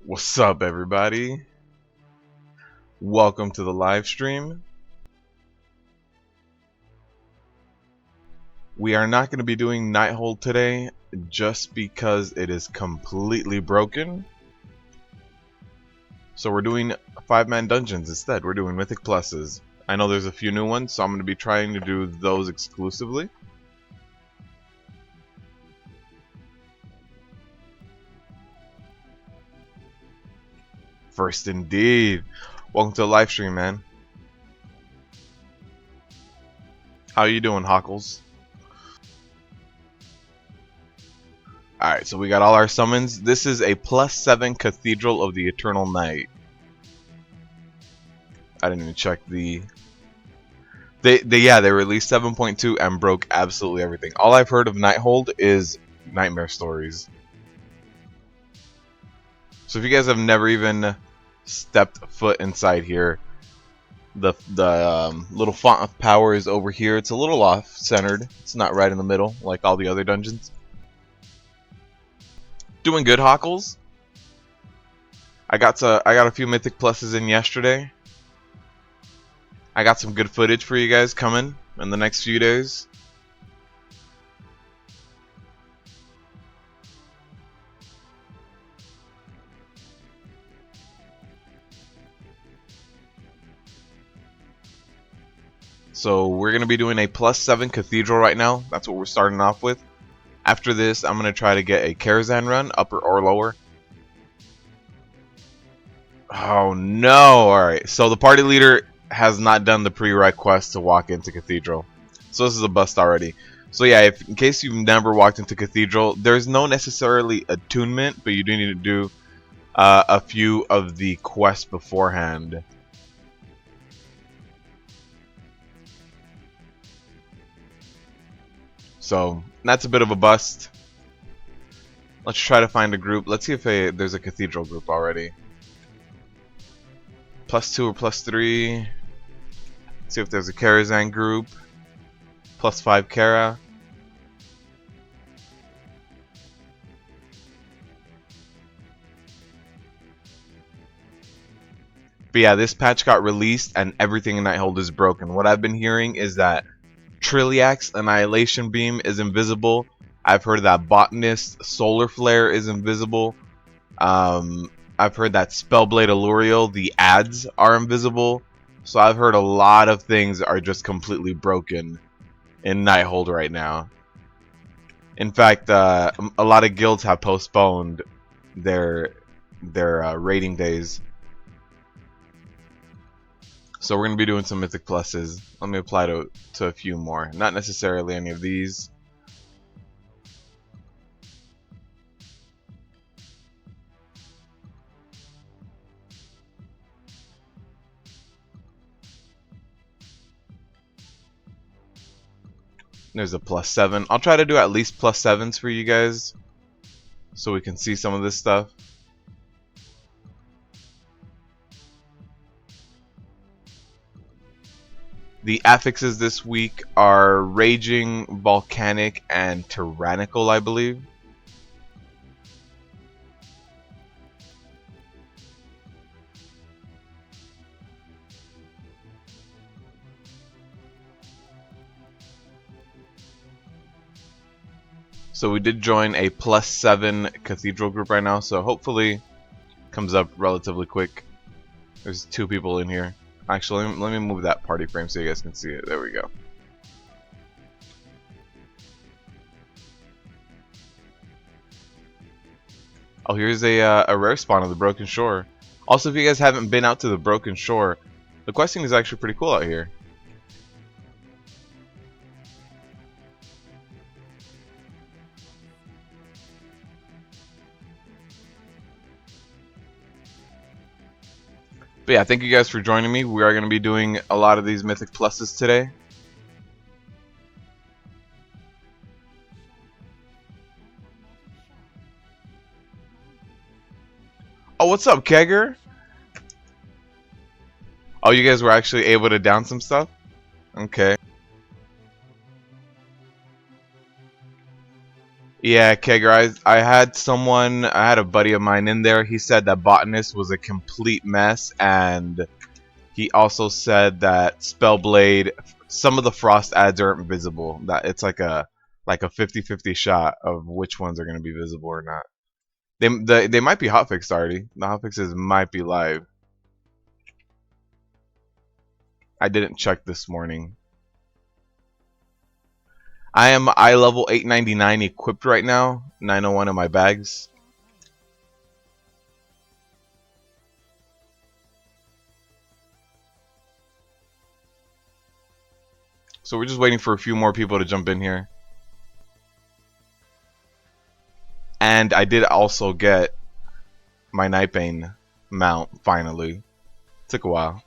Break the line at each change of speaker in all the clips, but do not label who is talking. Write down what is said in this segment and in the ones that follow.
What's up, everybody? Welcome to the live stream. We are not going to be doing Nighthold today just because it is completely broken. So we're doing 5-man dungeons instead. We're doing Mythic Pluses. I know there's a few new ones, so I'm going to be trying to do those exclusively. First indeed. Welcome to the live stream, man. How you doing, Hockles? Alright, so we got all our summons. This is a +7 Cathedral of the Eternal Night. I didn't even check the... They released 7.2 and broke absolutely everything. All I've heard of Nighthold is nightmare stories. So if you guys have never even stepped foot inside here, the little font of power is over here. It's a little off-centered. It's not right in the middle like all the other dungeons. Doing good, Hockles. I got a few Mythic Pluses in yesterday. I got some good footage for you guys coming in the next few days. So we're going to be doing a +7 Cathedral right now. That's what we're starting off with. After this, I'm going to try to get a Karazhan run, upper or lower. Oh no! Alright, so the party leader has not done the pre-req quest to walk into Cathedral. So this is a bust already. So yeah, in case you've never walked into Cathedral, there's no necessarily attunement, but you do need to do a few of the quests beforehand. So that's a bit of a bust. Let's try to find a group. Let's see if there's a Cathedral group already. +2 or +3. See if there's a Karazhan group. +5 Kara. But yeah, this patch got released and everything in Nighthold is broken. What I've been hearing is that Trilliax's Annihilation Beam is invisible. I've heard that Botanist's Solar Flare is invisible. I've heard that Spellblade Allurial, the ads are invisible. So I've heard a lot of things are just completely broken in Nighthold right now. In fact, a lot of guilds have postponed their raiding days. So we're going to be doing some Mythic Pluses. Let me apply to a few more. Not necessarily any of these. There's a +7. I'll try to do at least +7s for you guys, so we can see some of this stuff. The affixes this week are Raging, Volcanic, and Tyrannical, I believe. So we did join a +7 Cathedral group right now, so hopefully comes up relatively quick. There's 2 people in here. Actually, let me move that party frame so you guys can see it. There we go. Oh, here's a rare spawn of the Broken Shore. Also, if you guys haven't been out to the Broken Shore, the questing is actually pretty cool out here. But yeah, thank you guys for joining me. We are going to be doing a lot of these Mythic Pluses today. Oh, what's up, Kegger? Oh, you guys were actually able to down some stuff? Okay. Yeah, Kegger, I had someone, I had a buddy of mine in there. He said that Botanist was a complete mess, and he also said that Spellblade, some of the frost ads aren't visible. That it's like a 50-50 shot of which ones are going to be visible or not. They might be hotfixed already. The hotfixes might be live. I didn't check this morning. I am eye level 899 equipped right now. 901 in my bags. So we're just waiting for a few more people to jump in here. And I did also get my Nightbane mount finally. Took a while.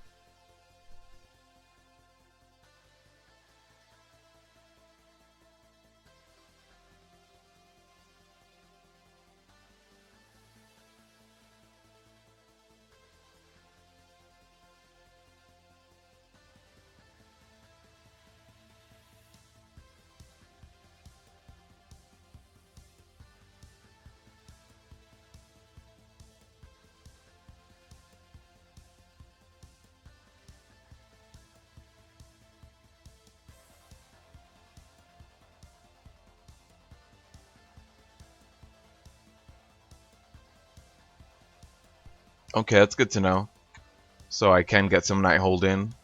Okay, that's good to know. So I can get some Nighthold in.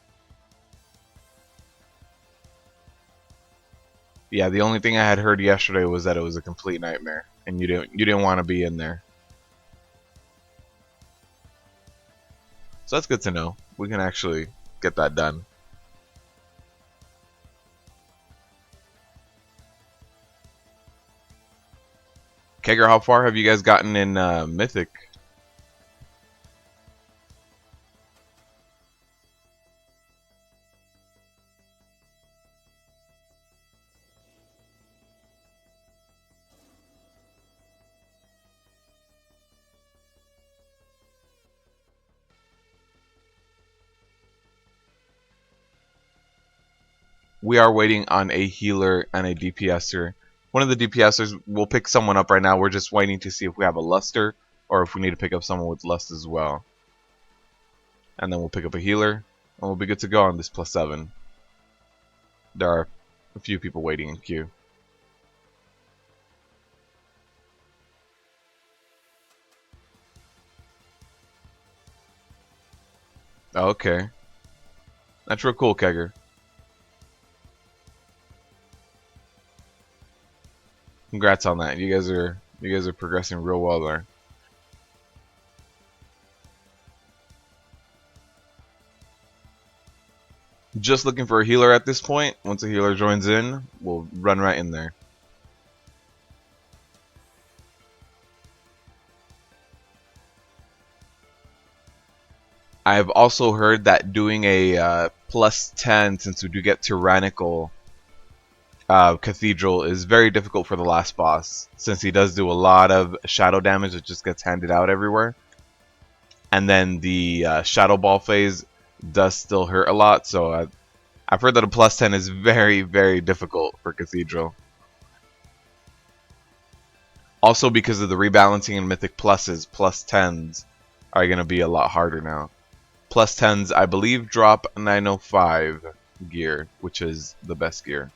Yeah, the only thing I had heard yesterday was that it was a complete nightmare, and you didn't want to be in there. So that's good to know. We can actually get that done. Kegger, how far have you guys gotten in Mythic? We are waiting on a healer and a DPSer. One of the DPSers, we'll pick someone up right now. We're just waiting to see if we have a Luster or if we need to pick up someone with Lust as well. And then we'll pick up a healer and we'll be good to go on this +7. There are a few people waiting in queue. Okay. That's real cool, Kegger. Congrats on that. You guys are progressing real well there. Just looking for a healer at this point. Once a healer joins in, we'll run right in there. I've also heard that doing a +10, since we do get tyrannical Cathedral, is very difficult for the last boss, since he does do a lot of shadow damage that just gets handed out everywhere. And then the Shadow Ball phase does still hurt a lot, so I've heard that a +10 is very, very difficult for Cathedral. Also because of the rebalancing in Mythic Pluses, +10s are going to be a lot harder now. +10s, I believe, drop 905 gear, which is the best gear.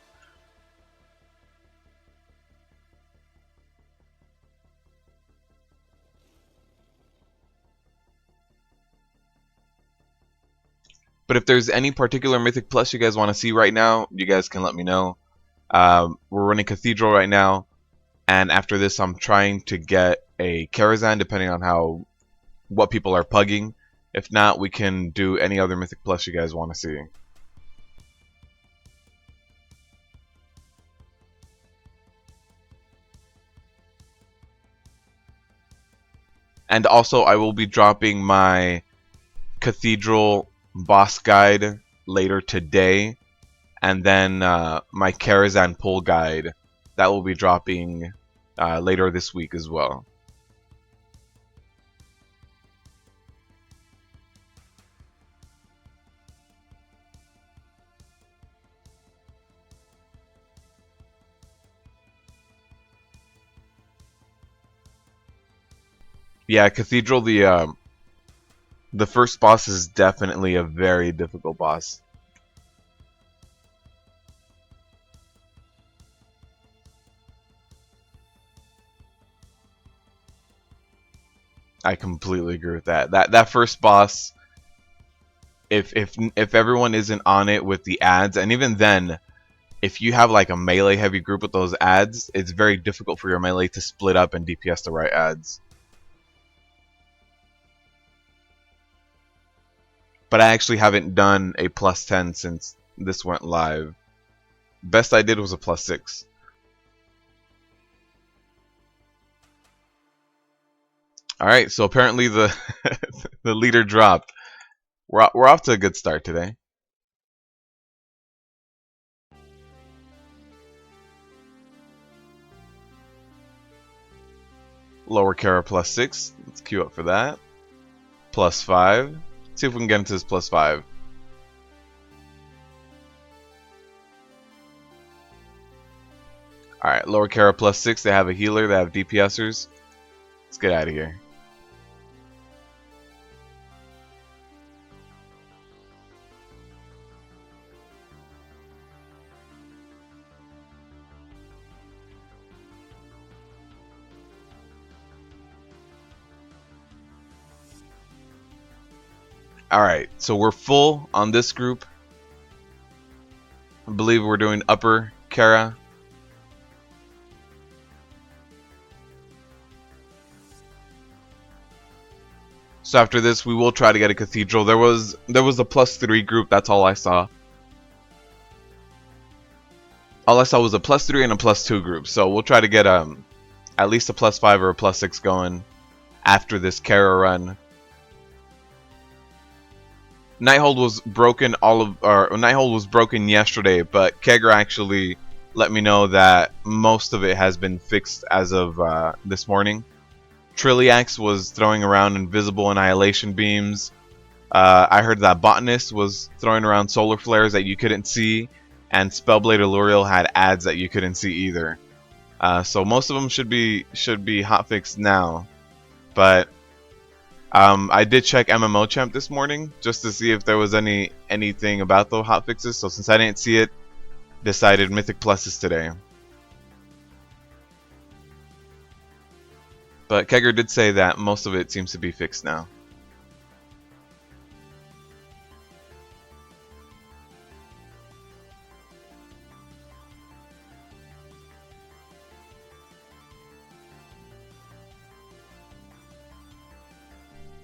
But if there's any particular Mythic Plus you guys want to see right now, you guys can let me know. We're running Cathedral right now, and after this I'm trying to get a Karazhan, depending on what people are pugging. If not, we can do any other Mythic Plus you guys want to see. And also, I will be dropping my Cathedral boss guide later today, and then my Karazhan pull guide that will be dropping later this week as well. Yeah, Cathedral, the first boss is definitely a very difficult boss. I completely agree with that. That first boss, if everyone isn't on it with the ads, and even then, if you have like a melee heavy group with those ads, it's very difficult for your melee to split up and DPS the right ads. But I actually haven't done a +10 since this went live. Best I did was a +6. All right, so apparently the the leader dropped. We're off to a good start today. Lower Kara +6. Let's queue up for that. +5. See if we can get into this +5. All right, lower Kara +6. They have a healer. They have DPSers. Let's get out of here. Alright, so we're full on this group. I believe we're doing upper Kara. So after this, we will try to get a Cathedral. There was a +3 group. That's all I saw. All I saw was a +3 and a +2 group. So we'll try to get at least a +5 or a +6 going after this Kara run. Nighthold was broken Nighthold was broken yesterday, but Kegger actually let me know that most of it has been fixed as of this morning. Trilliax was throwing around invisible annihilation beams. I heard that Botanist was throwing around solar flares that you couldn't see, and Spellblade Alluriel had ads that you couldn't see either. So most of them should be hotfixed now, but I did check MMO Champ this morning just to see if there was anything about the hotfixes. So since I didn't see it, decided Mythic Pluses today. But Kegger did say that most of it seems to be fixed now.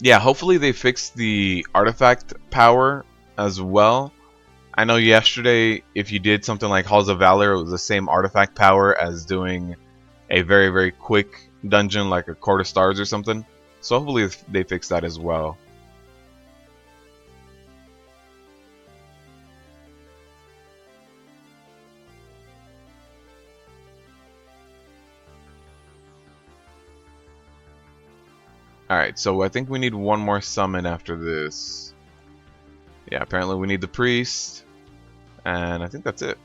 Yeah, hopefully they fixed the artifact power as well. I know yesterday, if you did something like Halls of Valor, it was the same artifact power as doing a very, very quick dungeon like a Court of Stars or something. So hopefully they fix that as well. Alright, so I think we need one more summon after this. Yeah, apparently we need the priest. And I think that's it.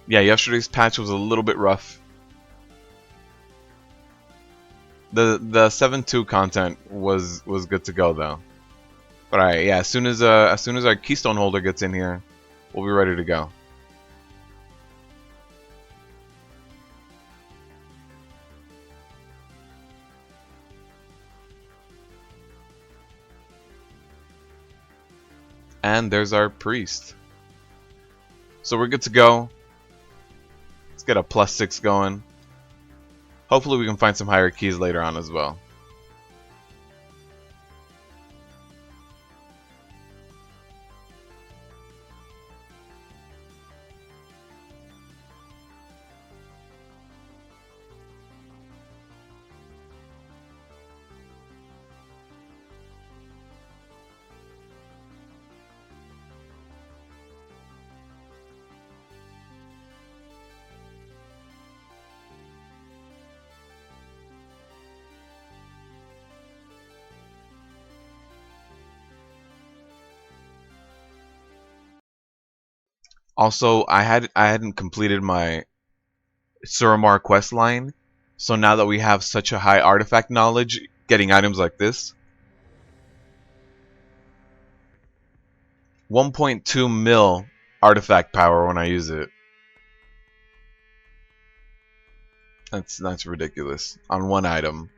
Yeah, yesterday's patch was a little bit rough. The 7.2 content was good to go though. But alright, yeah, as soon as our Keystone holder gets in here, we'll be ready to go. And there's our priest. So we're good to go. Let's get a +6 going. Hopefully we can find some higher keys later on as well. Also, I hadn't completed my Suramar quest line, so now that we have such a high artifact knowledge, getting items like this, 1.2 mil artifact power when I use it. That's ridiculous on one item.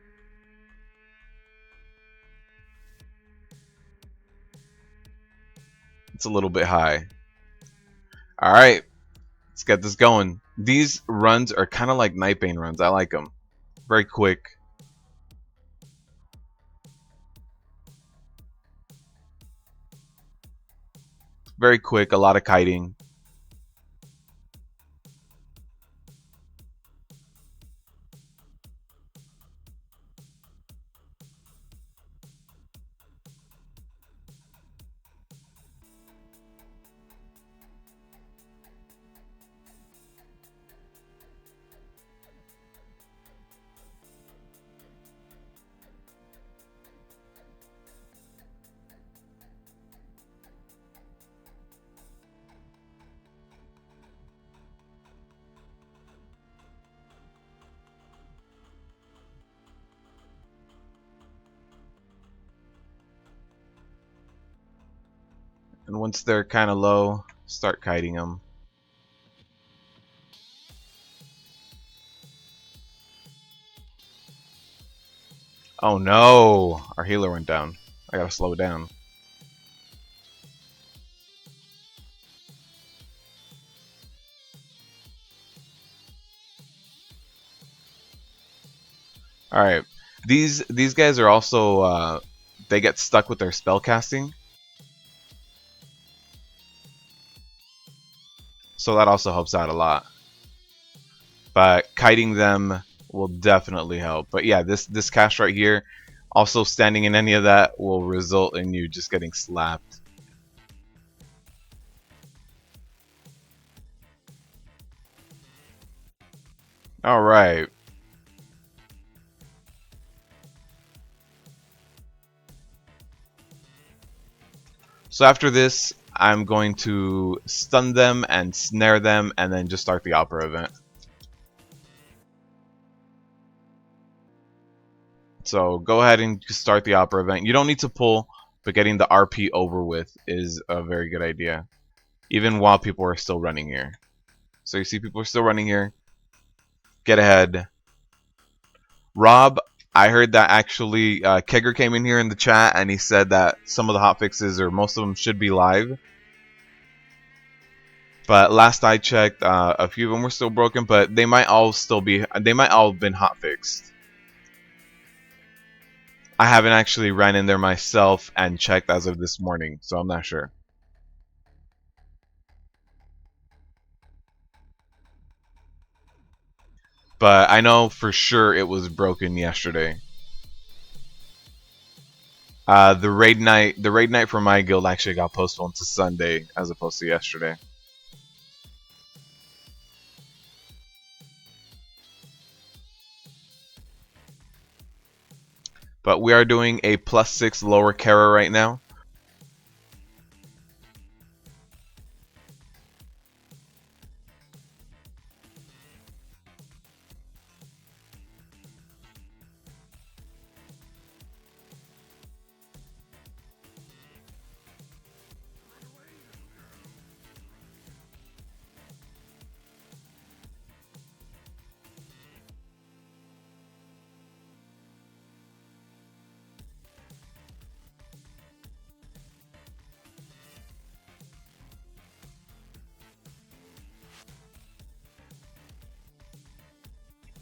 It's a little bit high. All right, let's get this going. These runs are kind of like Nightbane runs. I like them. Very quick. Very quick. A lot of kiting. And once they're kind of low, start kiting them. Oh no! Our healer went down. I gotta slow it down. All right. These guys are also they get stuck with their spell casting, so that also helps out a lot. But kiting them will definitely help. But yeah, this cast right here, also standing in any of that will result in you just getting slapped. All right. So after this, I'm going to stun them and snare them and then just start the opera event. So go ahead and start the opera event. You don't need to pull, but getting the RP over with is a very good idea. Even while people are still running here. So you see people are still running here. Get ahead. Rob, I heard that actually Kegger came in here in the chat and he said that some of the hotfixes or most of them should be live. But last I checked, a few of them were still broken, but they might all have been hotfixed. I haven't actually ran in there myself and checked as of this morning, so I'm not sure. But I know for sure it was broken yesterday. The raid night for my guild actually got postponed to Sunday as opposed to yesterday. But we are doing a +6 lower Kara right now.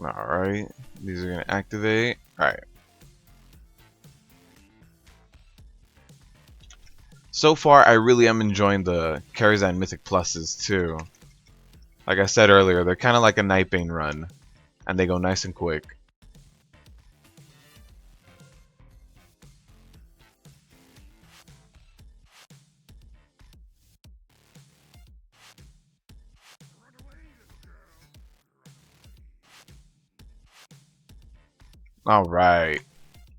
Alright, these are going to activate. Alright. So far, I really am enjoying the Karazhan Mythic Pluses too. Like I said earlier, they're kind of like a Nightbane run, and they go nice and quick. Alright.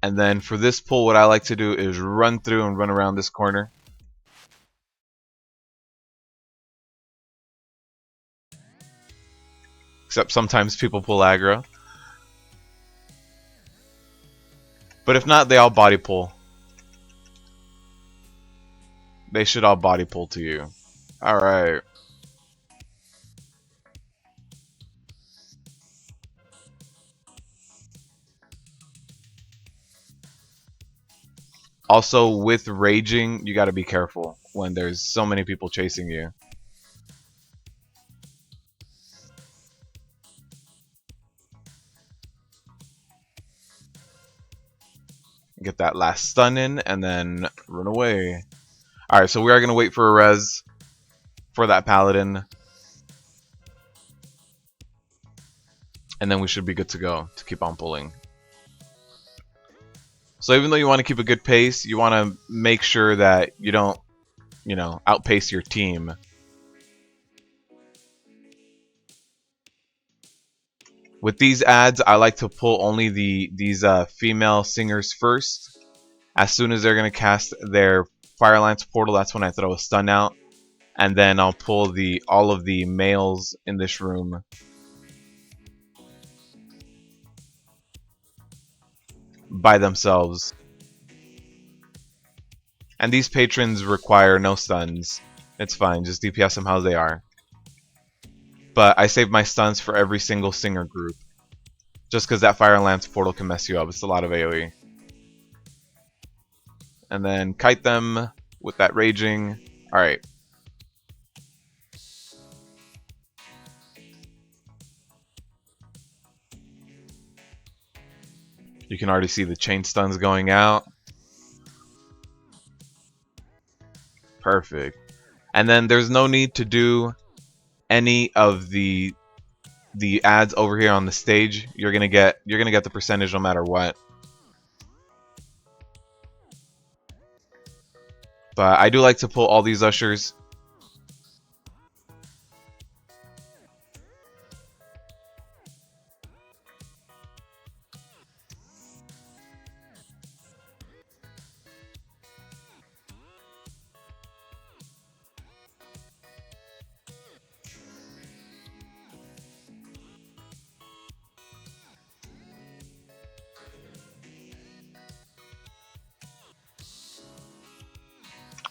And then for this pull, what I like to do is run through and run around this corner. Except sometimes people pull aggro. But if not, they all body pull. They should all body pull to you. Alright. Also, with raging, you gotta be careful when there's so many people chasing you. Get that last stun in, and then run away. Alright, so we are gonna wait for a res for that paladin. And then we should be good to go to keep on pulling. So even though you want to keep a good pace, you want to make sure that you don't, you know, outpace your team. With these ads, I like to pull only these female singers first. As soon as they're gonna cast their Fire Lance portal, that's when I throw a stun out, and then I'll pull all of the males in this room by themselves. And these patrons require no stuns. It's fine, just DPS them how they are. But I save my stuns for every single singer group. Just because that Fire Lance portal can mess you up. It's a lot of AoE. And then kite them with that raging. Alright. You can already see the chain stuns going out. Perfect. And then there's no need to do any of the ads over here on the stage. You're gonna get the percentage no matter what. But I do like to pull all these ushers.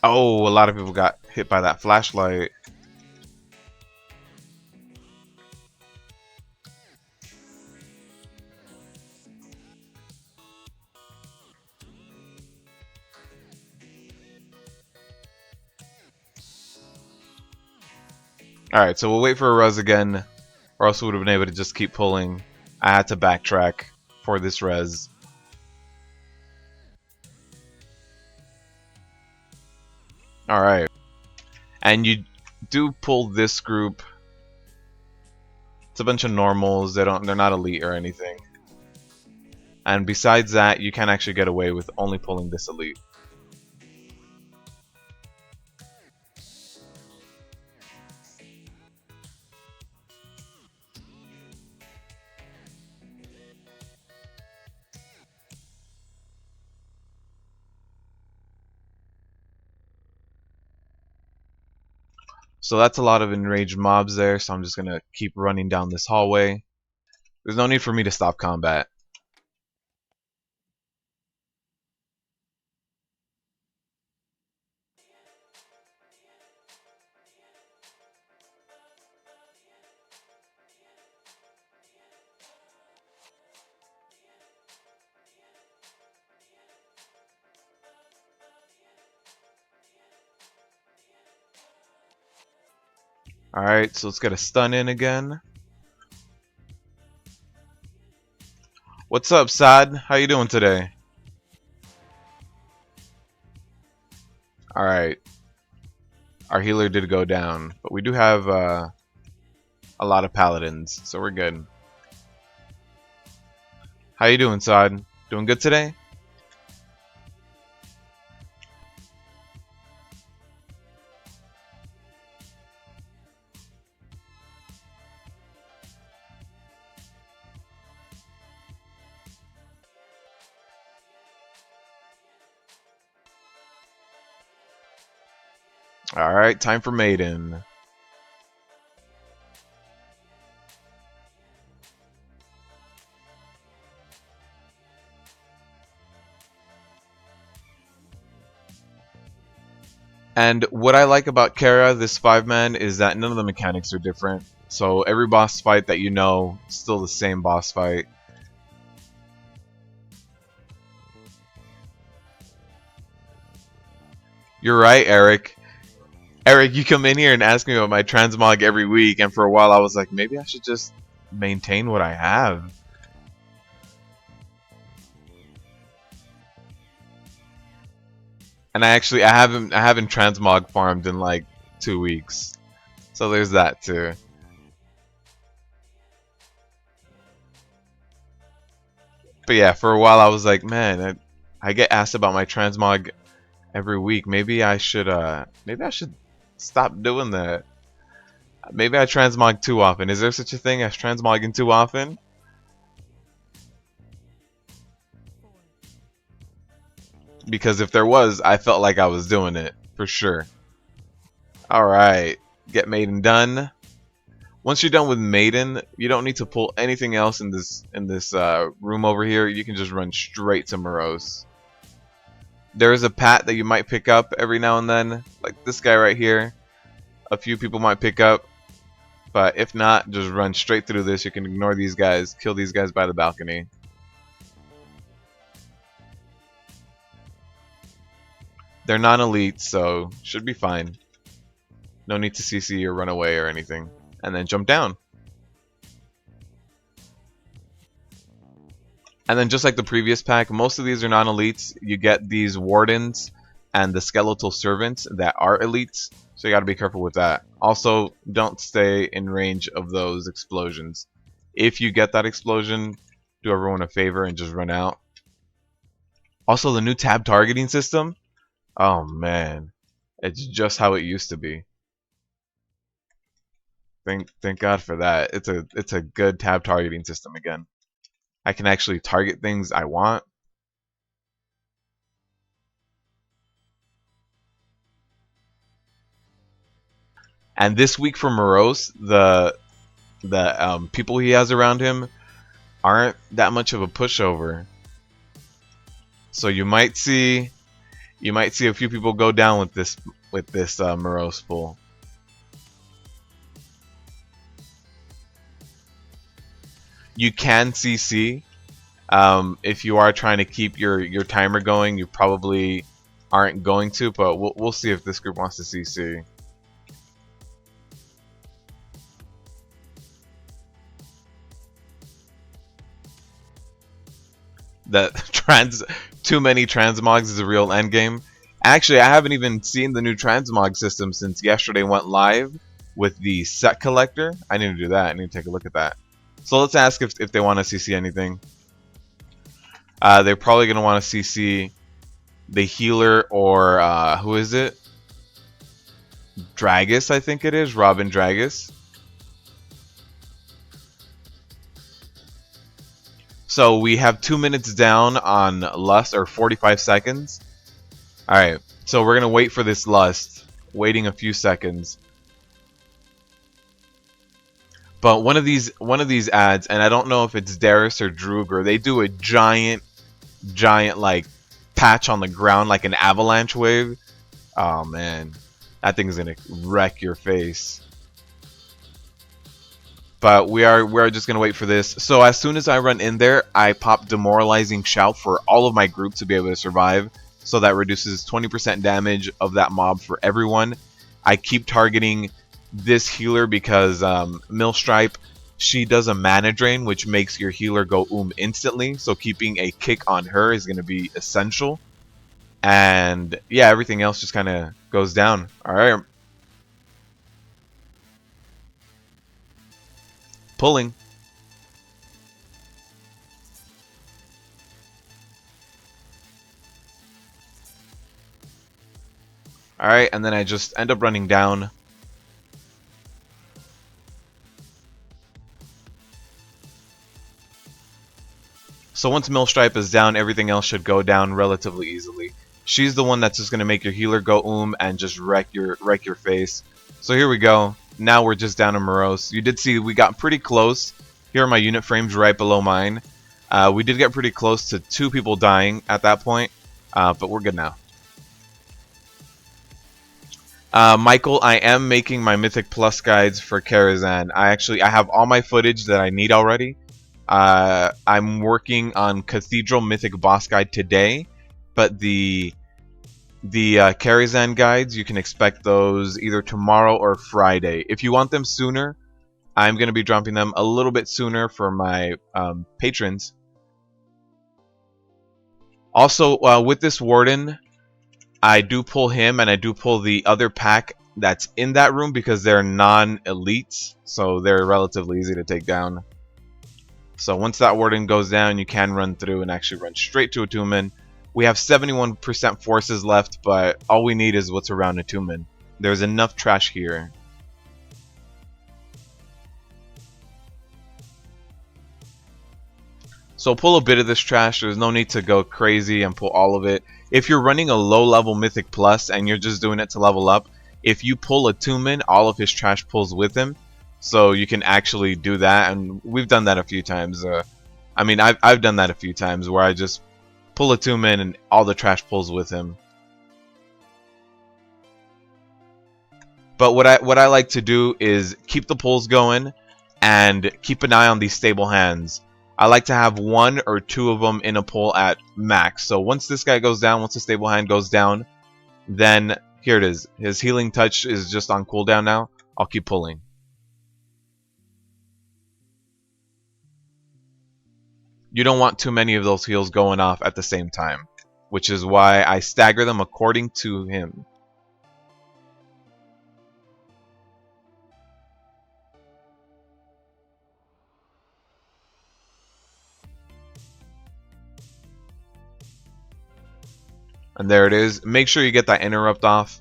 Oh, a lot of people got hit by that flashlight. Alright, so we'll wait for a res again, or else we would have been able to just keep pulling. I had to backtrack for this res. Alright. And you do pull this group. It's a bunch of normals. They're not elite or anything. And besides that, you can actually get away with only pulling this elite. So that's a lot of enraged mobs there, so I'm just gonna keep running down this hallway. There's no need for me to stop combat. Alright, so let's get a stun in again. What's up, Sad? How you doing today? Alright. Our healer did go down, but we do have a lot of paladins, so we're good. How you doing, Sad? Doing good today? Alright, time for Maiden. And what I like about Kara, this 5-man, is that none of the mechanics are different. So every boss fight that you know, still the same boss fight. You're right, Eric. Eric, you come in here and ask me about my transmog every week, and for a while I was like, maybe I should just maintain what I have. And I haven't transmog farmed in like 2 weeks. So there's that too. But yeah, for a while I was like, man, I get asked about my transmog every week. Maybe I should stop doing that. Maybe I transmog too often. Is there such a thing as transmogging too often? Because if there was, I felt like I was doing it for sure. All right, get Maiden done. Once you're done with Maiden, you don't need to pull anything else in this room over here. You can just run straight to Morose. There is a pat that you might pick up every now and then, like this guy right here. A few people might pick up, but if not, just run straight through this. You can ignore these guys, kill these guys by the balcony. They're non-elite, so should be fine. No need to CC or run away or anything. And then jump down. And then just like the previous pack, most of these are non-elites. You get these wardens and the skeletal servants that are elites, so you gotta be careful with that. Also, don't stay in range of those explosions. If you get that explosion, do everyone a favor and just run out. Also, the new tab targeting system. Oh man, it's just how it used to be. Thank God for that. It's a good tab targeting system again. I can actually target things I want. And this week for Morose, the people he has around him aren't that much of a pushover. So you might see a few people go down with this Morose pull. You can CC if you are trying to keep your timer going. You probably aren't going to, but we'll see if this group wants to CC. That too many transmogs is a real endgame. Actually, I haven't even seen the new transmog system since yesterday went live with the set collector. I need to do that. I need to take a look at that. So let's ask if they want to CC anything. They're probably going to want to CC the healer or who is it? Dragus, I think it is. Robin Dragus. So we have 2 minutes down on Lust, or 45 seconds. Alright, so we're going to wait for this Lust. Waiting a few seconds. But one of these ads, and I don't know if it's Darius or Druger, they do a giant like patch on the ground like an avalanche wave. Oh man, that thing's gonna wreck your face. But we are just gonna wait for this. So as soon as I run in there, I pop demoralizing shout for all of my group to be able to survive. So that reduces 20% damage of that mob for everyone. I keep targeting this healer because Millstripe, she does a mana drain, which makes your healer go instantly. So keeping a kick on her is going to be essential. And yeah, everything else just kind of goes down. All right, pulling. All right, and then I just end up running down. So once Millstripe is down, everything else should go down relatively easily. She's the one that's just gonna make your healer go and just wreck your face. So here we go. Now we're just down to Morose. You did see we got pretty close. Here are my unit frames right below mine. We did get pretty close to 2 people dying at that point, but we're good now. Michael, I am making my Mythic Plus guides for Karazhan. I have all my footage that I need already. I'm working on Cathedral Mythic Boss Guide today, but the Karazhan guides, you can expect those either tomorrow or Friday. If you want them sooner, I'm going to be dropping them a little bit sooner for my patrons. Also, with this Warden, I do pull him and I do pull the other pack that's in that room because they're non-elites, so they're relatively easy to take down. So once that Warden goes down, you can run through and actually run straight to Attunement. We have 71% forces left, but all we need is what's around Attunement. There's enough trash here. So pull a bit of this trash. There's no need to go crazy and pull all of it. If you're running a low level Mythic Plus and you're just doing it to level up, if you pull Attunement, all of his trash pulls with him. So you can actually do that, and we've done that a few times. I've done that a few times where I just pull Attunement and all the trash pulls with him. But what I like to do is keep the pulls going and keep an eye on these stable hands. I like to have one or two of them in a pull at max. So once this guy goes down, once the stable hand goes down, then here it is. His healing touch is just on cooldown now. I'll keep pulling. You don't want too many of those heals going off at the same time, which is why I stagger them according to him. And there it is. Make sure you get that interrupt off.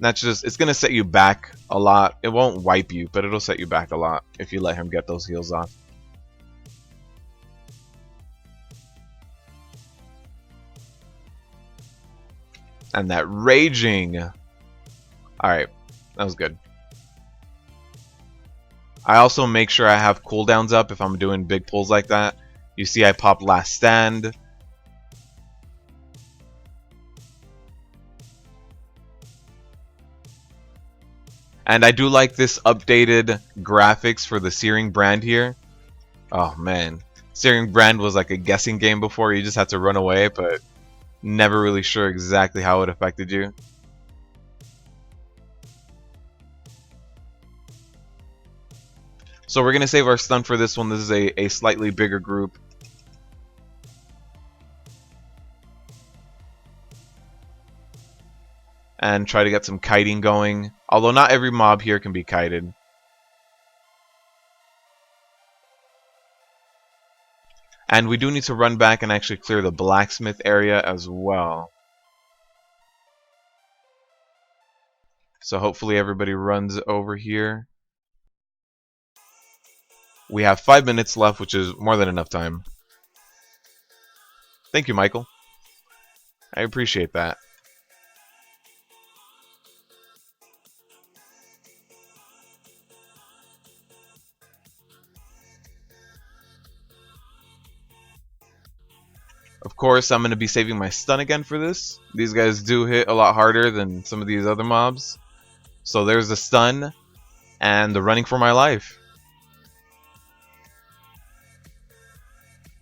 That's just, it's going to set you back a lot. It won't wipe you, but it'll set you back a lot if you let him get those heals off. And that raging. Alright, that was good. I also make sure I have cooldowns up if I'm doing big pulls like that. You see I popped Last Stand. And I do like this updated graphics for the Searing Brand here. Oh man. Searing Brand was like a guessing game before. You just had to run away, but never really sure exactly how it affected you. So we're going to save our stun for this one. This is a slightly bigger group. And try to get some kiting going. Although not every mob here can be kited. And we do need to run back and actually clear the blacksmith area as well. So hopefully everybody runs over here. We have 5 minutes left, which is more than enough time. Thank you, Michael. I appreciate that. Of course, I'm going to be saving my stun again for this. These guys do hit a lot harder than some of these other mobs. So there's the stun and the running for my life.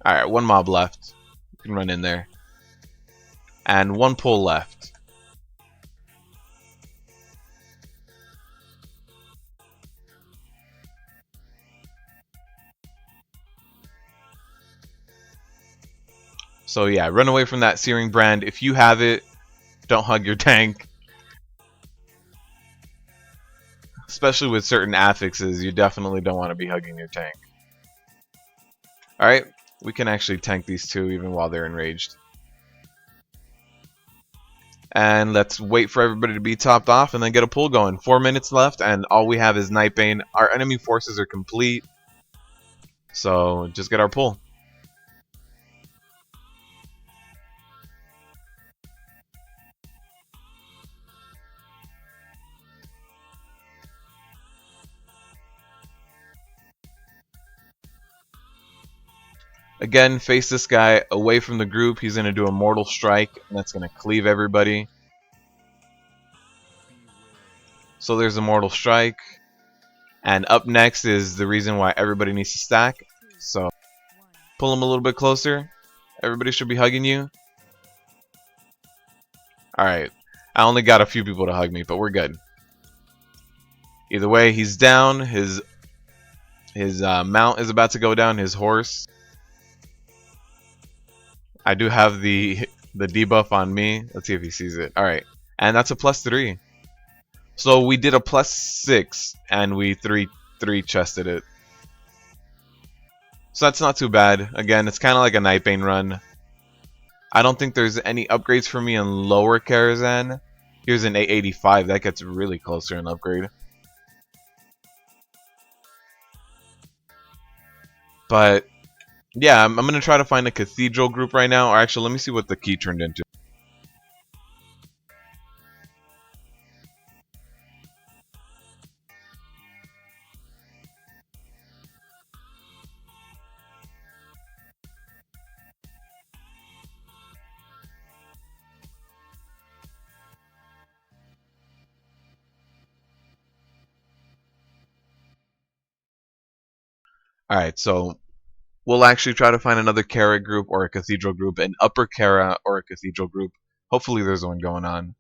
Alright, one mob left. You can run in there. And one pull left. So yeah, run away from that Searing Brand. If you have it, don't hug your tank. Especially with certain affixes, you definitely don't want to be hugging your tank. Alright, we can actually tank these two even while they're enraged. And let's wait for everybody to be topped off and then get a pull going. 4 minutes left and all we have is Nightbane. Our enemy forces are complete. So just get our pull. Again, face this guy away from the group. He's going to do a Mortal Strike, and that's going to cleave everybody. So there's Immortal Strike. And up next is the reason why everybody needs to stack. So pull them a little bit closer. Everybody should be hugging you. Alright. I only got a few people to hug me, but we're good. Either way, he's down. His mount is about to go down. His horse. I do have the debuff on me. Let's see if he sees it. Alright. And that's a +3. So we did a +6 and we 3 chested it. So that's not too bad. Again, it's kind of like a Nightbane run. I don't think there's any upgrades for me in lower Karazhan. Here's an 885. That gets really close to an upgrade. But yeah, I'm going to try to find a Cathedral group right now. Or actually, let me see what the key turned into. Alright, so we'll actually try to find another Kara group or a Cathedral group, an Upper Kara or a Cathedral group. Hopefully there's one going on.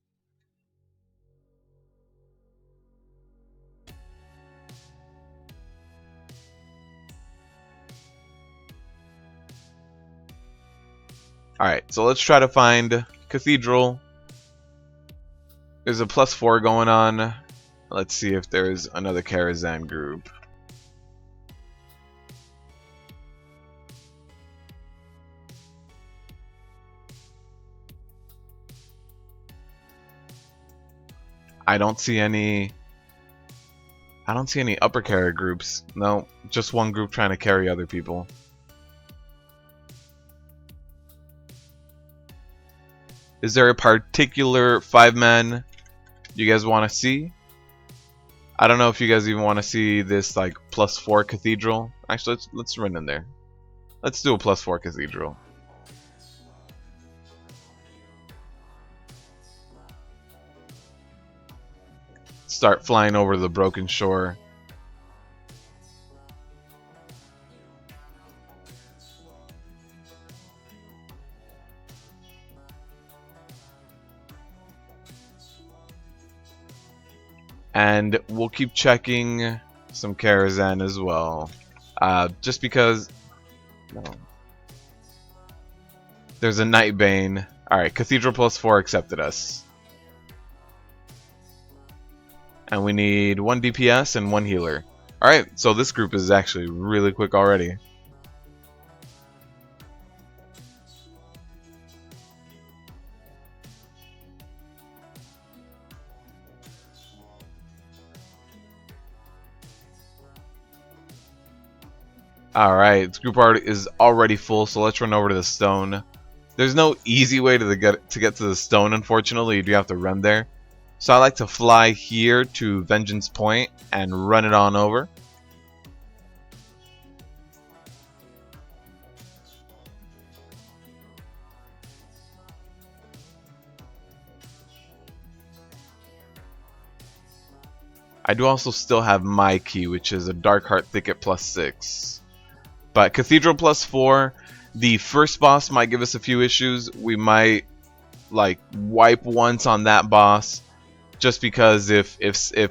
Alright, so let's try to find Cathedral. There's a +4 going on. Let's see if there's another Karazhan group. I don't see any upper Kara groups. No, just one group trying to carry other people. Is there a particular 5-man you guys want to see? I don't know if you guys even want to see this like +4 Cathedral. Actually, let's run in there. Let's do a +4 Cathedral. Start flying over the broken shore. And we'll keep checking some Karazhan as well. Just because... No. There's a Nightbane. Alright, Cathedral +4 accepted us. And we need 1 DPS and 1 healer. Alright, so this group is actually really quick already. Alright, this group art is already full, so let's run over to the stone. There's no easy way to get to the stone, unfortunately. You do have to run there. So I like to fly here to Vengeance Point and run it on over. I do also still have my key, which is a Darkheart Thicket +6. But Cathedral +4, the first boss might give us a few issues. We might like wipe once on that boss, just because if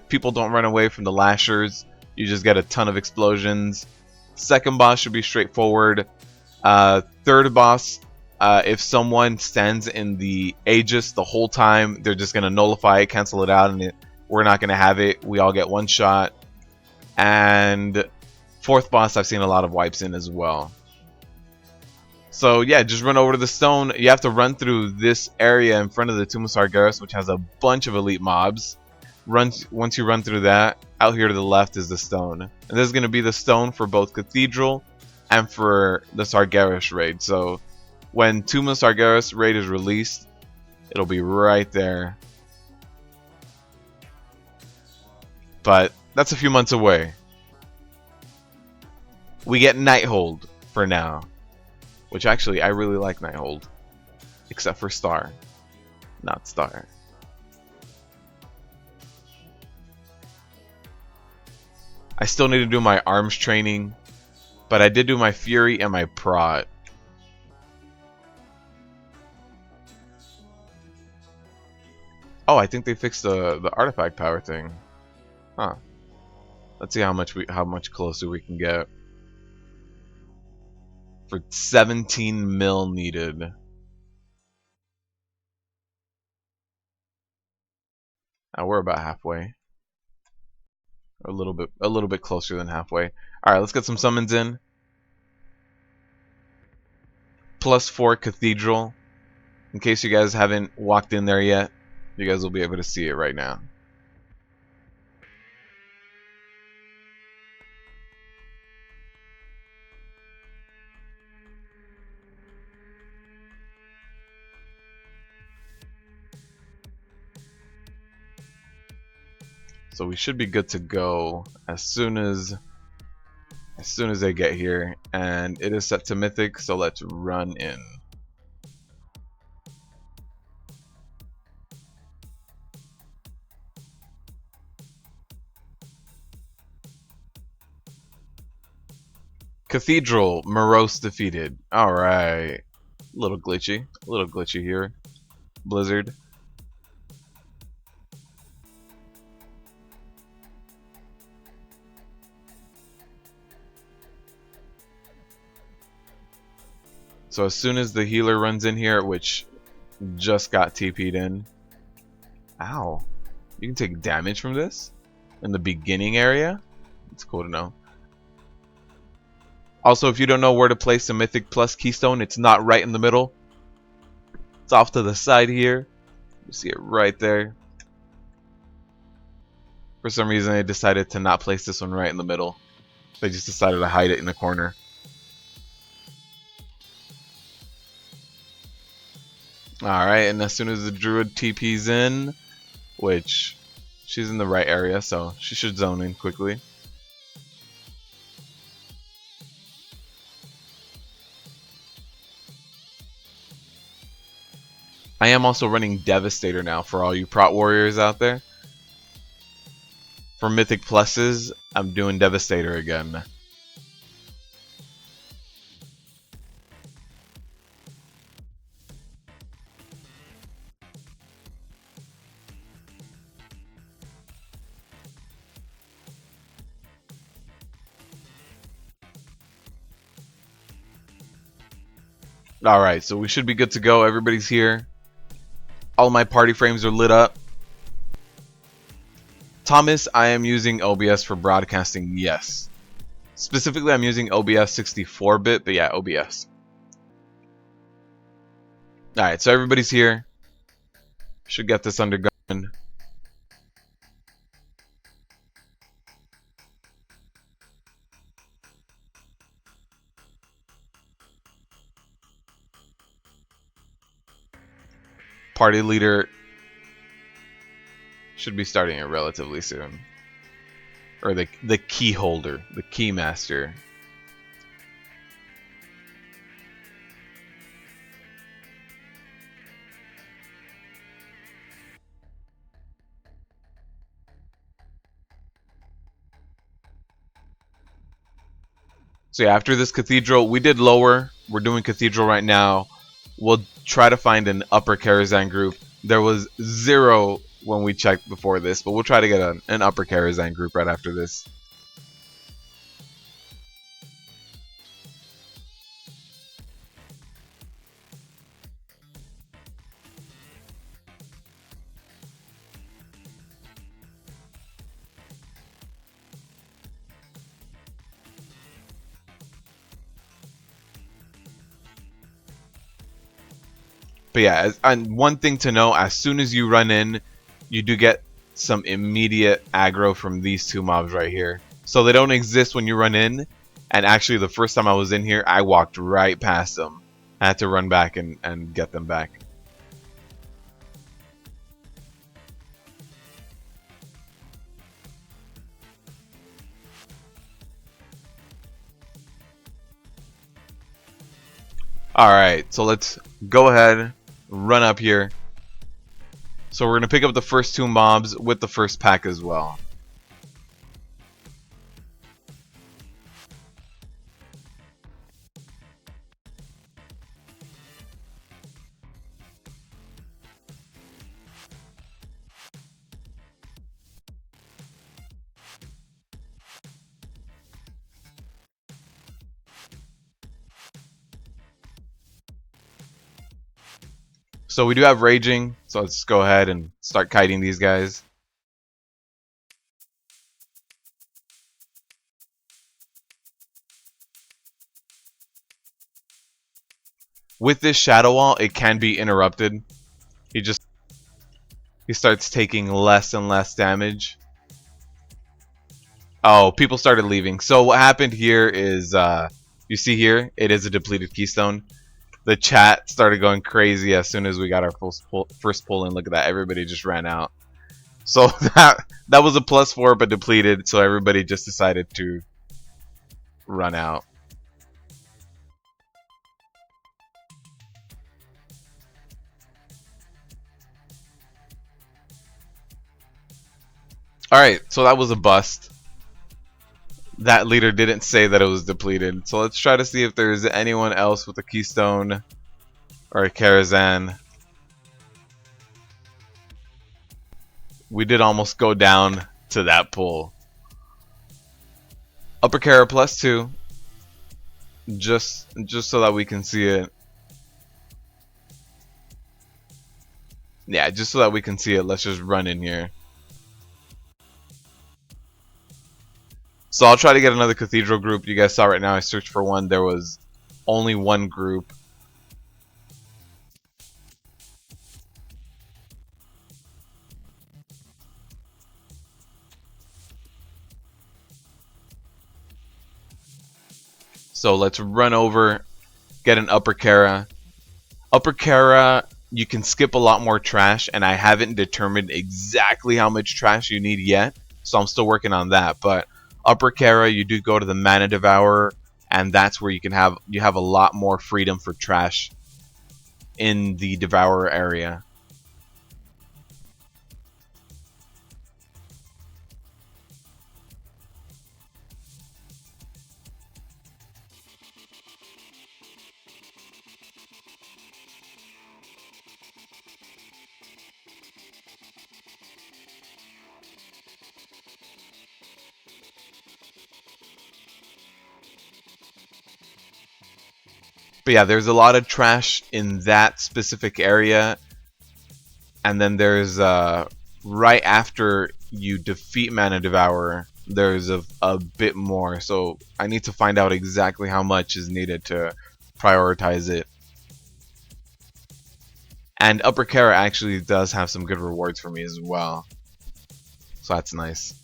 people don't run away from the lashers, you just get a ton of explosions. Second boss should be straightforward. Third boss, if someone stands in the Aegis the whole time, they're just gonna nullify it, cancel it out, and we're not gonna have it. We all get one shot. And fourth boss, I've seen a lot of wipes in as well. So yeah, just run over to the stone. You have to run through this area in front of the Tomb of Sargeras, which has a bunch of elite mobs. Once you run through that, out here to the left is the stone. And this is going to be the stone for both Cathedral and for the Sargeras raid. So when Tomb of Sargeras raid is released, it'll be right there. But that's a few months away. We get Nighthold for now. Which actually, I really like Nighthold. Except for Star. Not Star. I still need to do my arms training, but I did do my fury and my prot. Oh, I think they fixed the artifact power thing. Huh. Let's see how much closer we can get. For 17 mil needed. Now we're about halfway. A little bit closer than halfway. All right, let's get some summons in. +4 Cathedral. In case you guys haven't walked in there yet, you guys will be able to see it right now. So we should be good to go as soon as they get here, and it is set to Mythic, so let's run in. Cathedral, Morose defeated. Alright. A little glitchy here. Blizzard. So as soon as the healer runs in here, which just got TP'd in. Ow. You can take damage from this? In the beginning area? It's cool to know. Also, if you don't know where to place the Mythic Plus Keystone, it's not right in the middle. It's off to the side here. You see it right there. For some reason, I decided to not place this one right in the middle. They just decided to hide it in the corner. Alright, and as soon as the Druid TP's in, which she's in the right area, so she should zone in quickly. I am also running Devastator now for all you prot warriors out there. For Mythic Pluses, I'm doing Devastator again. Alright, so we should be good to go. Everybody's here. All my party frames are lit up. Thomas, I am using OBS for broadcasting, yes. Specifically, I'm using OBS 64-bit, but yeah, OBS. Alright, so everybody's here. Should get this under gun. Party leader should be starting it relatively soon. Or the key holder, the key master. So yeah, after this cathedral, we did lower. We're doing cathedral right now. We'll try to find an upper Karazhan group. There was 0 when we checked before this, but we'll try to get an upper Karazhan group right after this. But yeah, and one thing to know, as soon as you run in, you do get some immediate aggro from these two mobs right here. So they don't exist when you run in, and actually the first time I was in here, I walked right past them. I had to run back and get them back. Alright, so let's go ahead, run up here. So we're going to pick up the first 2 mobs with the first pack as well. So we do have raging, so let's go ahead and start kiting these guys. With this shadow wall, it can be interrupted. He starts taking less and less damage. Oh, people started leaving. So what happened here is, you see here, it is a depleted keystone. The chat started going crazy as soon as we got our first pull in. Look at that, everybody just ran out. So that was a +4 but depleted, so everybody just decided to run out. Alright, so that was a bust. That leader didn't say that it was depleted. So let's try to see if there's anyone else with a keystone or a Karazhan. We did almost go down to that pull. Upper Kara +2. Just so that we can see it. Yeah, just so that we can see it, let's just run in here. So I'll try to get another cathedral group. You guys saw right now I searched for one. There was only one group. So let's run over, get an Upper Kara. Upper Kara, you can skip a lot more trash, and I haven't determined exactly how much trash you need yet, so I'm still working on that. But Upper Kara, you do go to the Mana Devourer, and that's where you have a lot more freedom for trash in the Devourer area. But yeah, there's a lot of trash in that specific area. And then there's right after you defeat Mana Devourer, there's a bit more. So I need to find out exactly how much is needed to prioritize it. And Upper Kara actually does have some good rewards for me as well. So that's nice.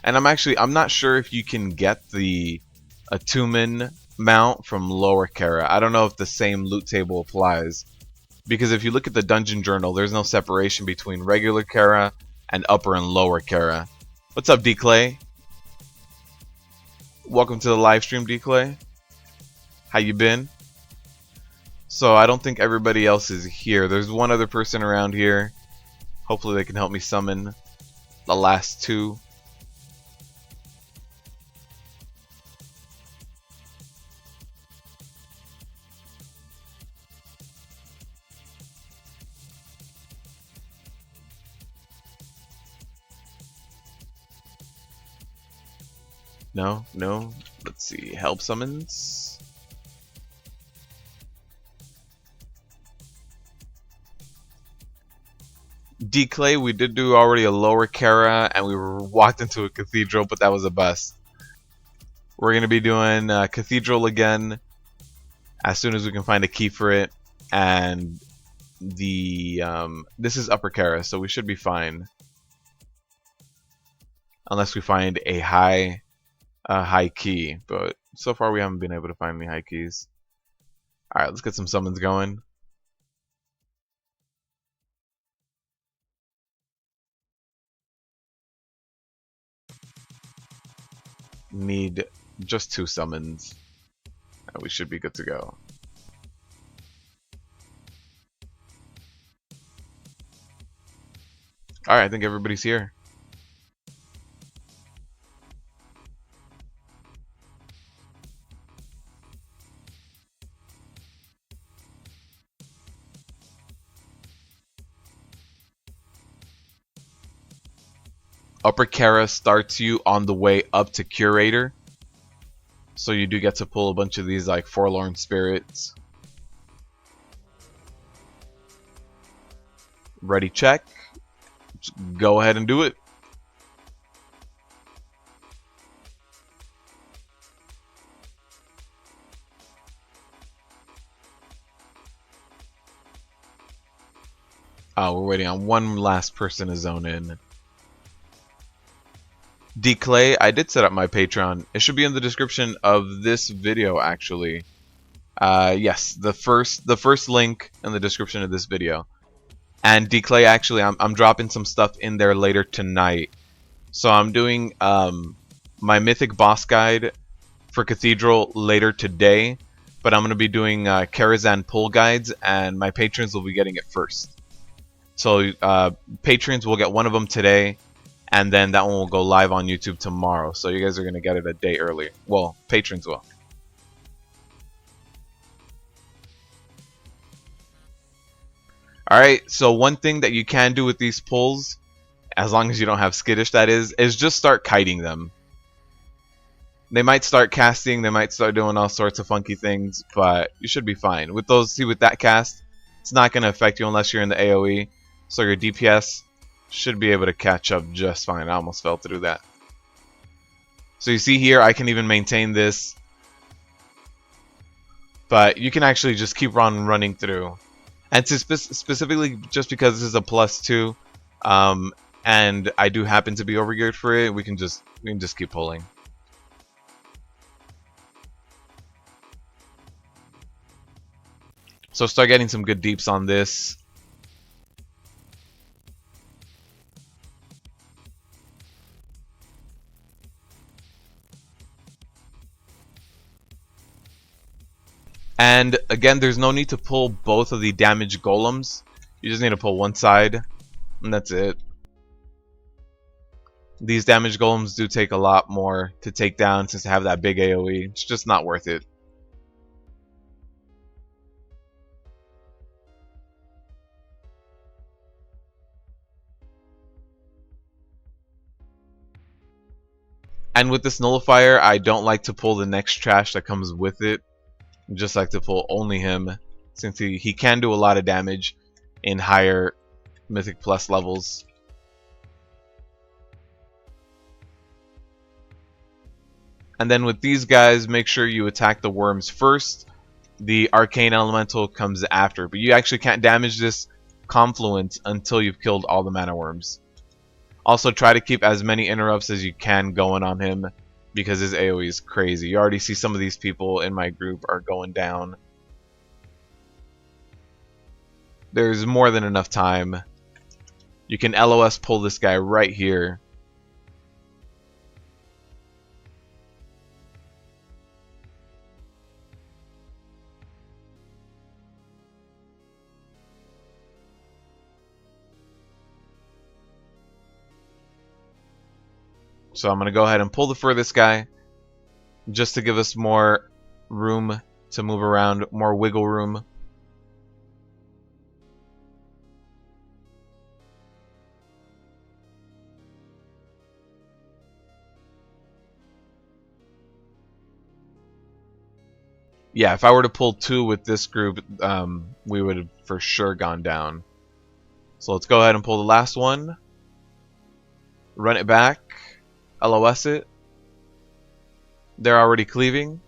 And I'm not sure if you can get the Atumen mount from Lower Kara. I don't know if the same loot table applies. Because if you look at the dungeon journal, there's no separation between regular Kara and Upper and Lower Kara. What's up, D-Clay? Welcome to the live stream, D-Clay. How you been? So I don't think everybody else is here. There's one other person around here. Hopefully they can help me summon the last two. No, no. Let's see. Help summons. D-Clay, we did do already a Lower Kara, and we walked into a Cathedral, but that was a bust. We're going to be doing Cathedral again as soon as we can find a key for it. And this is Upper Kara, so we should be fine. Unless we find a high key, but so far we haven't been able to find any high keys. Alright, let's get some summons going. Need just 2 summons, and we should be good to go. Alright, I think everybody's here. Upper Kara starts you on the way up to Curator. So you do get to pull a bunch of these like forlorn spirits. Ready, check. Just go ahead and do it. Oh, we're waiting on one last person to zone in. D Clay, I did set up my Patreon. It should be in the description of this video, actually. Yes, the first link in the description of this video. And D Clay, actually, I'm dropping some stuff in there later tonight. So I'm doing my Mythic boss guide for Cathedral later today, but I'm gonna be doing Karazhan pull guides, and my patrons will be getting it first. So patrons will get one of them today, and then that one will go live on YouTube tomorrow. So you guys are gonna get it a day early. Well, patrons will. Alright, so one thing that you can do with these pulls, as long as you don't have skittish, that is just start kiting them. They might start casting, they might start doing all sorts of funky things, but you should be fine. With those, see with that cast, it's not going to affect you unless you're in the AoE, so your DPS should be able to catch up just fine. I almost failed to do that. So you see here, I can even maintain this, but you can actually just keep on running through. And specifically, just because this is a +2, and I do happen to be overgeared for it, we can just keep pulling. So start getting some good deeps on this. And again, there's no need to pull both of the damage golems. You just need to pull one side, and that's it. These damage golems do take a lot more to take down since they have that big AoE. It's just not worth it. And with this nullifier, I don't like to pull the next trash that comes with it. I just like to pull only him, since he can do a lot of damage in higher Mythic Plus levels. And then with these guys, make sure you attack the worms first. The Arcane Elemental comes after, but you actually can't damage this confluence until you've killed all the mana worms. Also, try to keep as many interrupts as you can going on him, because his AoE is crazy. You already see some of these people in my group are going down. There's more than enough time. You can LOS pull this guy right here. So I'm going to go ahead and pull the furthest guy, just to give us more room to move around, more wiggle room. Yeah, if I were to pull two with this group, we would have for sure gone down. So let's go ahead and pull the last one. Run it back. LOS it. They're already cleaving.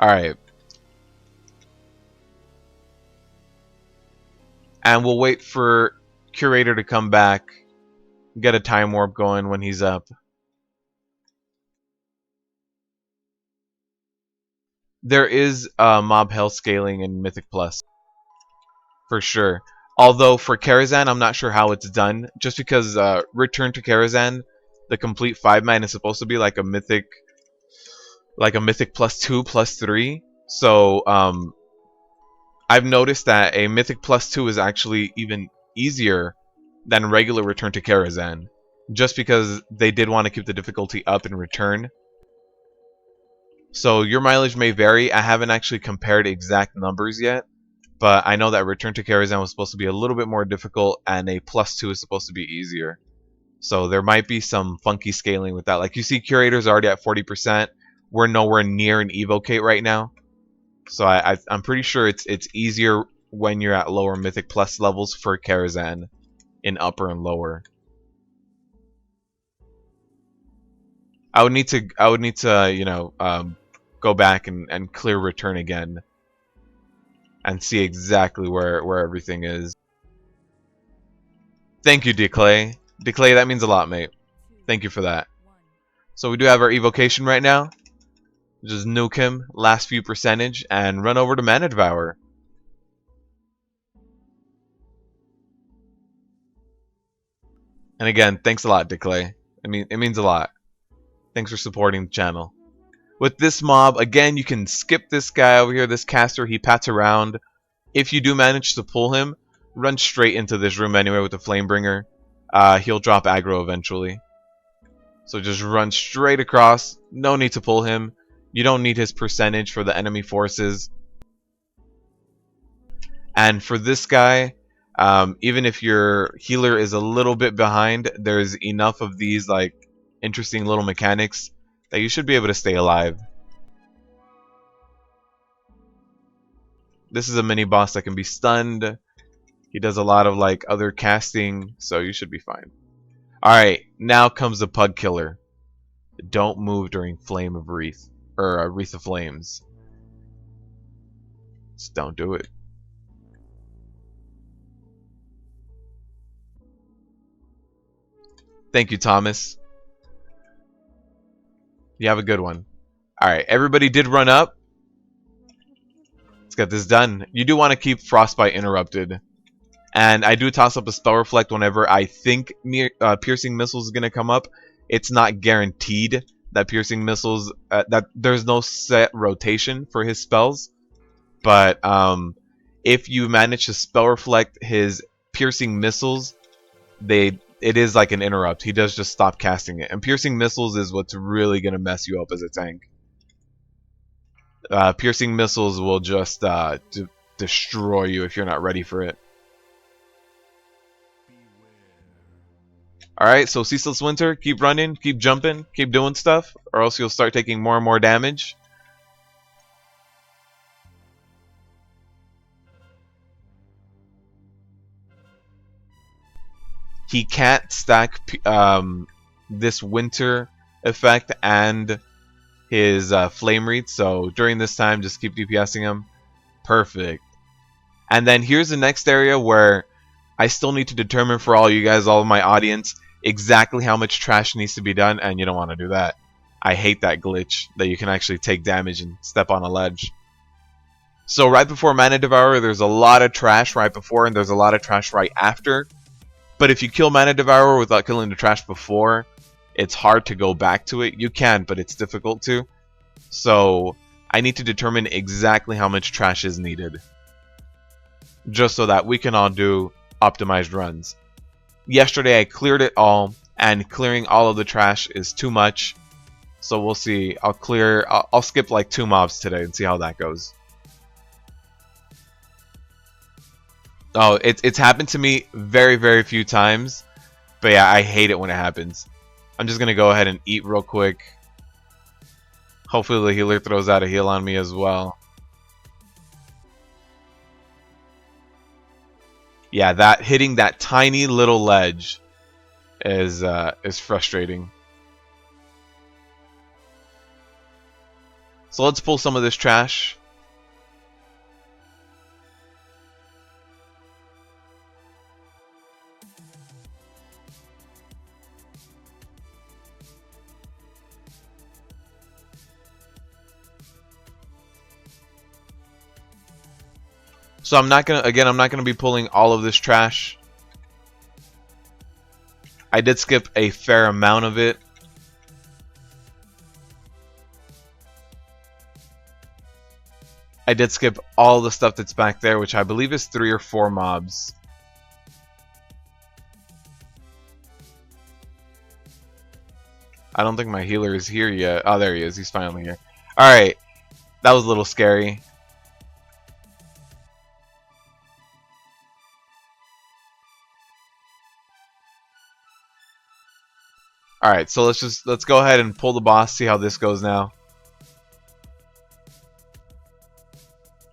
Alright. And we'll wait for Curator to come back. Get a time warp going when he's up. There is mob health scaling in Mythic Plus. For sure. Although for Karazhan, I'm not sure how it's done. Just because Return to Karazhan, the complete 5-man is supposed to be like a Mythic +2, +3. So I've noticed that a Mythic +2 is actually even easier than regular Return to Karazhan. Just because they did want to keep the difficulty up in Return. So your mileage may vary. I haven't actually compared exact numbers yet. But I know that Return to Karazhan was supposed to be a little bit more difficult, and a +2 is supposed to be easier. So there might be some funky scaling with that. Like you see, Curator's already at 40%. We're nowhere near an Evocate right now. So I'm pretty sure it's easier when you're at lower Mythic Plus levels for Karazhan in upper and lower. I would need to you know go back and clear return again and see exactly where everything is. Thank you, Declay. Declay, that means a lot, mate. Thank you for that. So we do have our evocation right now. Just nuke him, last few percentage, and run over to Mana Devour. And again, thanks a lot, Declay. I mean, it means a lot. Thanks for supporting the channel. With this mob, again, you can skip this guy over here, this caster. He pats around. If you do manage to pull him, run straight into this room anyway with the Flamebringer. He'll drop aggro eventually. So just run straight across. No need to pull him. You don't need his percentage for the enemy forces. And for this guy, even if your healer is a little bit behind, there's enough of these like interesting little mechanics that you should be able to stay alive. This is a mini boss that can be stunned. He does a lot of like other casting, so you should be fine. Alright, now comes the Pug Killer. Don't move during Flame of Wreath, or Wreath of Flames. Just don't do it. Thank you, Thomas. You have a good one. Alright, everybody did run up. Let's get this done. You do want to keep Frostbite interrupted. And I do toss up a Spell Reflect whenever I think Piercing Missiles is going to come up. It's not guaranteed that Piercing Missiles, that there's no set rotation for his spells. But if you manage to Spell Reflect his Piercing Missiles, it is like an interrupt. He does just stop casting it. And Piercing Missiles is what's really going to mess you up as a tank. Piercing Missiles will just destroy you if you're not ready for it. Alright, so Ceaseless Winter, keep running, keep jumping, keep doing stuff, or else you'll start taking more and more damage. He can't stack this Winter effect and his Flame Wreath, so during this time, just keep DPSing him. Perfect. And then here's the next area where I still need to determine for all you guys, all of my audience, exactly how much trash needs to be done, and you don't want to do that. I hate that glitch that you can actually take damage and step on a ledge. So right before Mana Devourer, there's a lot of trash right before, and there's a lot of trash right after. But if you kill Mana Devourer without killing the trash before, it's hard to go back to it. You can, but it's difficult to. So I need to determine exactly how much trash is needed, just so that we can all do optimized runs. Yesterday I cleared it all, and clearing all of the trash is too much. So we'll see. I'll skip like 2 mobs today and see how that goes. Oh, it's happened to me very, very few times. But yeah, I hate it when it happens. I'm just gonna go ahead and eat real quick. Hopefully the healer throws out a heal on me as well. Yeah, that hitting that tiny little ledge is frustrating. So let's pull some of this trash. So I'm not gonna be pulling all of this trash. I did skip a fair amount of it. I did skip all the stuff that's back there, which I believe is 3 or 4 mobs. I don't think my healer is here yet. Oh, there he is. He's finally here. Alright. That was a little scary. Alright, so let's go ahead and pull the boss, see how this goes now.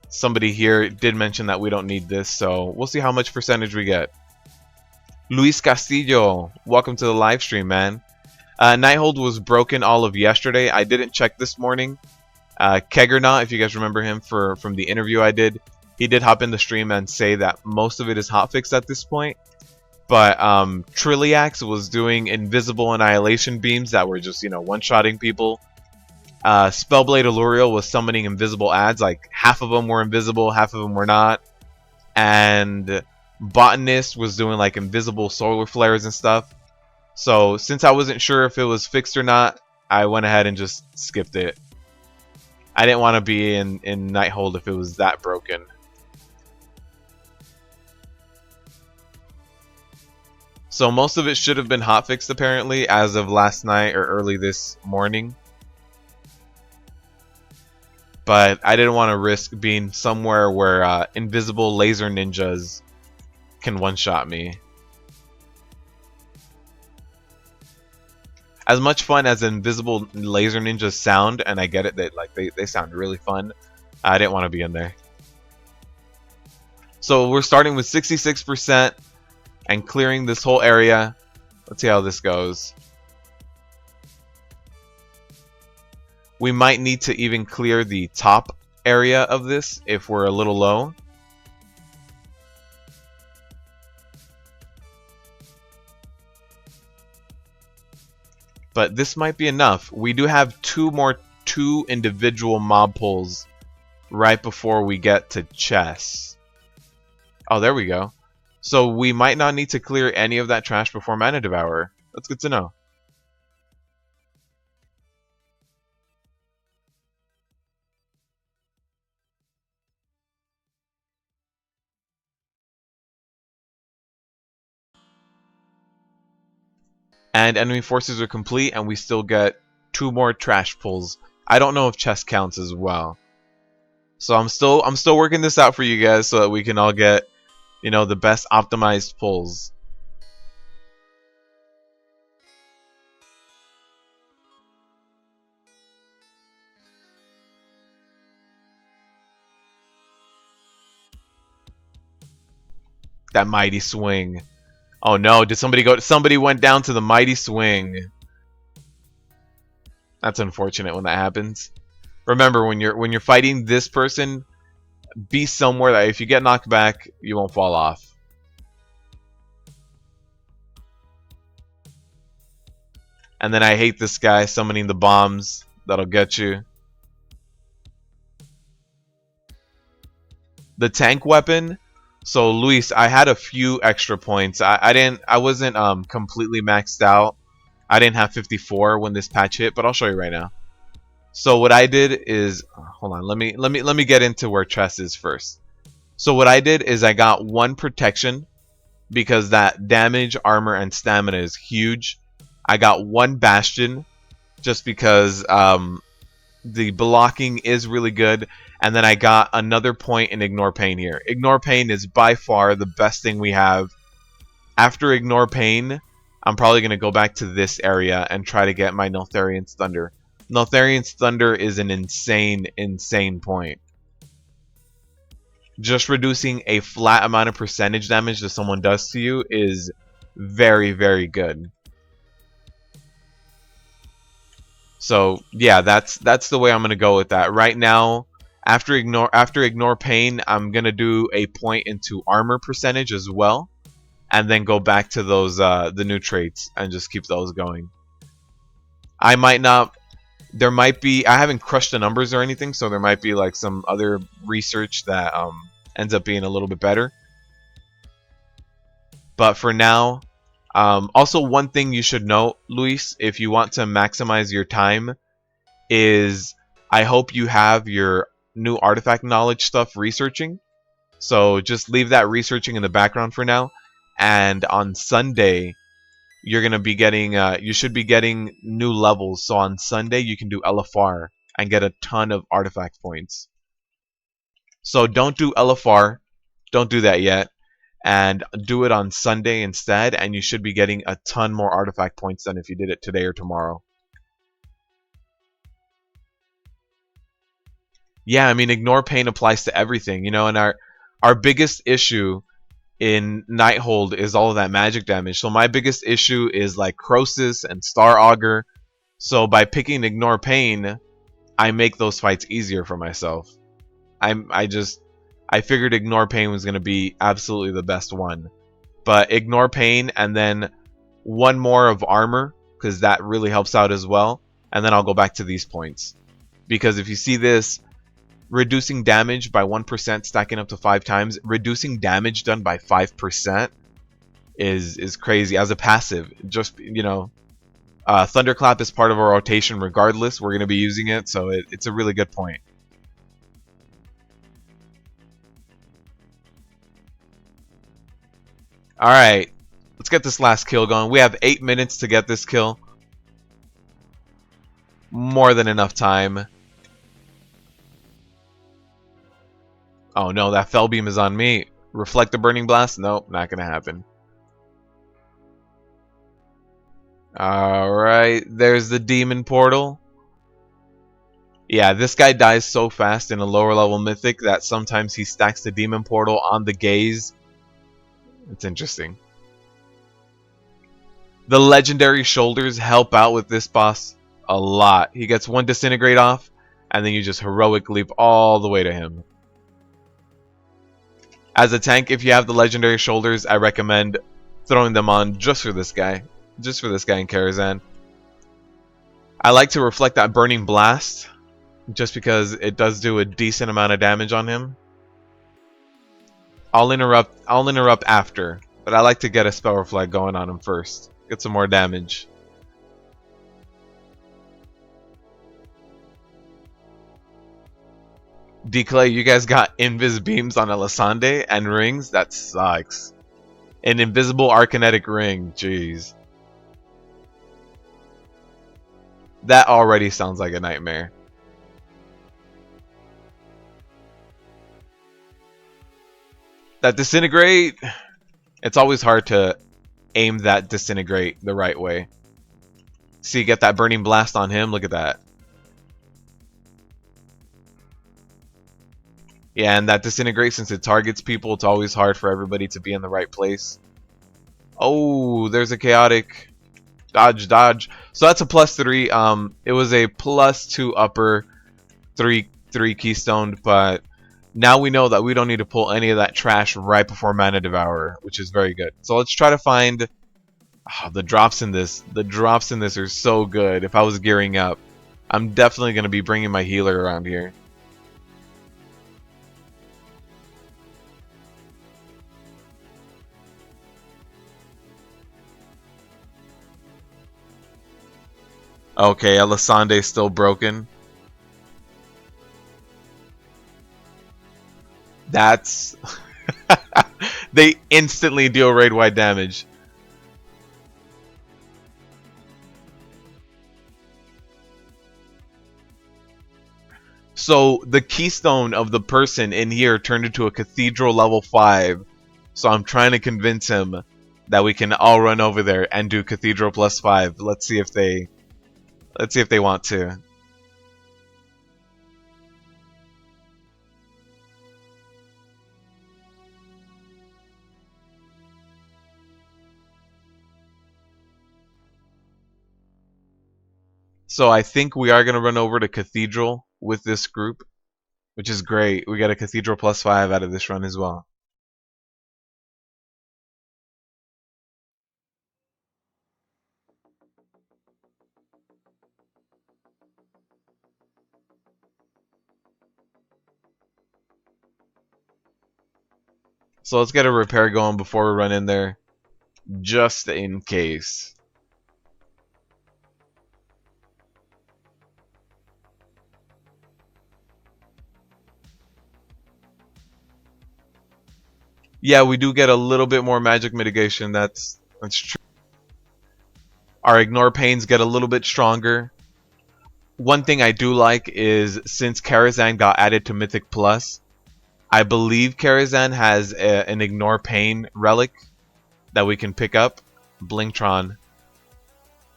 Somebody here did mention that we don't need this, so we'll see how much percentage we get. Luis Castillo, welcome to the live stream, man. Nighthold was broken all of yesterday. I didn't check this morning. Keggernaut, if you guys remember him from the interview I did, he did hop in the stream and say that most of it is hotfixed at this point. But Trilliax was doing invisible annihilation beams that were just, one-shotting people. Spellblade Alluriel was summoning invisible ads, like half of them were invisible, half of them were not. And Botanist was doing like invisible solar flares and stuff. So since I wasn't sure if it was fixed or not, I went ahead and just skipped it. I didn't want to be in Nighthold if it was that broken. So most of it should have been hotfixed apparently as of last night or early this morning. But I didn't want to risk being somewhere where invisible laser ninjas can one-shot me. As much fun as invisible laser ninjas sound, and I get it, they sound really fun, I didn't want to be in there. So we're starting with 66% and clearing this whole area. Let's see how this goes. We might need to even clear the top area of this if we're a little low. But this might be enough. We do have two individual mob pulls right before we get to chess. Oh, there we go. So we might not need to clear any of that trash before Mana Devourer. That's good to know. And enemy forces are complete, and we still get 2 more trash pulls. I don't know if chess counts as well. So I'm still working this out for you guys so that we can all get, the best optimized pulls. That mighty swing. Oh no, did somebody go? Somebody went down to the mighty swing. That's unfortunate when that happens. Remember, when you're fighting this person, be somewhere that if you get knocked back, you won't fall off. And then I hate this guy summoning the bombs that'll get you. The tank weapon. So Luis, I had a few extra points. I wasn't completely maxed out. I didn't have 54 when this patch hit, but I'll show you right now. So what I did is, hold on, let me get into where chess is first. So what I did is I got 1 protection because that damage, armor, and stamina is huge. I got 1 bastion just because the blocking is really good. And then I got another point in Ignore Pain here. Ignore Pain is by far the best thing we have. After Ignore Pain, I'm probably going to go back to this area and try to get my Neltharian's Thunder. Neltharian's Thunder is an insane, insane point. Just reducing a flat amount of percentage damage that someone does to you is very, very good. So yeah, that's the way I'm gonna go with that. Right now, after ignore pain, I'm gonna do a point into armor percentage as well, and then go back to those the new traits and just keep those going. I might not. There might be. I haven't crushed the numbers or anything, so there might be like some other research that ends up being a little bit better. But for now, also one thing you should note, Luis, if you want to maximize your time, is I hope you have your new artifact knowledge stuff researching. So just leave that researching in the background for now. And on Sunday, you're gonna be getting. You should be getting new levels. So on Sunday, you can do LFR and get a ton of artifact points. So don't do LFR. Don't do that yet. and do it on Sunday instead, and you should be getting a ton more artifact points than if you did it today or tomorrow. Yeah, I mean, ignore pain applies to everything, you know, and our biggest issue in Nighthold is all of that magic damage. So my biggest issue is like Crosis and Star Augur. So by picking ignore pain, I make those fights easier for myself. I figured ignore pain was going to be absolutely the best one. But ignore pain and then one more of armor, because that really helps out as well, and then I'll go back to these points. Because if you see this, reducing damage by 1% stacking up to 5 times, reducing damage done by 5% is crazy as a passive. Just, you know, Thunderclap is part of our rotation regardless. We're going to be using it, so it's a really good point. Alright, let's get this last kill going. We have 8 minutes to get this kill. More than enough time. Oh no, that Fell Beam is on me. Reflect the Burning Blast? Nope, not gonna happen. Alright, there's the Demon Portal. Yeah, this guy dies so fast in a lower level Mythic that sometimes he stacks the Demon Portal on the Gaze. It's interesting. The Legendary Shoulders help out with this boss a lot. He gets one Disintegrate off, and then you just heroic leap all the way to him. As a tank, if you have the Legendary Shoulders, I recommend throwing them on just for this guy. Just for this guy in Karazhan. I like to reflect that Burning Blast, just because it does do a decent amount of damage on him. I'll interrupt after, but I like to get a Spell Reflect going on him first. Get some more damage. D-Clay, you guys got Invis Beams on Elisande and rings? That sucks. An invisible Arcanetic ring, jeez. That already sounds like a nightmare. That Disintegrate, it's always hard to aim that Disintegrate the right way. See, get that Burning Blast on him, look at that. Yeah, and that Disintegrate, since it targets people, it's always hard for everybody to be in the right place. Oh, there's a Chaotic. Dodge, dodge. So that's a +3. It was a +2 upper, 3 keystone, but now we know that we don't need to pull any of that trash right before Mana Devourer, which is very good. So let's try to find the drops in this. The drops in this are so good. If I was gearing up, I'm definitely going to be bringing my healer around here. Okay, Alisande's still broken. That's... They instantly deal raid-wide damage. So the keystone of the person in here turned into a cathedral level 5. So I'm trying to convince him that we can all run over there and do cathedral +5. Let's see if they want to. So I think we are going to run over to Cathedral with this group, which is great. We got a Cathedral +5 out of this run as well. So let's get a repair going before we run in there, just in case. Yeah, we do get a little bit more magic mitigation. That's true. Our ignore pains get a little bit stronger. One thing I do like is since Karazhan got added to Mythic Plus, I believe Karazhan has an Ignore Pain relic that we can pick up. Blingtron.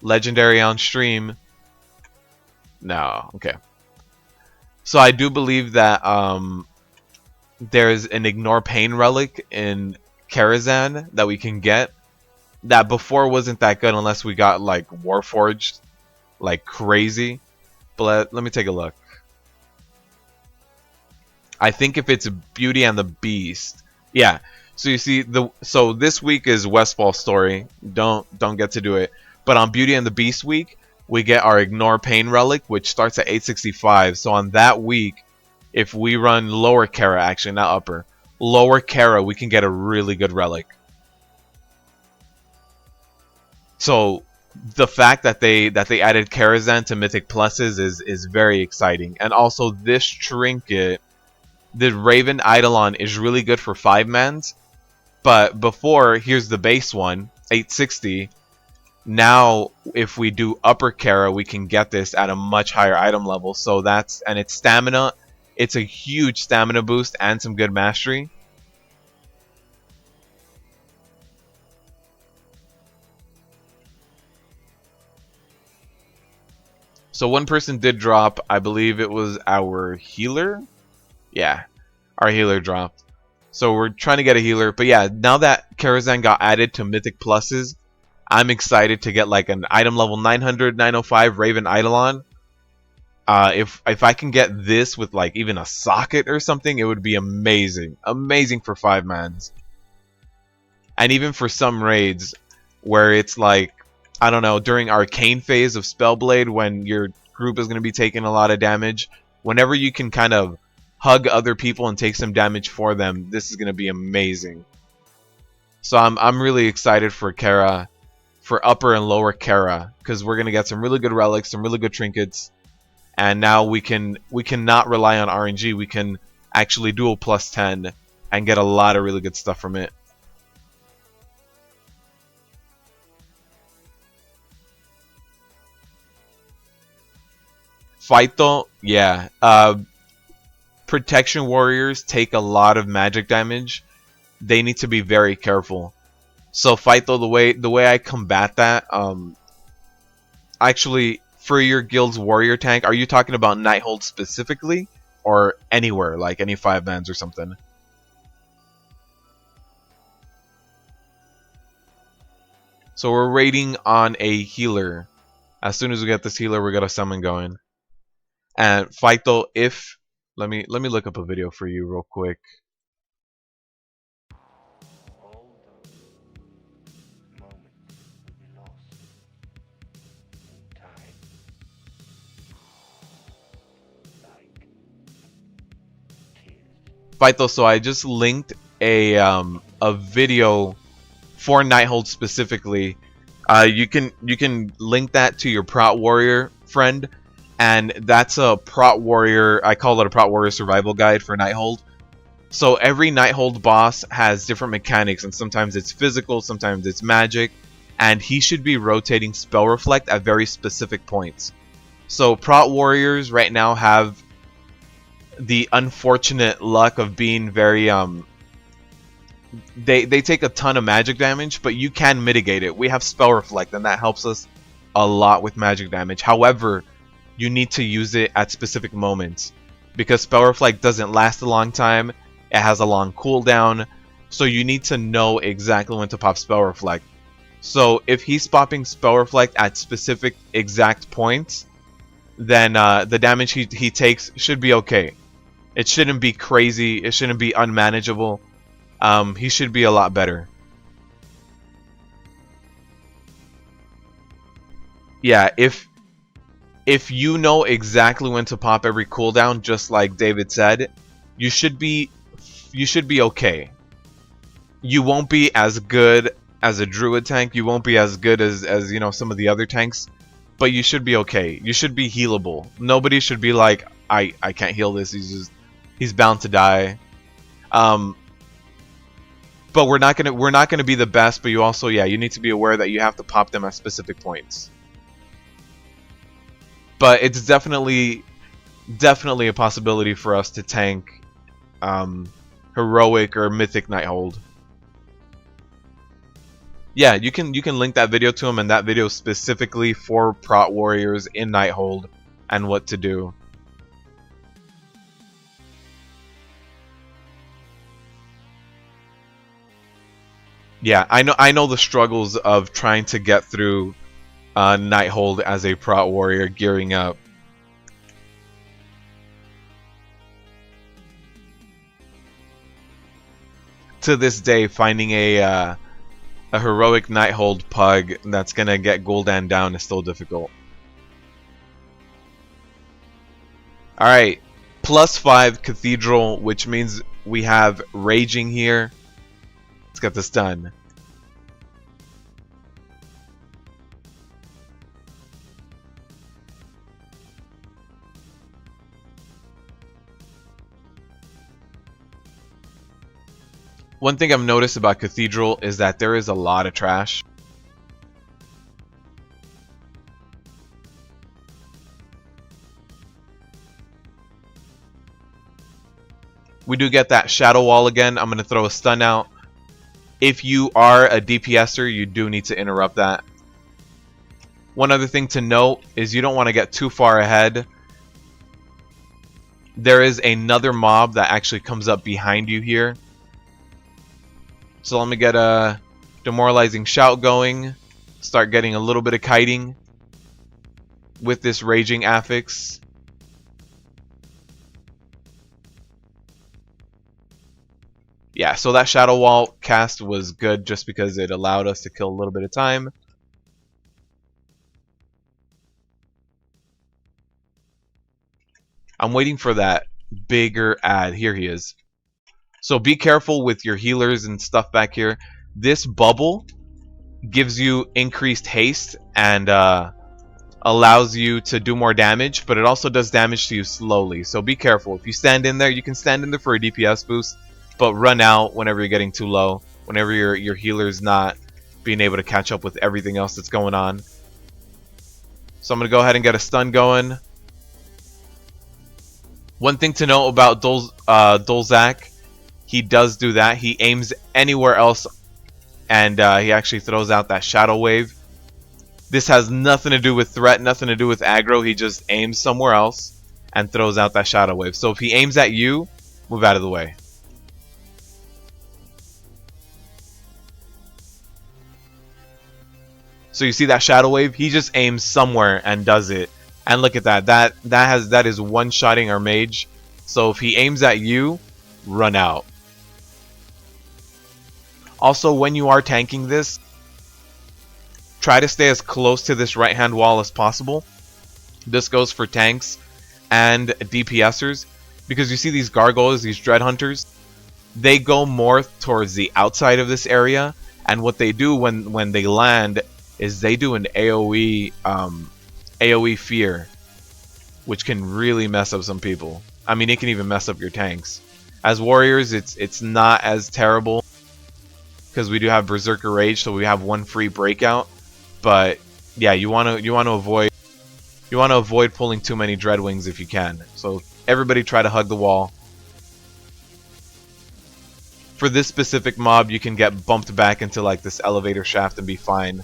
Legendary on stream. No, okay. So I do believe that there's an Ignore Pain relic in Karazhan that we can get. That before wasn't that good unless we got like Warforged like crazy. But let me take a look. I think if it's Beauty and the Beast, yeah. So you see so this week is Westfall Story. Don't get to do it. But on Beauty and the Beast week, we get our Ignore Pain relic, which starts at 865. So on that week, if we run lower Kara, actually not upper, lower Kara, we can get a really good relic. So the fact that they added Karazhan to Mythic Pluses is very exciting. And also this trinket, the Raven Eidolon, is really good for 5-mans. But before, here's the base one, 860. Now, if we do upper Kara, we can get this at a much higher item level. So that's, and it's stamina. It's a huge stamina boost and some good mastery. So one person did drop, I believe it was our healer. Yeah, our healer dropped. So we're trying to get a healer. But yeah, now that Karazhan got added to Mythic Pluses, I'm excited to get like an item level 900, 905 Raven Eidolon. If I can get this with like even a socket or something, it would be amazing. Amazing for 5-mans. And even for some raids where it's like, I don't know, during Arcane phase of Spellblade when your group is going to be taking a lot of damage, whenever you can kind of hug other people and take some damage for them, this is going to be amazing. So I'm really excited for Kara, for upper and lower Kara, because we're going to get some really good relics, some really good trinkets, and now we can not rely on RNG. We can actually do a +10 and get a lot of really good stuff from it. Fighto, yeah. Protection warriors take a lot of magic damage. They need to be very careful. So Fighto, the way I combat that, actually for your guild's warrior tank, are you talking about Nighthold specifically, or anywhere, like any 5-mans or something? So we're raiding on a healer. As soon as we get this healer, we got a summon going. And Fighto, if let me look up a video for you real quick. Fighto, so I just linked a video for Nighthold specifically. You can link that to your Prot Warrior friend, and that's a Prot Warrior. I call it a Prot Warrior survival guide for Nighthold. So every Nighthold boss has different mechanics, and sometimes it's physical, sometimes it's magic, and he should be rotating Spell Reflect at very specific points. So Prot Warriors right now have the unfortunate luck of being very they take a ton of magic damage, but you can mitigate it. We have Spell Reflect, and that helps us a lot with magic damage. However, you need to use it at specific moments, because Spell Reflect doesn't last a long time. It has a long cooldown, so you need to know exactly when to pop Spell Reflect. So if he's popping Spell Reflect at specific exact points, then the damage he takes should be okay. It shouldn't be crazy. It shouldn't be unmanageable. He should be a lot better. Yeah, if you know exactly when to pop every cooldown, just like David said, you should be okay. You won't be as good as a druid tank. You won't be as good as you know, some of the other tanks, but you should be okay. You should be healable. Nobody should be like, I can't heal this. He's bound to die. But we're not gonna be the best. But you also, yeah, you need to be aware that you have to pop them at specific points. But it's definitely a possibility for us to tank heroic or mythic Nighthold. Yeah, you can link that video to him, and that video specifically for prot warriors in Nighthold and what to do. Yeah, I know the struggles of trying to get through Nighthold as a prot warrior gearing up. To this day, finding a heroic Nighthold pug that's gonna get Gul'dan down is still difficult. Alright, +5 Cathedral, which means we have Raging here. Let's get this done. One thing I've noticed about Cathedral is that there is a lot of trash. We do get that Shadow Wall again. I'm going to throw a stun out. If you are a DPSer, you do need to interrupt that. One other thing to note is you don't want to get too far ahead. There is another mob that actually comes up behind you here. So let me get a demoralizing shout going. Start getting a little bit of kiting with this raging affix. Yeah, so that Shadow Wall cast was good just because it allowed us to kill a little bit of time. I'm waiting for that bigger ad. Here he is. So be careful with your healers and stuff back here. This bubble gives you increased haste and allows you to do more damage, but it also does damage to you slowly. So be careful. If you stand in there, you can stand in there for a DPS boost, but run out whenever you're getting too low, whenever your healer's not being able to catch up with everything else that's going on. So I'm going to go ahead and get a stun going. One thing to know about Dolzak, he does do that. He aims anywhere else, and he actually throws out that Shadow Wave. This has nothing to do with threat, nothing to do with aggro. He just aims somewhere else and throws out that Shadow Wave. So if he aims at you, move out of the way. So you see that Shadow Wave? He just aims somewhere and does it. And look at that. That is one-shotting our mage. So if he aims at you, run out. Also, when you are tanking this, try to stay as close to this right-hand wall as possible. This goes for tanks and DPSers. Because you see these gargoyles, these dread hunters, they go more towards the outside of this area. And what they do when they land is they do an AoE fear, which can really mess up some people. I mean, it can even mess up your tanks. As warriors, it's not as terrible because we do have Berserker Rage, so we have one free breakout. But yeah, you want to avoid pulling too many Dreadwings if you can. So everybody try to hug the wall. For this specific mob, you can get bumped back into like this elevator shaft and be fine.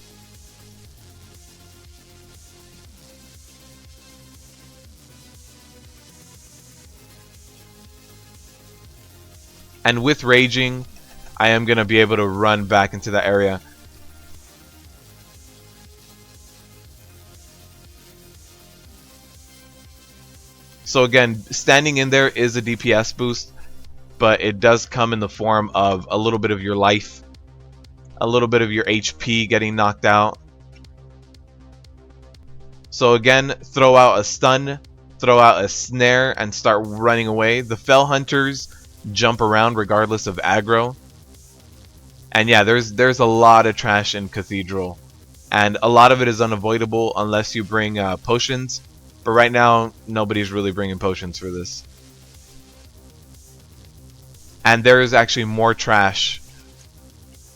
And with Raging, I am going to be able to run back into that area. So again, standing in there is a DPS boost, but it does come in the form of a little bit of your life, a little bit of your HP getting knocked out. So again, throw out a stun, throw out a snare, and start running away. The Fell Hunters jump around regardless of aggro. And yeah, there's a lot of trash in Cathedral, and a lot of it is unavoidable unless you bring potions. But right now, nobody's really bringing potions for this. And there is actually more trash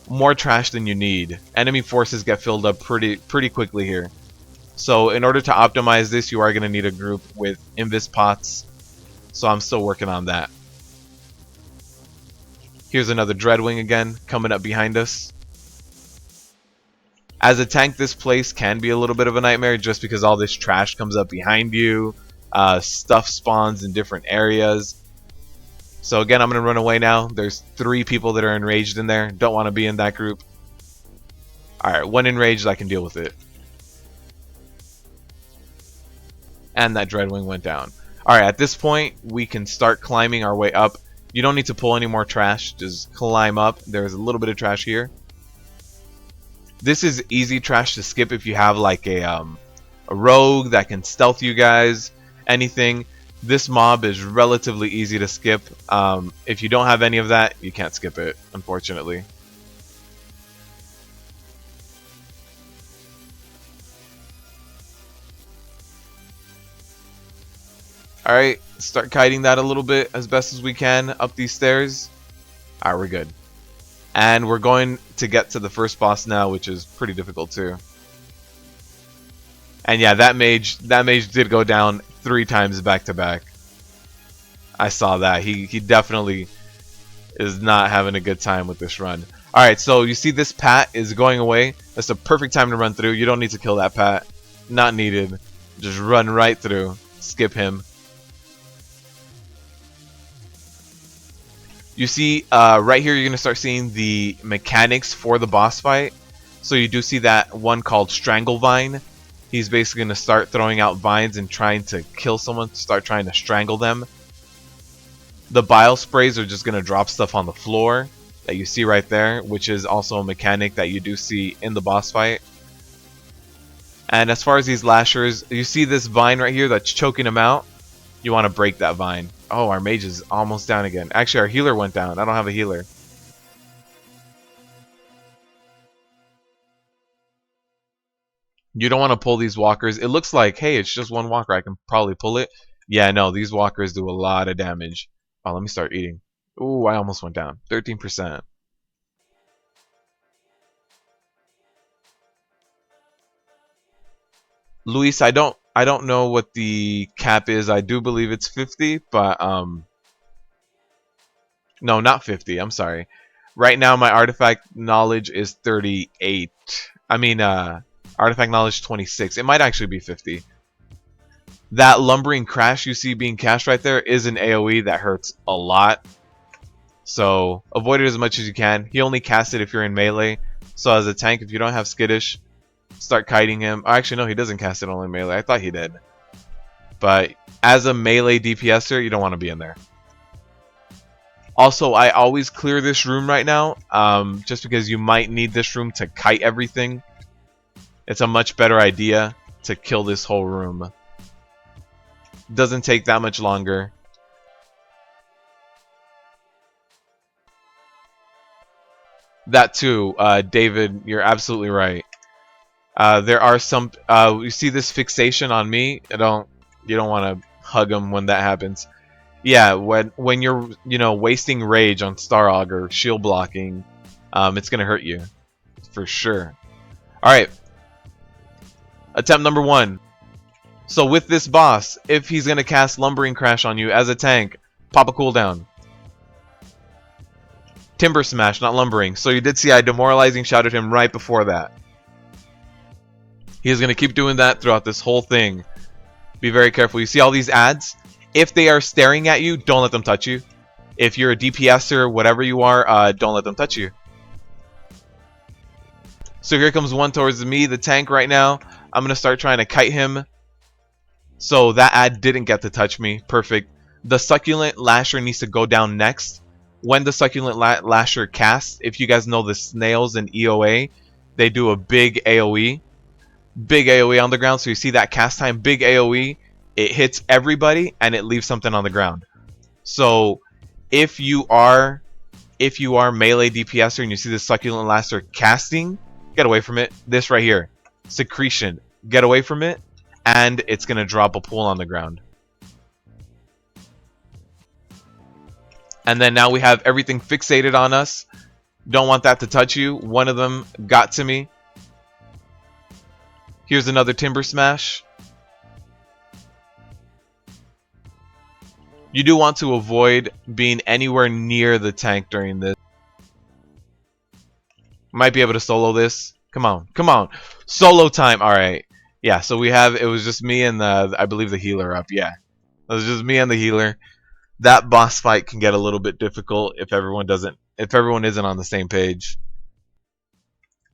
than you need. Enemy forces get filled up pretty quickly here. So in order to optimize this, you are going to need a group with invis pots. So I'm still working on that. Here's another Dreadwing again coming up behind us. As a tank, this place can be a little bit of a nightmare just because all this trash comes up behind you. Stuff spawns in different areas. So again, I'm going to run away now. There's 3 people that are enraged in there. Don't want to be in that group. Alright, 1 enraged, I can deal with it. And that Dreadwing went down. Alright, at this point, we can start climbing our way up. You don't need to pull any more trash. Just climb up. There's a little bit of trash here. This is easy trash to skip if you have like a rogue that can stealth you guys. Anything. This mob is relatively easy to skip. If you don't have any of that, you can't skip it, unfortunately. Alright, start kiting that a little bit as best as we can up these stairs. Alright, we're good. And we're going to get to the first boss now, which is pretty difficult too. And yeah, that mage did go down 3 times back to back. I saw that. He definitely is not having a good time with this run. Alright, so you see this Pat is going away. That's the perfect time to run through. You don't need to kill that Pat. Not needed. Just run right through. Skip him. You see, right here, you're going to start seeing the mechanics for the boss fight. So you do see that one called Strangle Vine. He's basically going to start throwing out vines and trying to kill someone, start trying to strangle them. The bile sprays are just going to drop stuff on the floor that you see right there, which is also a mechanic that you do see in the boss fight. And as far as these lashers, you see this vine right here that's choking him out. You want to break that vine. Oh, our mage is almost down again. Actually, our healer went down. I don't have a healer. You don't want to pull these walkers. It looks like, hey, it's just one walker. I can probably pull it. Yeah, no, these walkers do a lot of damage. Oh, let me start eating. Ooh, I almost went down. 13%. Luis, I don't know what the cap is. I do believe it's 50, but no, not 50. I'm sorry. Right now my artifact knowledge is 38. I mean artifact knowledge 26. It might actually be 50. That lumbering crash you see being cast right there is an AoE that hurts a lot. So avoid it as much as you can. He only casts it if you're in melee. So as a tank, if you don't have skittish, start kiting him. Oh, actually, no, he doesn't cast it only in melee. I thought he did. But as a melee DPSer, you don't want to be in there. Also, I always clear this room right now, just because you might need this room to kite everything. It's a much better idea to kill this whole room. Doesn't take that much longer. That too, David, you're absolutely right. There are some. You see this fixation on me. You don't want to hug him when that happens. Yeah, when you're wasting rage on Starog or shield blocking, it's gonna hurt you for sure. All right, attempt number 1. So with this boss, if he's gonna cast Lumbering Crash on you as a tank, pop a cooldown. Timber Smash, not Lumbering. So you did see I Demoralizing shouted him right before that. He is gonna keep doing that throughout this whole thing. Be very careful. You see all these ads? If they are staring at you, don't let them touch you. If you're a DPSer, whatever you are, don't let them touch you. So here comes one towards me, the tank right now. I'm going to start trying to kite him. So that ad didn't get to touch me. Perfect. The Succulent Lasher needs to go down next. When the Succulent Lasher casts, if you guys know the snails in EOA, they do a big AoE. Big AoE on the ground. So you see that cast time, big AoE. It hits everybody and it leaves something on the ground. So if you are melee DPSer and you see the Succulent Lasher casting, get away from it. This right here, Secretion, get away from it, and it's gonna drop a pool on the ground. And then now we have everything fixated on us. Don't want that to touch you. One of them got to me. Here's another Timber Smash. You do want to avoid being anywhere near the tank during this. Might be able to solo this. Come on, come on. Solo time. All right. Yeah, so it was just me and I believe the healer up. Yeah. It was just me and the healer. That boss fight can get a little bit difficult if everyone isn't on the same page.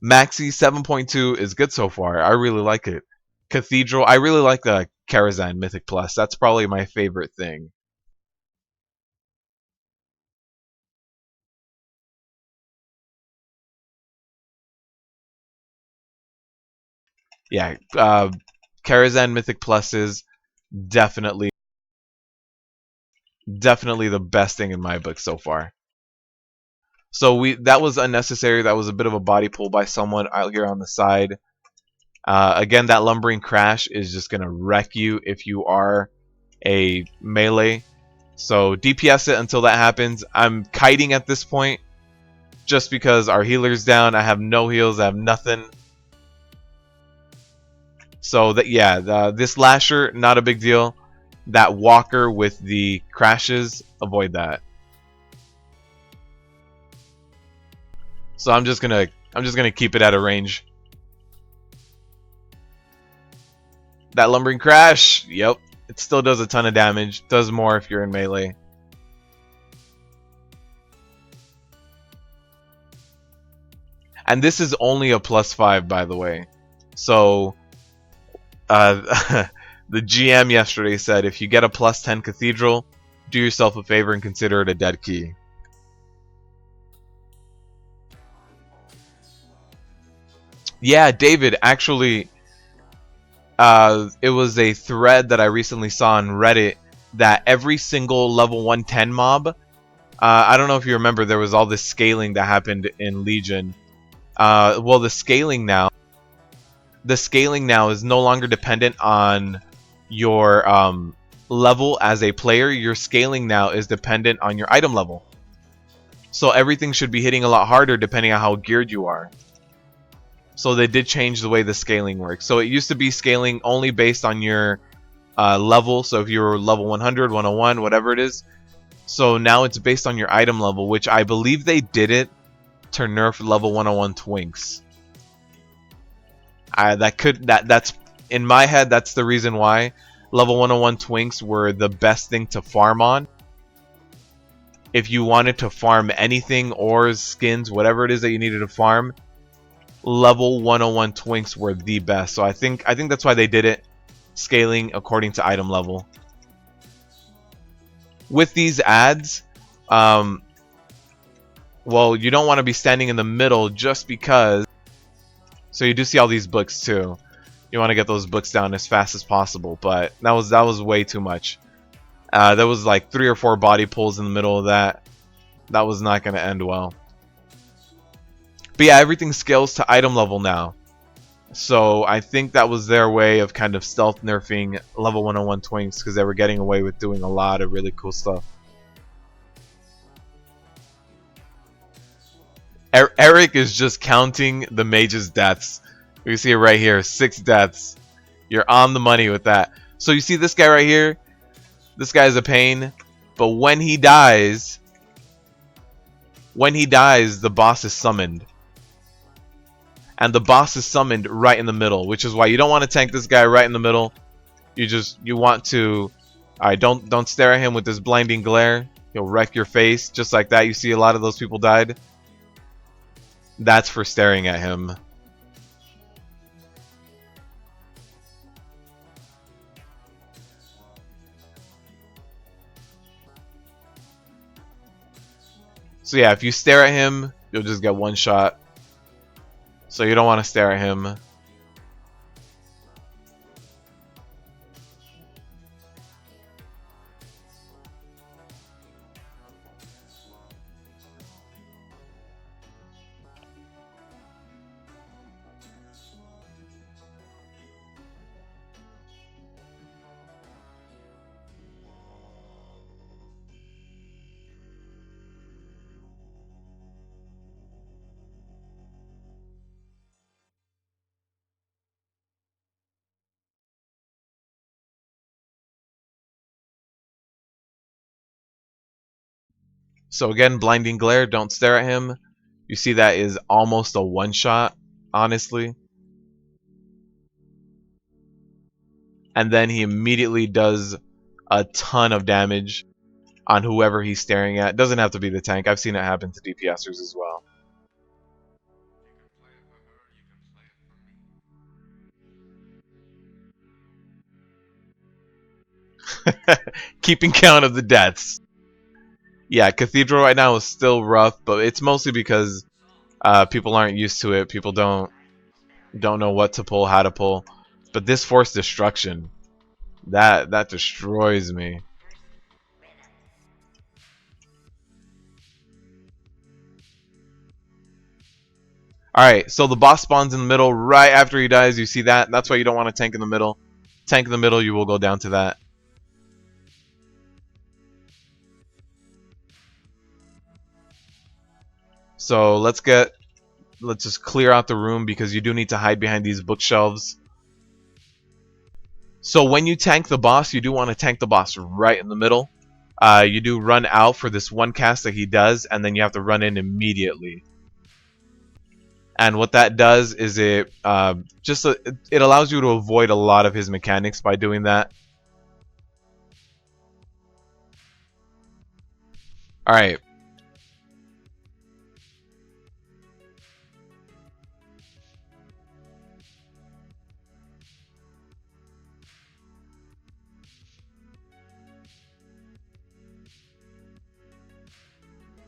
Maxi 7.2 is good so far. I really like it. Cathedral, I really like the Karazhan Mythic Plus. That's probably my favorite thing. Yeah, Karazhan Mythic Plus is definitely the best thing in my book so far. So that was unnecessary. That was a bit of a body pull by someone out here on the side. Again, that lumbering crash is just gonna wreck you if you are a melee. So DPS it until that happens. I'm kiting at this point just because our healer's down. I have no heals. I have nothing. So this lasher, not a big deal. That walker with the crashes, avoid that. So I'm just gonna keep it at a range. That lumbering crash, yep, it still does a ton of damage. Does more if you're in melee. And this is only a +5, by the way. So the GM yesterday said if you get a +10 Cathedral, do yourself a favor and consider it a dead key. Yeah, David, actually, it was a thread that I recently saw on Reddit that every single level 110 mob, I don't know if you remember, there was all this scaling that happened in Legion. Well, the scaling now is no longer dependent on your level as a player. Your scaling now is dependent on your item level. So everything should be hitting a lot harder depending on how geared you are. So they did change the way the scaling works. So it used to be scaling only based on your level. So if you were level 100, 101, whatever it is. So now it's based on your item level, which I believe they did it to nerf level 101 Twinks. That's in my head. That's the reason why level 101 Twinks were the best thing to farm on. If you wanted to farm anything, ores, skins, whatever it is that you needed to farm, level 101 Twinks were the best. So I think that's why they did it, scaling according to item level. With these ads, well, you don't want to be standing in the middle just because. So you do see all these books too. You want to get those books down as fast as possible, but that was way too much. There was like 3 or 4 body pulls in the middle of that. That was not going to end well. But yeah, everything scales to item level now. So I think that was their way of kind of stealth nerfing level 101 Twinks because they were getting away with doing a lot of really cool stuff. Eric is just counting the mage's deaths. You see it right here, 6 deaths. You're on the money with that. So you see this guy right here? This guy's a pain. But when he dies, the boss is summoned. And the boss is summoned right in the middle, which is why you don't want to tank this guy right in the middle. You want to, alright, don't stare at him with this blinding glare. He'll wreck your face just like that. You see a lot of those people died. That's for staring at him. So yeah, if you stare at him, you'll just get one shot. So you don't want to stare at him. So again, blinding glare, don't stare at him. You see that is almost a one shot, honestly. And then he immediately does a ton of damage on whoever he's staring at. Doesn't have to be the tank. I've seen it happen to DPSers as well. Keeping count of the deaths. Yeah, Cathedral right now is still rough, but it's mostly because people aren't used to it. People don't know what to pull, how to pull. But this forced destruction, that destroys me. Alright, so the boss spawns in the middle right after he dies. You see that? That's why you don't want to tank in the middle. Tank in the middle, you will go down to that. So let's just clear out the room because you do need to hide behind these bookshelves. So when you tank the boss, you do want to tank the boss right in the middle. You do run out for this one cast that he does, and then you have to run in immediately. And what that does is it allows you to avoid a lot of his mechanics by doing that. All right.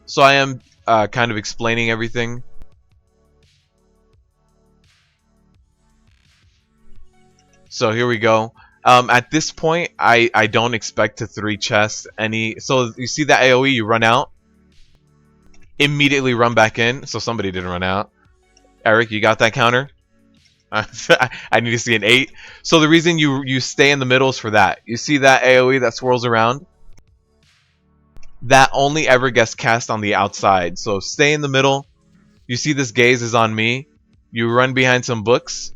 So I am kind of explaining everything. So here we go. At this point, I don't expect to 3 chests any. So you see that AoE, you run out, immediately run back in. So somebody didn't run out. Eric, you got that counter? I need to see an 8. So the reason you stay in the middle is for that. You see that AoE that swirls around? That only ever gets cast on the outside. So stay in the middle. You see this gaze is on me. You run behind some books.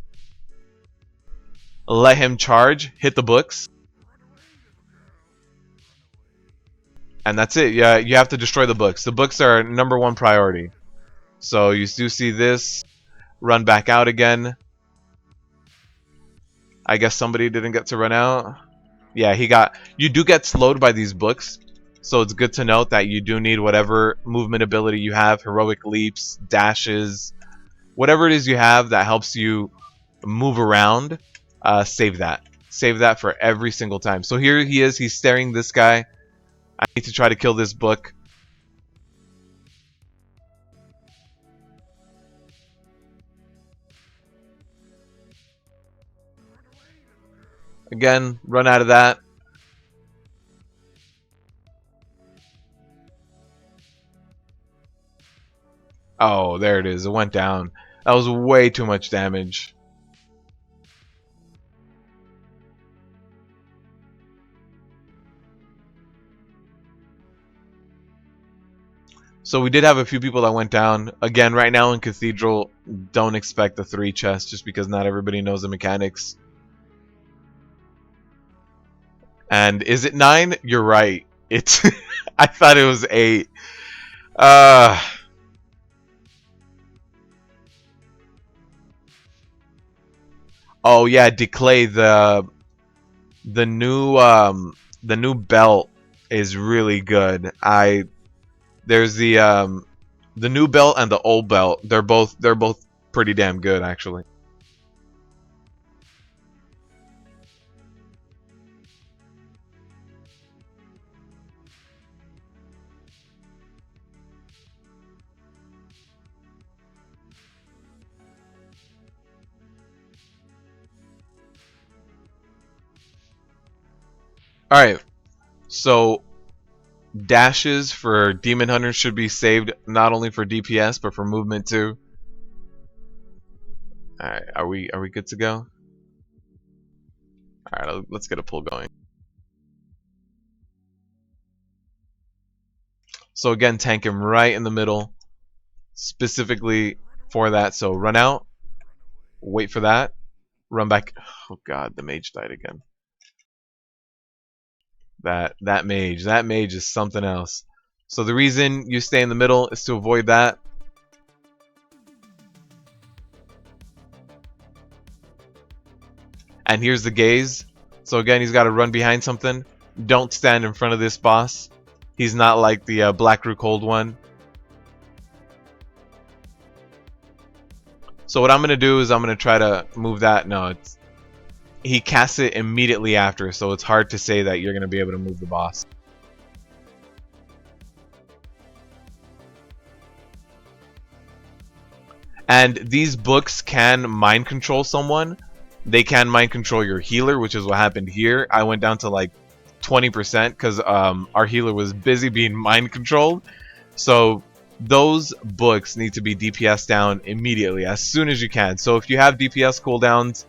Let him charge. Hit the books. And that's it. Yeah, you have to destroy the books. The books are #1 priority. So you do see this. Run back out again. I guess somebody didn't get to run out. Yeah, he got... You do get slowed by these books. So it's good to note that you do need whatever movement ability you have. Heroic leaps, dashes. Whatever it is you have that helps you move around. Save that. Save that for every single time. So here he is. He's staring this guy. I need to try to kill this book. Again, run out of that. Oh, there it is. It went down. That was way too much damage. So we did have a few people that went down. Again, right now in Cathedral, don't expect the 3 chests just because not everybody knows the mechanics. And is it 9? You're right. It's I thought it was 8. Oh yeah, Declay, the new belt is really good. There's the new belt and the old belt. They're both pretty damn good actually. All right. So dashes for Demon Hunters should be saved not only for DPS but for movement too. All right, are we good to go? All right, let's get a pull going. So again, tank him right in the middle, specifically for that. So run out, wait for that, run back. Oh god, the mage died again. That mage is something else. So the reason you stay in the middle is to avoid that. And here's the gaze. So again, he's got to run behind something. Don't stand in front of this boss. He's not like the Black Root Cold one. So what I'm going to do is I'm going to try to move that. No, he casts it immediately after, so it's hard to say that you're going to be able to move the boss. And these books can mind control someone. They can mind control your healer, which is what happened here. I went down to like 20% because our healer was busy being mind controlled. So those books need to be DPS down immediately, as soon as you can. So if you have DPS cooldowns,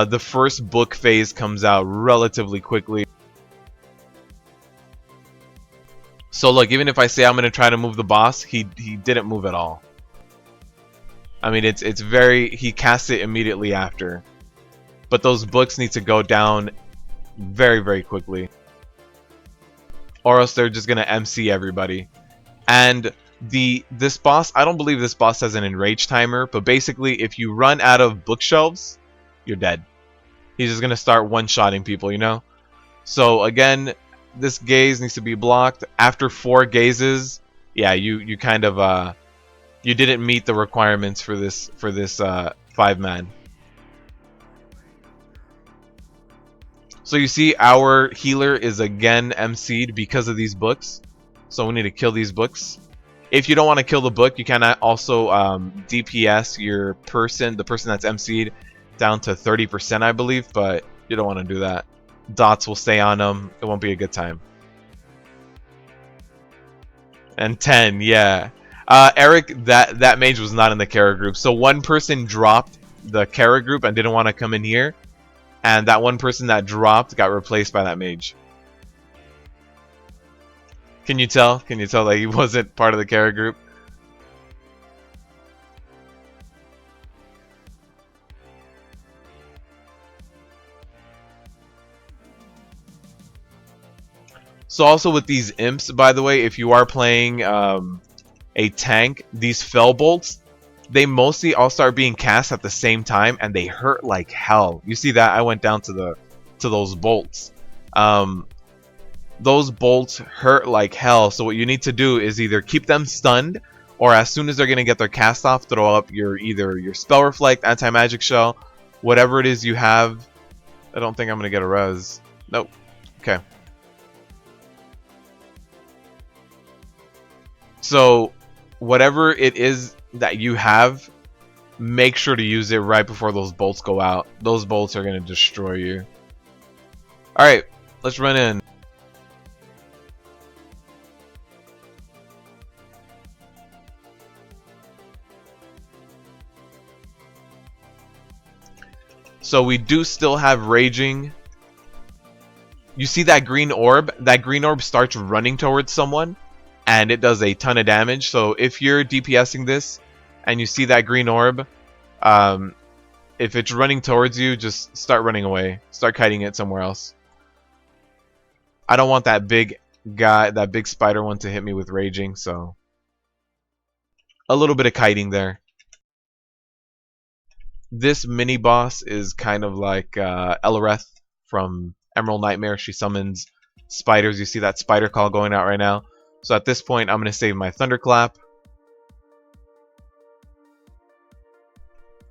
the first book phase comes out relatively quickly. So look, even if I say I'm going to try to move the boss, he didn't move at all. I mean, it's very, he casts it immediately after. But those books need to go down very, very quickly. Or else they're just going to MC everybody. And this boss, I don't believe this boss has an enrage timer, but basically if you run out of bookshelves, you're dead. He's just going to start one-shotting people, you know? So again, this gaze needs to be blocked. After 4 gazes, yeah, you kind of you didn't meet the requirements for this 5-man. So you see our healer is again MC'd because of these books. So we need to kill these books. If you don't want to kill the book, you can also DPS your person, the person that's MC'd, down to 30%, I believe, but you don't want to do that. Dots will stay on them. It won't be a good time. And 10, yeah. Eric, that mage was not in the Kara group. So one person dropped the Kara group and didn't want to come in here. And that one person that dropped got replaced by that mage. Can you tell? Can you tell that he wasn't part of the Kara group? So also with these imps, by the way, if you are playing a tank, these fell bolts, they mostly all start being cast at the same time, and they hurt like hell. You see that? I went down to those bolts. Those bolts hurt like hell. So what you need to do is either keep them stunned, or as soon as they're gonna get their cast off, throw up either your spell reflect, anti-magic shell, whatever it is you have. I don't think I'm gonna get a res. Nope. Okay. So whatever it is that you have, make sure to use it right before those bolts go out. Those bolts are going to destroy you. Alright, let's run in. So we do still have raging. You see that green orb? That green orb starts running towards someone, and it does a ton of damage. So if you're DPSing this and you see that green orb, if it's running towards you, just start running away. Start kiting it somewhere else. I don't want that big guy, that big spider one, to hit me with raging, so a little bit of kiting there. This mini boss is kind of like Eloreth from Emerald Nightmare. She summons spiders. You see that spider call going out right now. So at this point, I'm going to save my Thunderclap.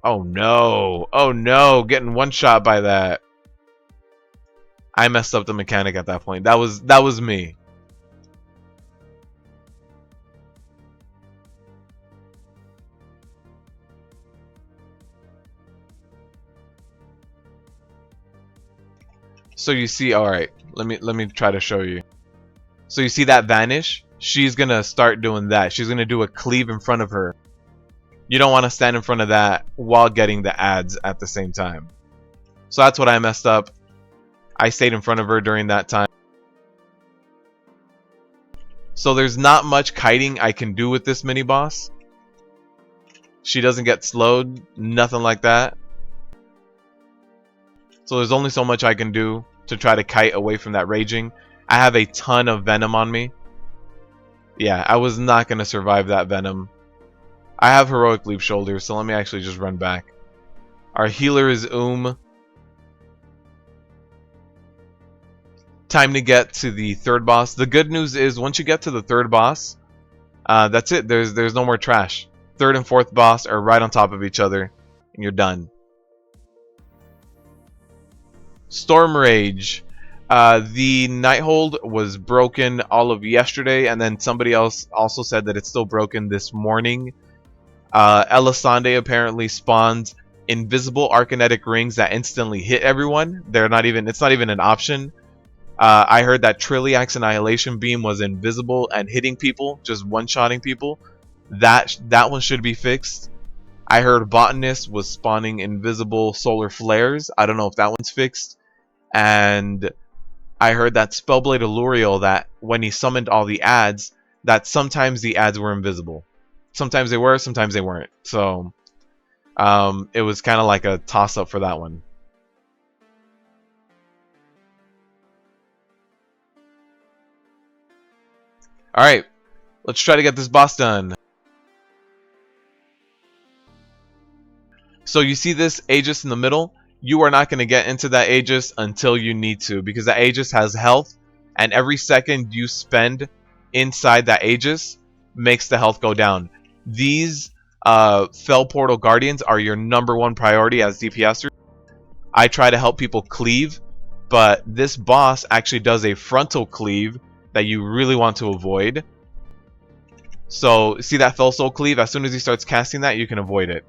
Oh no. Oh no. Getting one shot by that. I messed up the mechanic at that point. That was me. So you see, alright, let me try to show you. So you see that vanish? She's gonna start doing that. She's gonna do a cleave in front of her. You don't want to stand in front of that while getting the ads at the same time. So that's what I messed up. I stayed in front of her during that time. So there's not much kiting I can do with this mini boss. She doesn't get slowed, nothing like that. So there's only so much I can do to try to kite away from that raging. I have a ton of venom on me. Yeah, I was not going to survive that venom. I have heroic leaf shoulders, so let me actually just run back. Our healer is Time to get to the third boss. The good news is once you get to the third boss, that's it. There's no more trash. Third and fourth boss are right on top of each other, and you're done. Storm Rage. The Nighthold was broken all of yesterday, and then somebody else also said that it's still broken this morning. Elisande apparently spawned invisible arcanetic rings that instantly hit everyone. It's not even an option. I heard that Trilliax Annihilation Beam was invisible and hitting people, just one-shotting people. That one should be fixed. I heard Botanist was spawning invisible solar flares. I don't know if that one's fixed. And I heard that Spellblade Alluriel, that when he summoned all the ads, that sometimes the ads were invisible. Sometimes they were, sometimes they weren't. So it was kind of like a toss-up for that one. Alright, let's try to get this boss done. So you see this Aegis in the middle? You are not going to get into that Aegis until you need to, because that Aegis has health, and every second you spend inside that Aegis makes the health go down. These Fell Portal Guardians are your #1 priority as DPSers. I try to help people cleave, but this boss actually does a frontal cleave that you really want to avoid. So see that Fell Soul cleave? As soon as he starts casting that, you can avoid it.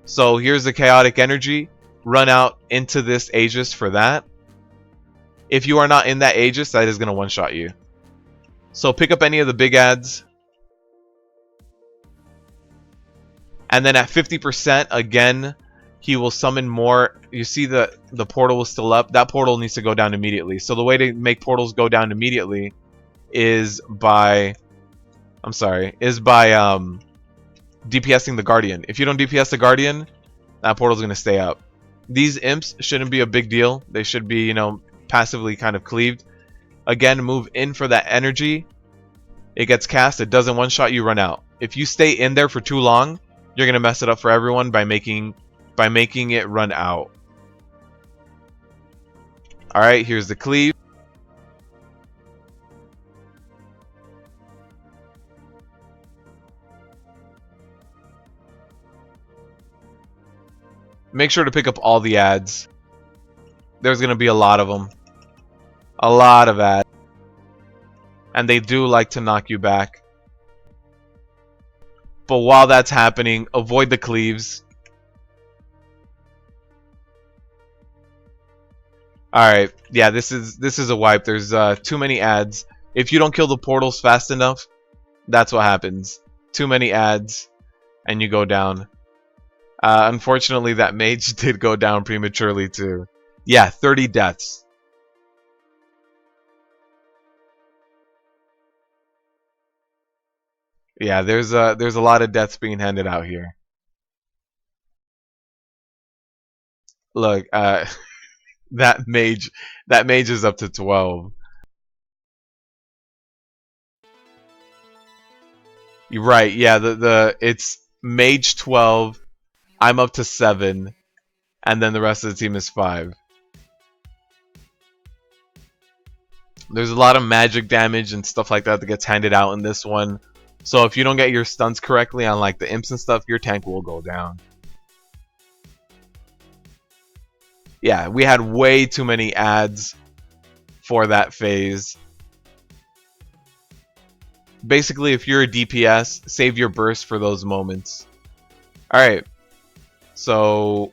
So here's the chaotic energy. Run out into this Aegis for that. If you are not in that Aegis, that is going to one-shot you. So pick up any of the big ads. And then at 50%, again, he will summon more. You see the portal is still up. That portal needs to go down immediately. So the way to make portals go down immediately is by... DPSing the Guardian. If you don't DPS the Guardian, that portal's going to stay up. These imps shouldn't be a big deal. They should be, you know, passively kind of cleaved. Again, move in for that energy. It gets cast. It doesn't one-shot you, run out. If you stay in there for too long, you're going to mess it up for everyone by making it run out. Alright, here's the cleave. Make sure to pick up all the ads. There's going to be a lot of them. A lot of ads. And they do like to knock you back. But while that's happening, avoid the cleaves. Alright, yeah, this is a wipe. There's too many ads. If you don't kill the portals fast enough, that's what happens. Too many ads, and you go down. Unfortunately, that mage did go down prematurely too. Yeah, 30 deaths. Yeah, there's a lot of deaths being handed out here. Look, that mage is up to 12. You're right. Yeah, it's mage 12. I'm up to 7, and then the rest of the team is 5. There's a lot of magic damage and stuff like that gets handed out in this one. So if you don't get your stuns correctly on like the imps and stuff, your tank will go down. Yeah, we had way too many ads for that phase. Basically, if you're a DPS, save your burst for those moments. Alright, so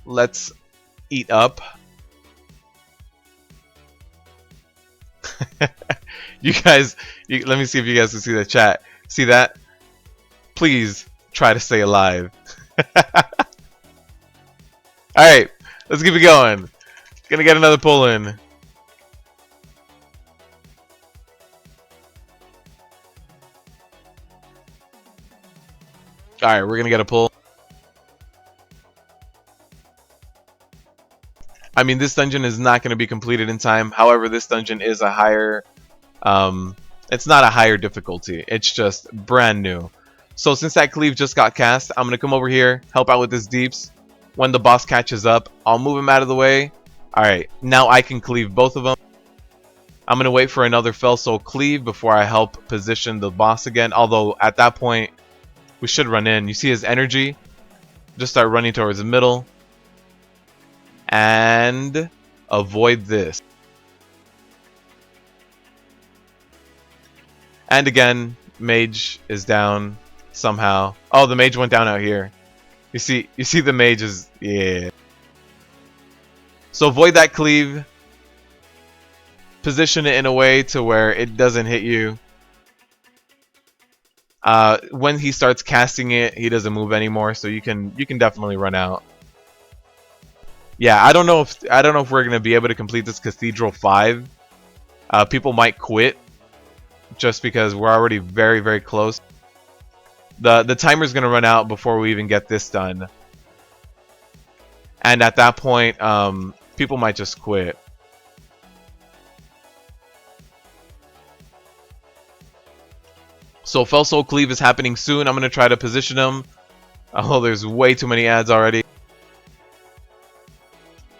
let's eat up. You guys, let me see if you guys can see the chat. See that? Please try to stay alive. Alright, let's keep it going. Gonna get another pull in. Alright, we're gonna get a pull. I mean, this dungeon is not going to be completed in time. However, this dungeon is a higher It's not a higher difficulty. It's just brand new. So since that cleave just got cast, I'm going to come over here, help out with this deeps. When the boss catches up, I'll move him out of the way. Alright, now I can cleave both of them. I'm going to wait for another Fell Soul cleave before I help position the boss again. Although, at that point, we should run in. You see his energy? Just start running towards the middle. And avoid this. And again, mage is down somehow. Oh, the mage went down out here. You see the mage is, yeah. So avoid that cleave. Position it in a way to where it doesn't hit you. When he starts casting it, he doesn't move anymore, so you can definitely run out. Yeah, I don't know if we're gonna be able to complete this Cathedral 5. People might quit just because we're already very, very close. The timer's gonna run out before we even get this done, and at that point, people might just quit. So Fell Soul Cleave is happening soon. I'm gonna try to position him. Oh, there's way too many ads already.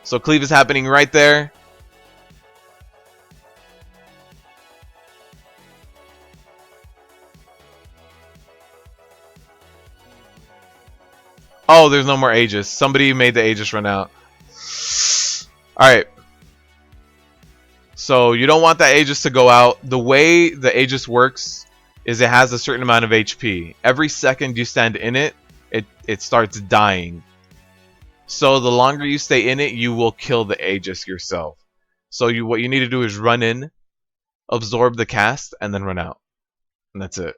So cleave is happening right there. Oh, there's no more Aegis. Somebody made the Aegis run out. Alright. So you don't want that Aegis to go out. The way the Aegis works is it has a certain amount of HP. Every second you stand in it, it starts dying. So the longer you stay in it, you will kill the Aegis yourself. So what you need to do is run in, absorb the cast, and then run out. And that's it.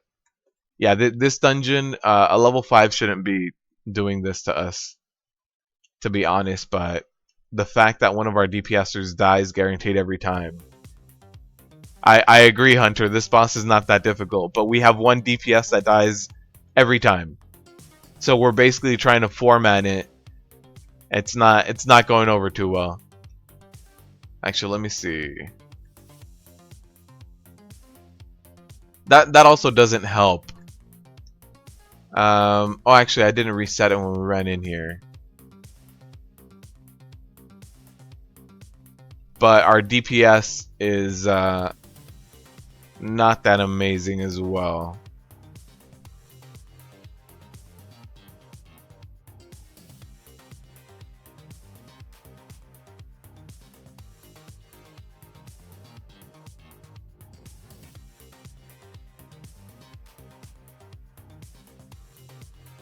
Yeah, this dungeon, a level 5 shouldn't be doing this to us, to be honest, but the fact that one of our DPSers dies guaranteed every time. I agree, Hunter, this boss is not that difficult, but we have one DPS that dies every time. So we're basically trying to format it. It's not going over too well. Actually, let me see. That also doesn't help. Oh, actually, I didn't reset it when we ran in here. But our DPS is not that amazing as well.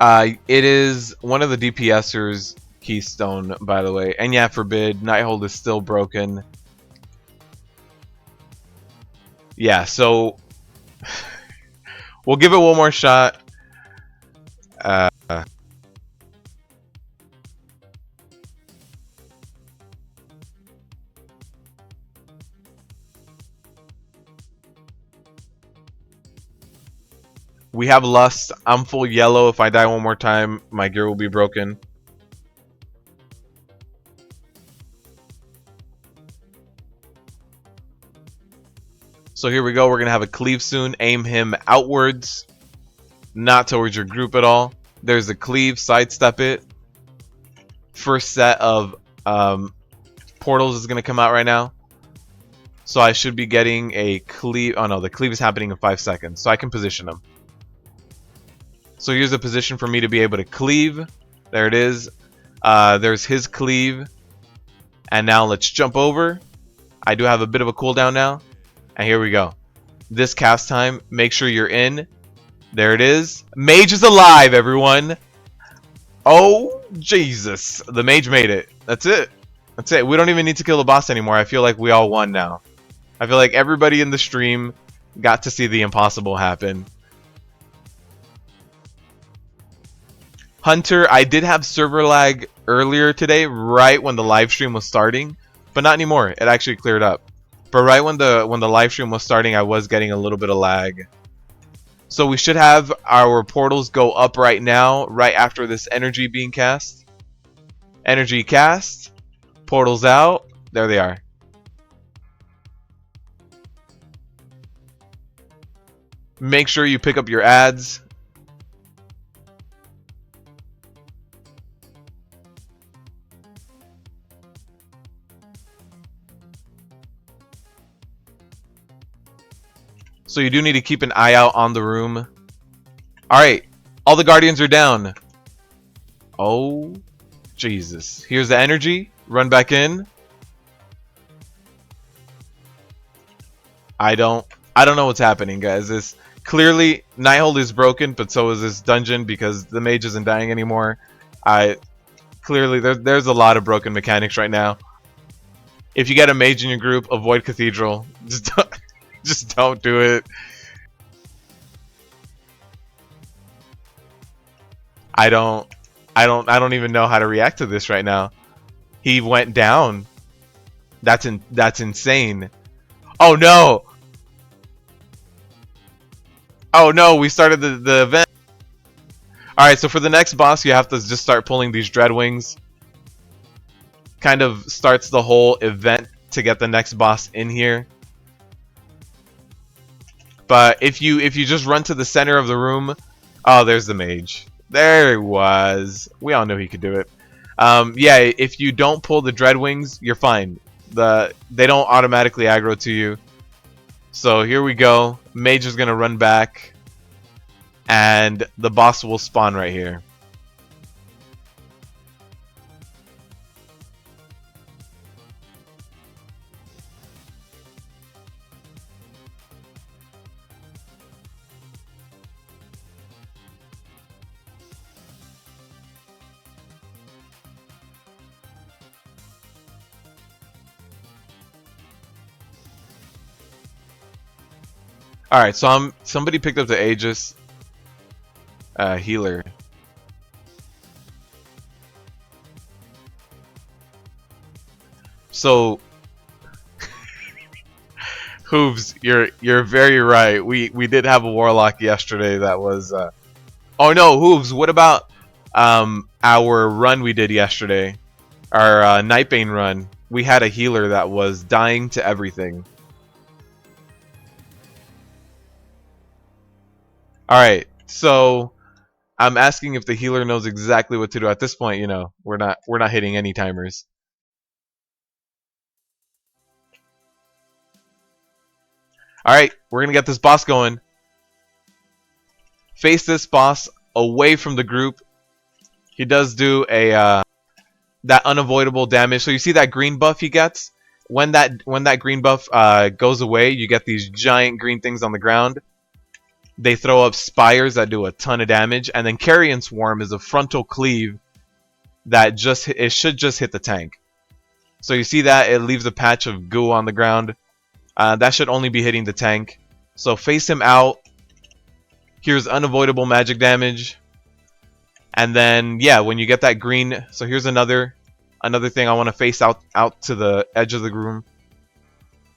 It is one of the DPSers keystone, by the way. And yeah, forbid, Nighthold is still broken. Yeah, so we'll give it one more shot. We have Lust. I'm full yellow. If I die one more time, my gear will be broken. So here we go. We're going to have a cleave soon. Aim him outwards, not towards your group at all. There's a cleave. Sidestep it. First set of portals is going to come out right now. So I should be getting a cleave. Oh no, the cleave is happening in 5 seconds. So I can position him. So here's a position for me to be able to cleave. There it is. There's his cleave. And now let's jump over. I do have a bit of a cooldown now. And here we go. This cast time, make sure you're in. There it is. Mage is alive, everyone. Oh, Jesus. The mage made it. That's it. That's it. We don't even need to kill the boss anymore. I feel like we all won now. I feel like everybody in the stream got to see the impossible happen. Hunter, I did have server lag earlier today, right when the live stream was starting, but not anymore. It actually cleared up. But right when the live stream was starting, I was getting a little bit of lag. So we should have our portals go up right now, right after this energy being cast. Energy cast. Portals out. There they are. Make sure you pick up your ads. So you do need to keep an eye out on the room. Alright, all the guardians are down. Oh, Jesus. Here's the energy. Run back in. I don't know what's happening, guys. This clearly Nighthold is broken, but so is this dungeon because the mage isn't dying anymore. Clearly there's a lot of broken mechanics right now. If you get a mage in your group, avoid Cathedral. Just don't do it. I don't even know how to react to this right now. He went down. That's insane. Oh no! Oh no, we started the event. Alright, so for the next boss you have to just start pulling these Dreadwings. Kind of starts the whole event to get the next boss in here. But if you just run to the center of the room, oh, there's the mage. There he was. We all knew he could do it. Yeah, if you don't pull the Dreadwings, you're fine. They don't automatically aggro to you. So here we go. Mage is gonna run back, and the boss will spawn right here. Alright, so somebody picked up the Aegis healer. So Hooves, you're very right. We did have a warlock yesterday that was oh no, Hooves, what about our run we did yesterday? Our Nightbane run. We had a healer that was dying to everything. Alright, so I'm asking if the healer knows exactly what to do. At this point, you know, we're not hitting any timers. Alright, we're gonna get this boss going. Face this boss away from the group. He does do a that unavoidable damage. So you see that green buff he gets? When that green buff goes away, you get these giant green things on the ground. They throw up spires that do a ton of damage, and then Carrion Swarm is a frontal cleave that it should just hit the tank. So you see that it leaves a patch of goo on the ground. That should only be hitting the tank. So face him out. Here's unavoidable magic damage. And then yeah, when you get that green, so here's another thing I want to face out to the edge of the room.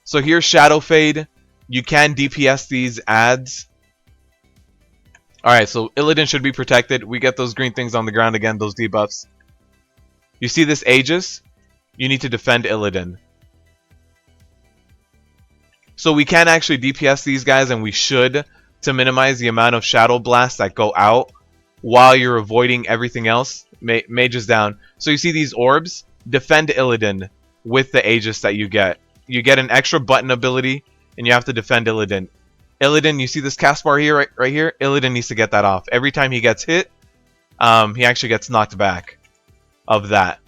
So here's Shadow Fade. You can DPS these ads. Alright, so Illidan should be protected. We get those green things on the ground again, those debuffs. You see this Aegis? You need to defend Illidan. So we can actually DPS these guys, and we should, to minimize the amount of Shadow Blasts that go out while you're avoiding everything else. Mage is down. So you see these orbs? Defend Illidan with the Aegis that you get. You get an extra button ability, and you have to defend Illidan. Illidan, you see this cast bar here, right here? Illidan needs to get that off. Every time he gets hit, he actually gets knocked back of that.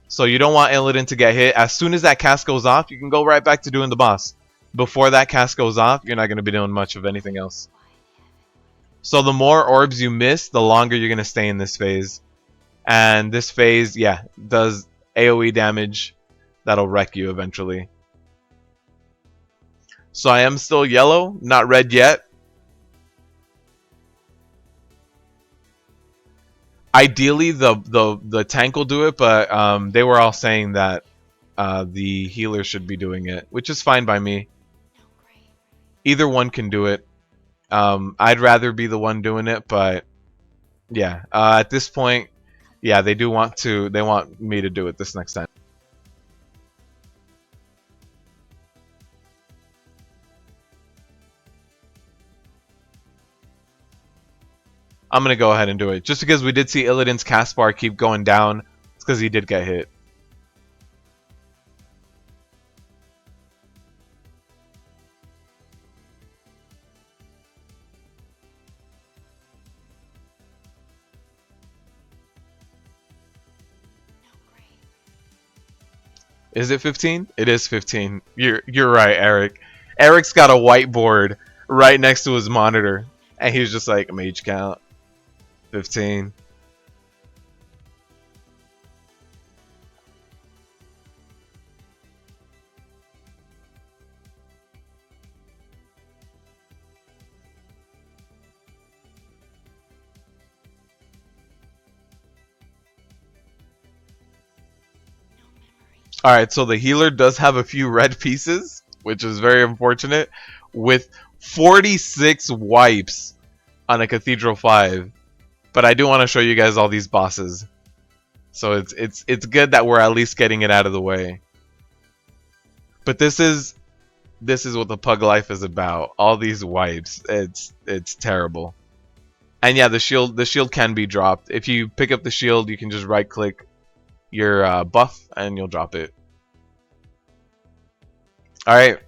So you don't want Illidan to get hit. As soon as that cast goes off, you can go right back to doing the boss. Before that cast goes off, you're not going to be doing much of anything else. So the more orbs you miss, the longer you're going to stay in this phase. And this phase, yeah, does AoE damage that'll wreck you eventually. So I am still yellow, not red yet. Ideally, the tank will do it, but they were all saying that the healer should be doing it, which is fine by me. Either one can do it. I'd rather be the one doing it, but yeah, at this point, yeah, they want me to do it this next time. I'm gonna go ahead and do it. Just because we did see Illidan's cast bar keep going down, it's because he did get hit. Is it 15? It is 15. You're right, Eric. Eric's got a whiteboard right next to his monitor, and he was just like, mage count 15. Alright, so the healer does have a few red pieces, which is very unfortunate, with 46 wipes on a Cathedral 5. But I do want to show you guys all these bosses. So it's good that we're at least getting it out of the way. But this is what the pug life is about. All these wipes. It's terrible. And yeah, the shield can be dropped. If you pick up the shield, you can just right click your buff and you'll drop it. Alright.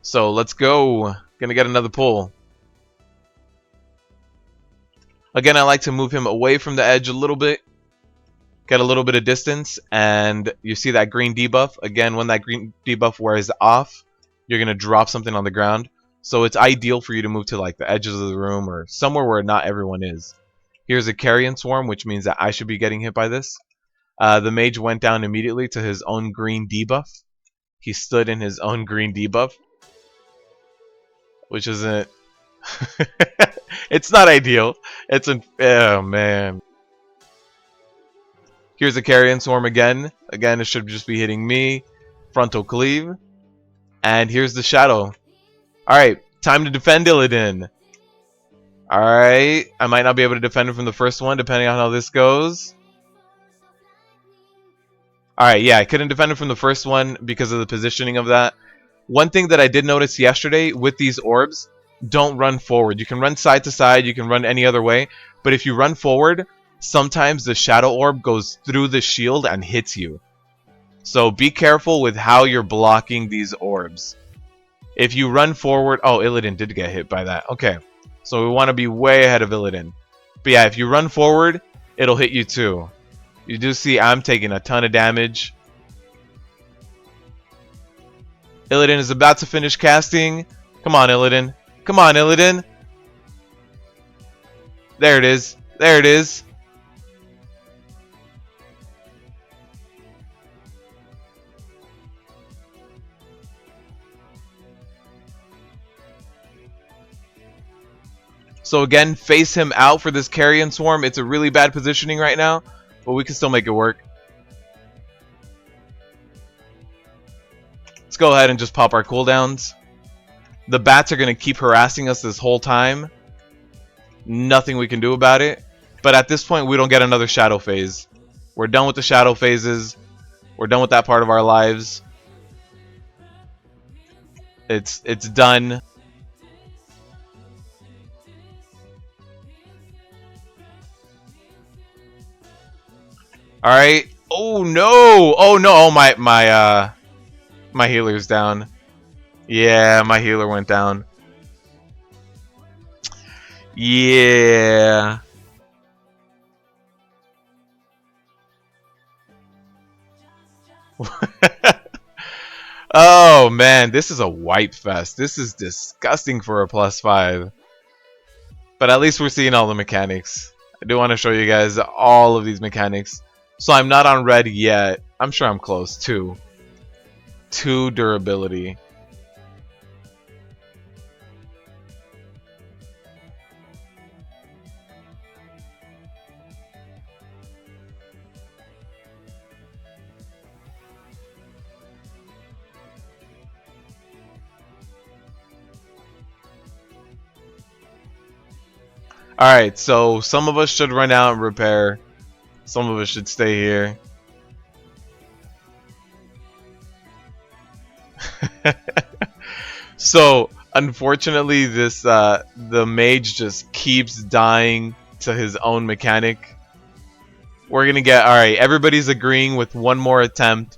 So let's go. Gonna get another pull. Again, I like to move him away from the edge a little bit. Get a little bit of distance. And you see that green debuff. Again, when that green debuff wears off, you're gonna drop something on the ground. So it's ideal for you to move to like the edges of the room or somewhere where not everyone is. Here's a carrion swarm, which means that I should be getting hit by this. The mage went down immediately to his own green debuff. He stood in his own green debuff, which isn't... It's not ideal. It's an... Oh, man. Here's a carrion swarm again. Again, it should just be hitting me. Frontal cleave. And here's the shadow. Alright, time to defend Illidan. Alright, I might not be able to defend him from the first one, depending on how this goes. Alright, yeah, I couldn't defend him from the first one because of the positioning of that. One thing that I did notice yesterday with these orbs, don't run forward. You can run side to side, you can run any other way, but if you run forward, sometimes the shadow orb goes through the shield and hits you. So be careful with how you're blocking these orbs. If you run forward... Oh, Illidan did get hit by that. Okay, so we want to be way ahead of Illidan. But yeah, if you run forward, it'll hit you too. You do see I'm taking a ton of damage. Illidan is about to finish casting. Come on, Illidan. Come on, Illidan. There it is. There it is. So again, face him out for this carrion swarm. It's a really bad positioning right now, but we can still make it work. Let's go ahead and just pop our cooldowns. The bats are going to keep harassing us this whole time. Nothing we can do about it. But at this point, we don't get another shadow phase. We're done with the shadow phases. We're done with that part of our lives. It's done. Alright. Oh no! Oh no! Oh my healer's down. Yeah, my healer went down. Yeah. Oh man, this is a wipe fest. This is disgusting for a +5. But at least we're seeing all the mechanics. I do want to show you guys all of these mechanics. So I'm not on red yet. I'm sure I'm close. 2 durability. Alright, so some of us should run out and repair. Some of us should stay here. So, Unfortunately, this the mage just keeps dying to his own mechanic. We're gonna get alright, everybody's agreeing with one more attempt,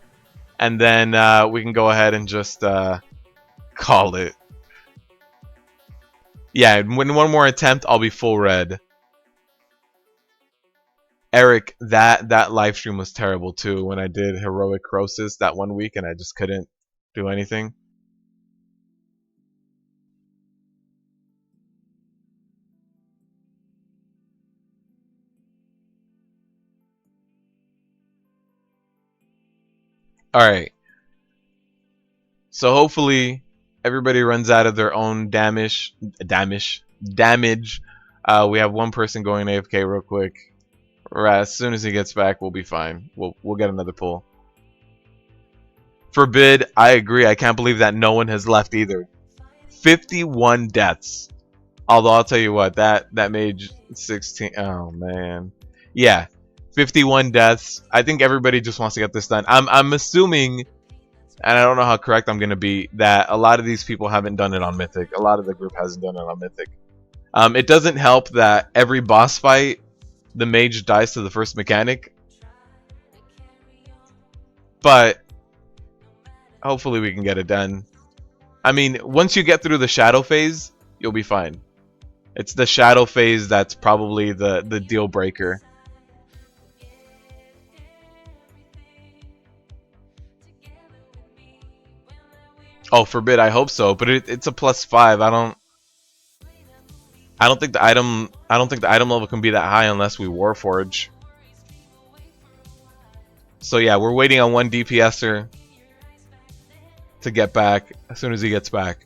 and then we can go ahead and just call it. Yeah, when one more attempt, I'll be full red. Eric, that live stream was terrible too when I did Heroic Crosis that one week and I just couldn't do anything. Alright. So hopefully everybody runs out of their own damage. We have one person going AFK real quick. Right, as soon as he gets back, we'll be fine. We'll get another pull. Forbid, I agree. I can't believe that no one has left either. 51 deaths. Although I'll tell you what, that mage 16. Oh man, yeah, 51 deaths. I think everybody just wants to get this done. I'm assuming, and I don't know how correct I'm gonna be, that a lot of these people haven't done it on Mythic. A lot of the group hasn't done it on Mythic. It doesn't help that every boss fight, the mage dies to the first mechanic. But hopefully we can get it done. I mean, once you get through the shadow phase, you'll be fine. It's the shadow phase that's probably the deal breaker. Oh, forbid, I hope so, but it's a +5. I don't think the item level can be that high unless we Warforge. So yeah, we're waiting on one DPSer to get back. As soon as he gets back,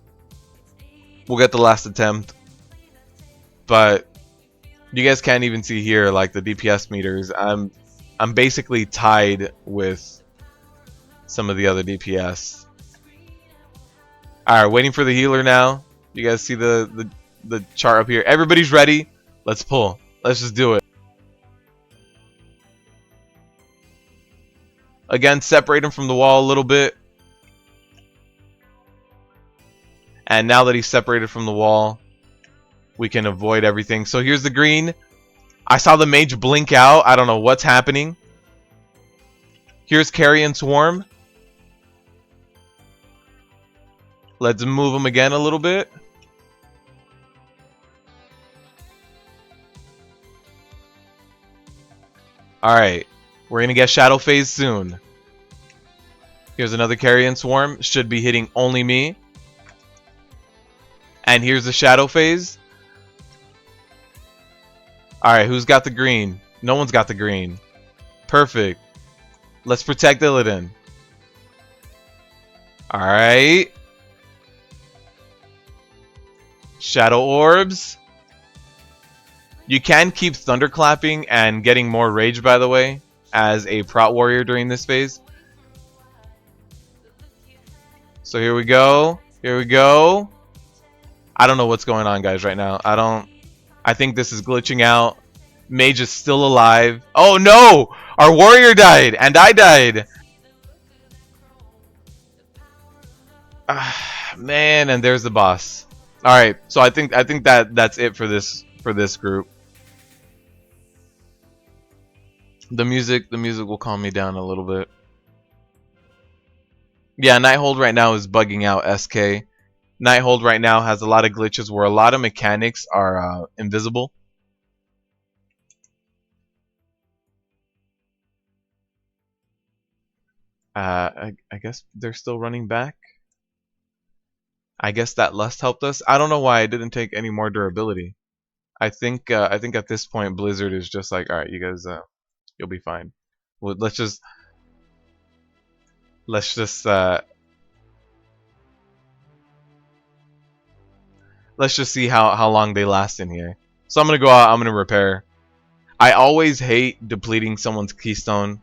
we'll get the last attempt. But you guys can't even see here like the DPS meters. I'm basically tied with some of the other DPS. Alright, waiting for the healer now. You guys see the chart up here. Everybody's ready. Let's pull. Let's just do it. Again, separate him from the wall a little bit. And now that he's separated from the wall, we can avoid everything. So here's the green. I saw the mage blink out. I don't know what's happening. Here's Carrion Swarm. Let's move him again a little bit. Alright. We're going to get Shadow Phase soon. Here's another Carrion Swarm. Should be hitting only me. And here's the Shadow Phase. Alright, who's got the green? No one's got the green. Perfect. Let's protect Illidan. Alright. Shadow Orbs. You can keep Thunderclapping and getting more rage, by the way, as a Prot Warrior during this phase. So here we go. Here we go. I don't know what's going on, guys, right now. I think this is glitching out. Mage is still alive. Oh no! Our warrior died, and I died. Man, and there's the boss. All right, so I think that's it for this group. The music will calm me down a little bit. Yeah, Nighthold right now is bugging out SK. Nighthold right now has a lot of glitches where a lot of mechanics are invisible. I guess they're still running back. I guess that lust helped us. I don't know why I didn't take any more durability. I think at this point Blizzard is just like, all right, you guys, you'll be fine. Well, let's just see how long they last in here. So I'm gonna go out. I'm gonna repair. I always hate depleting someone's keystone.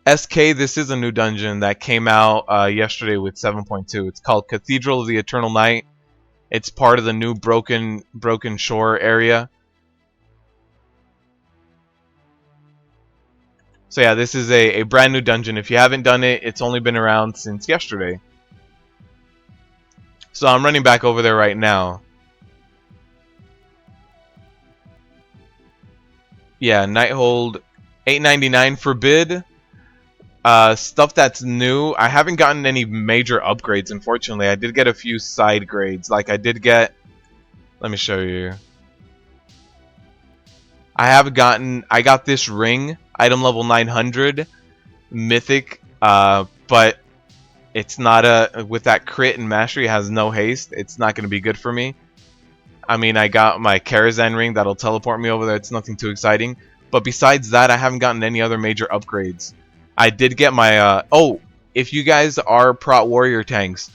SK, this is a new dungeon that came out yesterday with 7.2. It's called Cathedral of the Eternal Night. It's part of the new Broken Shore area. So yeah, this is a brand new dungeon. If you haven't done it, it's only been around since yesterday. So I'm running back over there right now. Yeah, Nighthold, 8.99 for bid. Stuff that's new. I haven't gotten any major upgrades, unfortunately. I did get a few side grades. Like I did get. Let me show you. I got this ring, item level 900, Mythic. But it's not with that crit and mastery. It has no haste. It's not going to be good for me. I mean, I got my Karazhan ring that'll teleport me over there. It's nothing too exciting. But besides that, I haven't gotten any other major upgrades. I did get my, oh, if you guys are Prot Warrior tanks,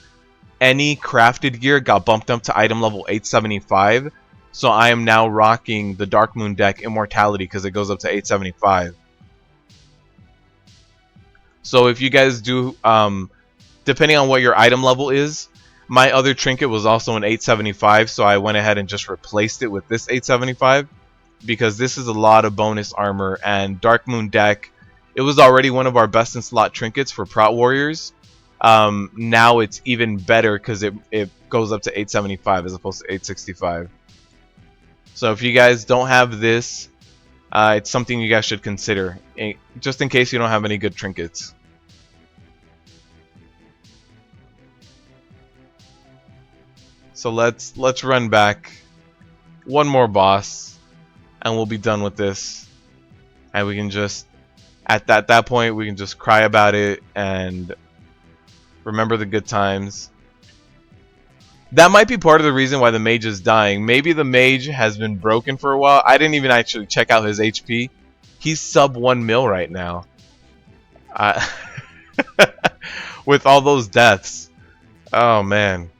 any crafted gear got bumped up to item level 875. So I am now rocking the Dark Moon deck Immortality because it goes up to 875. So if you guys do, depending on what your item level is, my other trinket was also an 875, so I went ahead and just replaced it with this 875 because this is a lot of bonus armor, and Dark Moon deck, it was already one of our best in slot trinkets for Prot Warriors. Now it's even better because it goes up to 875 as opposed to 865. So if you guys don't have this, it's something you guys should consider, just in case you don't have any good trinkets. So let's run back one more boss, and we'll be done with this. And we can just at that point we can just cry about it and remember the good times. That might be part of the reason why the mage is dying. Maybe the mage has been broken for a while. I didn't even actually check out his HP. He's sub 1 mil right now. With all those deaths. Oh man.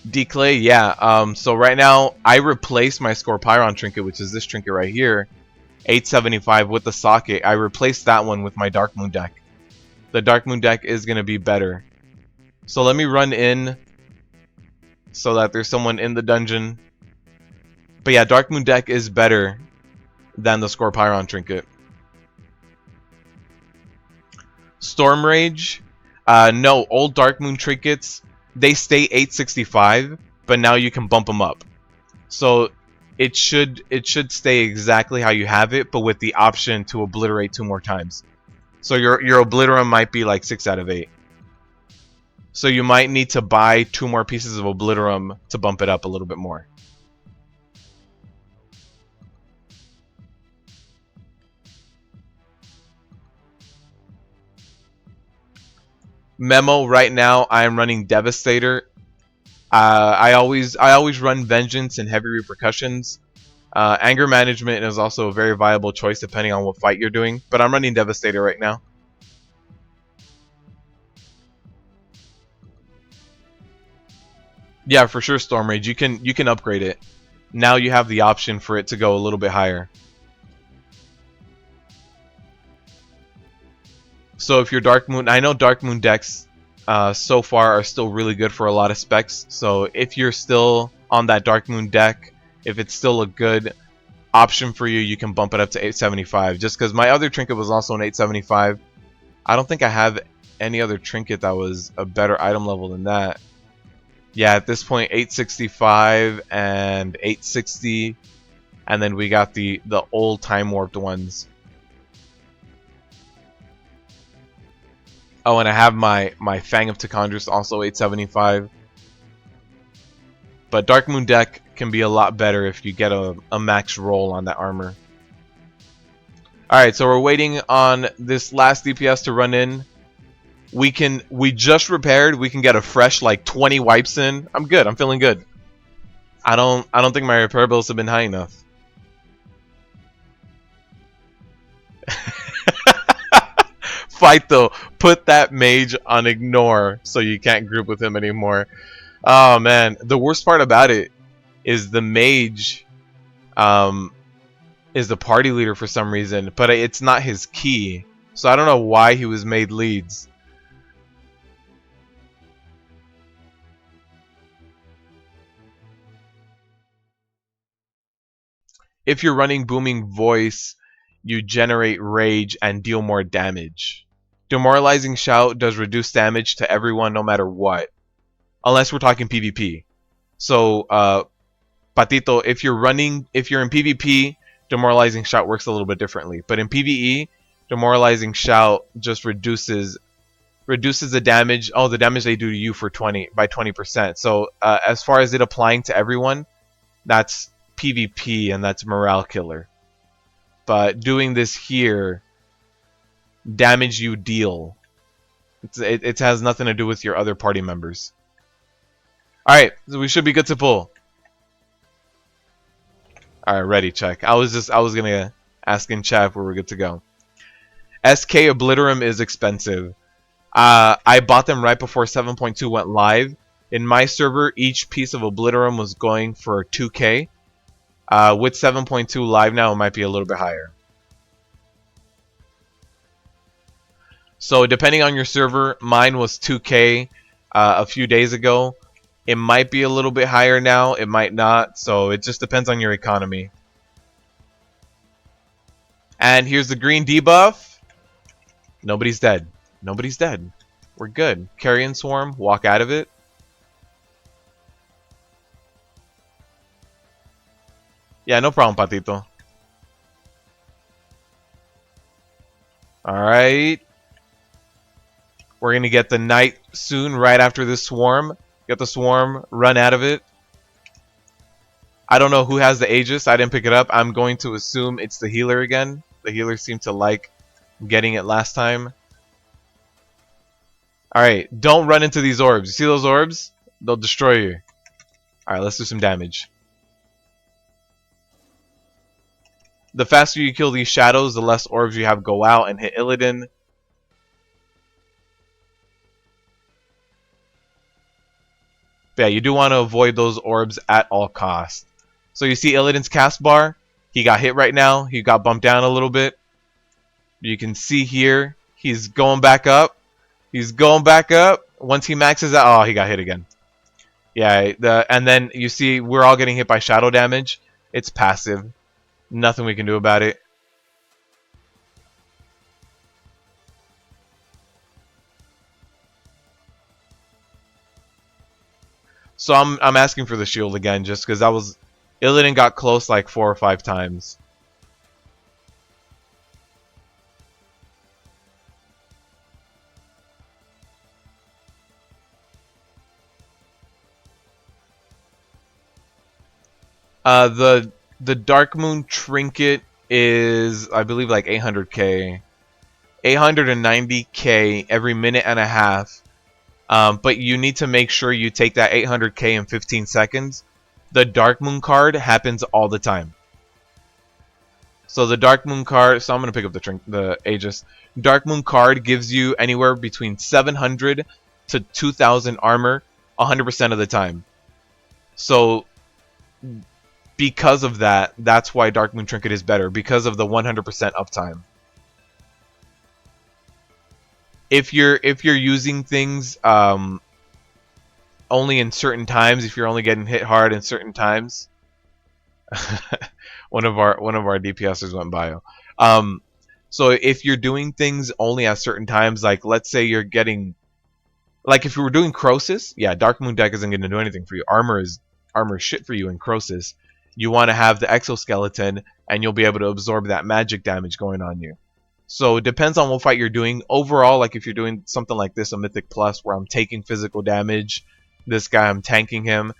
Declay, yeah. So right now I replaced my Scorpiron trinket, which is this trinket right here, 875 with the socket. I replaced that one with my Dark Moon deck. The Dark Moon deck is gonna be better. So let me run in so that there's someone in the dungeon. But yeah, Dark Moon deck is better than the Scorpiron trinket. Storm Rage, no, old Dark Moon trinkets, they stay 865, but now you can bump them up. So it should stay exactly how you have it, but with the option to obliterate 2 more times. So your obliterum might be like 6 out of 8. So you might need to buy 2 more pieces of obliterum to bump it up a little bit more. Memo, right now I am running Devastator. I always run Vengeance and Heavy Repercussions. Anger Management is also a very viable choice depending on what fight you're doing, but I'm running Devastator right now. Yeah, for sure, Storm Rage. You can upgrade it. Now you have the option for it to go a little bit higher. So if you're Dark Moon, I know Dark Moon decks so far are still really good for a lot of specs. So if you're still on that Dark Moon deck, if it's still a good option for you, you can bump it up to 875. Just because my other trinket was also an 875. I don't think I have any other trinket that was a better item level than that. Yeah, at this point, 865 and 860, and then we got the old time warped ones. Oh, and I have my Fang of Tichondrus, also 875. But Dark Moon deck can be a lot better if you get a max roll on that armor. Alright, so we're waiting on this last DPS to run in. We just repaired, we can get a fresh like 20 wipes in. I'm good, I'm feeling good. I don't think my repair bills have been high enough. Fight though, put that mage on ignore so you can't group with him anymore. Oh man, the worst part about it is the mage is the party leader for some reason, but it's not his key. So I don't know why he was made leads. If you're running Booming Voice, you generate rage and deal more damage. Demoralizing Shout does reduced damage to everyone no matter what. Unless we're talking PvP. So, Patito, if you're in PvP, Demoralizing Shout works a little bit differently. But in PvE, Demoralizing Shout just reduces the damage. Oh, the damage they do to you by 20%. So as far as it applying to everyone, that's PvP and that's morale killer. But doing this here, damage you deal. It has nothing to do with your other party members. All right, so we should be good to pull. All right, ready, check. I was gonna ask in chat if we were good to go. SK Obliterum is expensive. I bought them right before 7.2 went live. In my server, each piece of Obliterum was going for 2k. With 7.2 live now, it might be a little bit higher. So depending on your server, mine was 2k a few days ago. It might be a little bit higher now, it might not, so it just depends on your economy. And here's the green debuff. Nobody's dead. Nobody's dead. We're good. Carrion Swarm, walk out of it. Yeah, no problem, Patito. Alright. We're going to get the Knight soon, right after this Swarm. Get the Swarm, run out of it. I don't know who has the Aegis. I didn't pick it up. I'm going to assume it's the healer again. The healer seemed to like getting it last time. Alright, don't run into these orbs. You see those orbs? They'll destroy you. Alright, let's do some damage. The faster you kill these shadows, the less orbs you have go out and hit Illidan. But yeah, you do want to avoid those orbs at all costs. So you see Illidan's cast bar? He got hit right now. He got bumped down a little bit. You can see here, he's going back up. He's going back up. Once he maxes out, oh, he got hit again. Yeah, and then you see we're all getting hit by shadow damage. It's passive. Nothing we can do about it. So I'm asking for the shield again just because Illidan got close like 4 or 5 times. The Dark Moon trinket is, I believe, like 800k, 890k every minute and a half. But you need to make sure you take that 800k in 15 seconds. The Dark Moon card happens all the time. So the Dark Moon card, so I'm gonna pick up the Aegis. Dark Moon card gives you anywhere between 700 to 2,000 armor 100% of the time. So because of that, that's why Dark Moon Trinket is better, because of the 100% uptime. If you're using things only in certain times, if you're only getting hit hard in certain times, one of our DPSers went bio. So if you're doing things only at certain times, like let's say you're getting, like if you were doing Crosis, yeah, Dark Moon deck isn't going to do anything for you. Armor is shit for you in Crosis. You want to have the exoskeleton, and you'll be able to absorb that magic damage going on you. So it depends on what fight you're doing. Overall, like if you're doing something like this, a Mythic Plus, where I'm taking physical damage, this guy, I'm tanking him,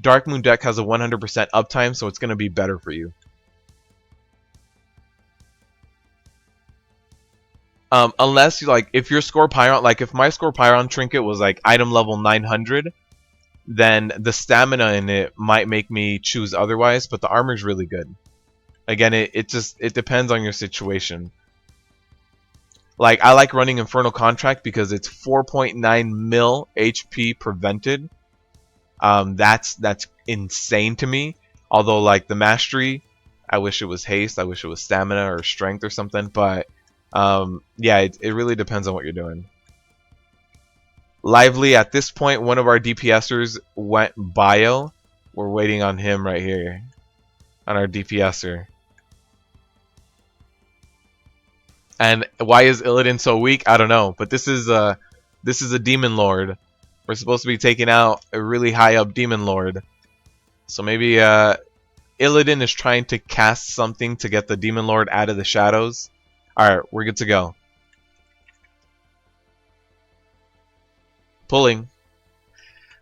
Dark Moon deck has a 100% uptime, so it's going to be better for you. Unless you like, if your Score Pyron, like if my Score Pyron trinket was like item level 900, then the stamina in it might make me choose otherwise, but the armor is really good. Again, it depends on your situation. Like, I like running Infernal Contract because it's 4.9 mil HP prevented. That's insane to me. Although, like, the Mastery, I wish it was haste, I wish it was stamina or strength or something, but yeah, it really depends on what you're doing. Lively, at this point, one of our DPSers went bio. We're waiting on him right here. On our DPSer. And Why is Illidan so weak? I don't know. But this is a demon lord. We're supposed to be taking out a really high up demon lord. So maybe Illidan is trying to cast something to get the demon lord out of the shadows. Alright, we're good to go. Pulling.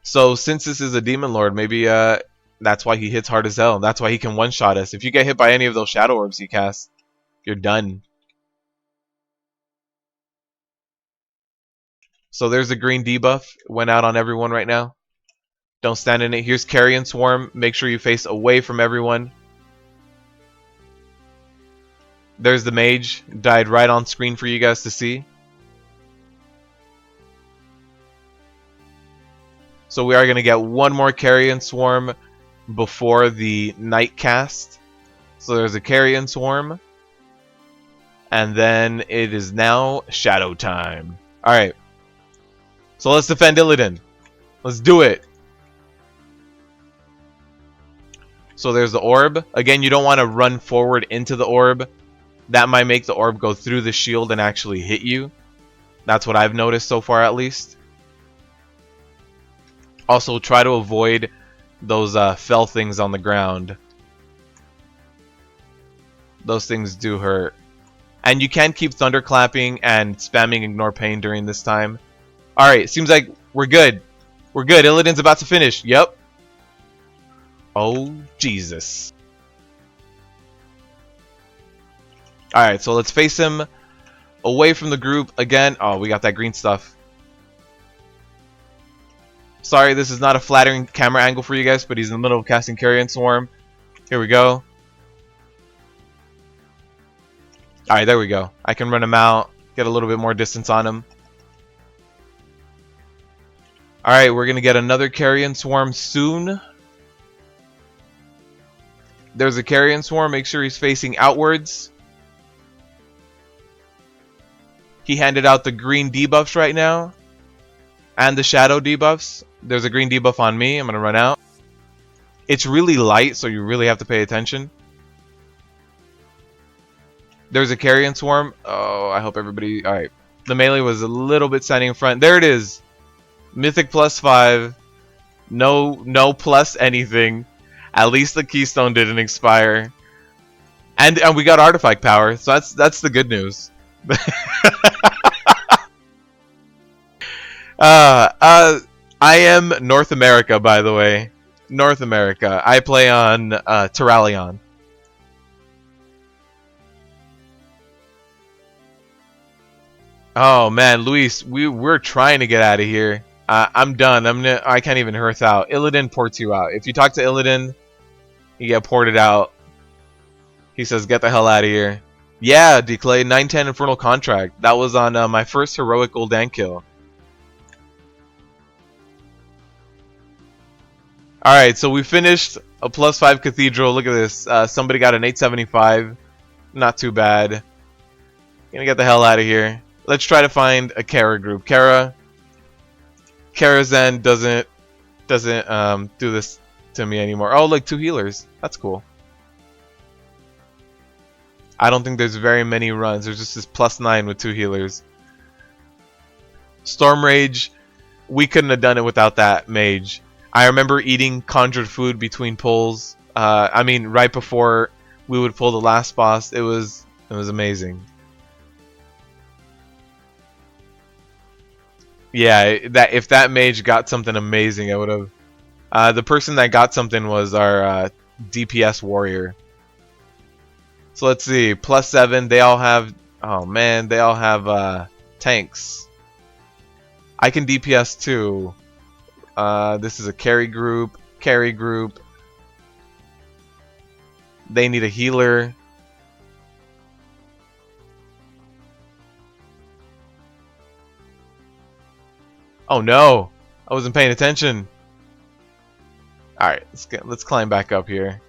So since this is a demon lord, maybe that's why he hits hard as hell. That's why he can one-shot us. If you get hit by any of those shadow orbs he casts, you're done. So there's a green debuff. Went out on everyone right now. Don't stand in it. Here's Carrion Swarm. Make sure you face away from everyone. There's the mage. Died right on screen for you guys to see. So we are going to get one more Carrion Swarm before the night cast. So there's a Carrion Swarm. And then it is now Shadow time. Alright. So let's defend Illidan. Let's do it. So there's the orb. Again, you don't want to run forward into the orb. That might make the orb go through the shield and actually hit you. That's what I've noticed so far, at least. Also, try to avoid those fell things on the ground. Those things do hurt. And you can keep thunderclapping and spamming ignore pain during this time. Alright, seems like we're good. We're good. Illidan's about to finish. Yep. Oh, Jesus. Alright, so let's face him away from the group again. Oh, we got that green stuff. Sorry, this is not a flattering camera angle for you guys, but he's in the middle of casting Carrion Swarm. Here we go. Alright, there we go. I can run him out, get a little bit more distance on him. Alright, we're going to get another Carrion Swarm soon. There's a Carrion Swarm. Make sure he's facing outwards. He handed out the green debuffs right now. And the shadow debuffs. There's a green debuff on me. I'm going to run out. It's really light, so you really have to pay attention. There's a Carrion Swarm. Oh, I hope everybody... Alright. The melee was a little bit standing in front. There it is. Mythic +5. No plus anything. At least the keystone didn't expire. And we got artifact power. So that's the good news. I am North America, by the way. North America. I play on Terralion. Oh man, Luis, we're trying to get out of here. I'm done. I can't even hearth out. Illidan ports you out. If you talk to Illidan, you get ported out. He says, "Get the hell out of here." Yeah, Declay 910 Infernal Contract. That was on my first heroic Gul'dan kill. Alright, so we finished a +5 Cathedral. Look at this. Somebody got an 875. Not too bad. Gonna get the hell out of here. Let's try to find a Kara group. Karazhan doesn't do this to me anymore. Oh, look, 2 healers. That's cool. I don't think there's very many runs. There's just this +9 with 2 healers. Storm Rage, we couldn't have done it without that mage. I remember eating conjured food between pulls. I mean, right before we would pull the last boss. It was amazing. Yeah, if that mage got something amazing, I would have. The person that got something was our DPS warrior. So let's see, +7. They all have. Oh man, they all have tanks. I can DPS too. This is a carry group. They need a healer. Oh no! I wasn't paying attention. Alright, let's climb back up here.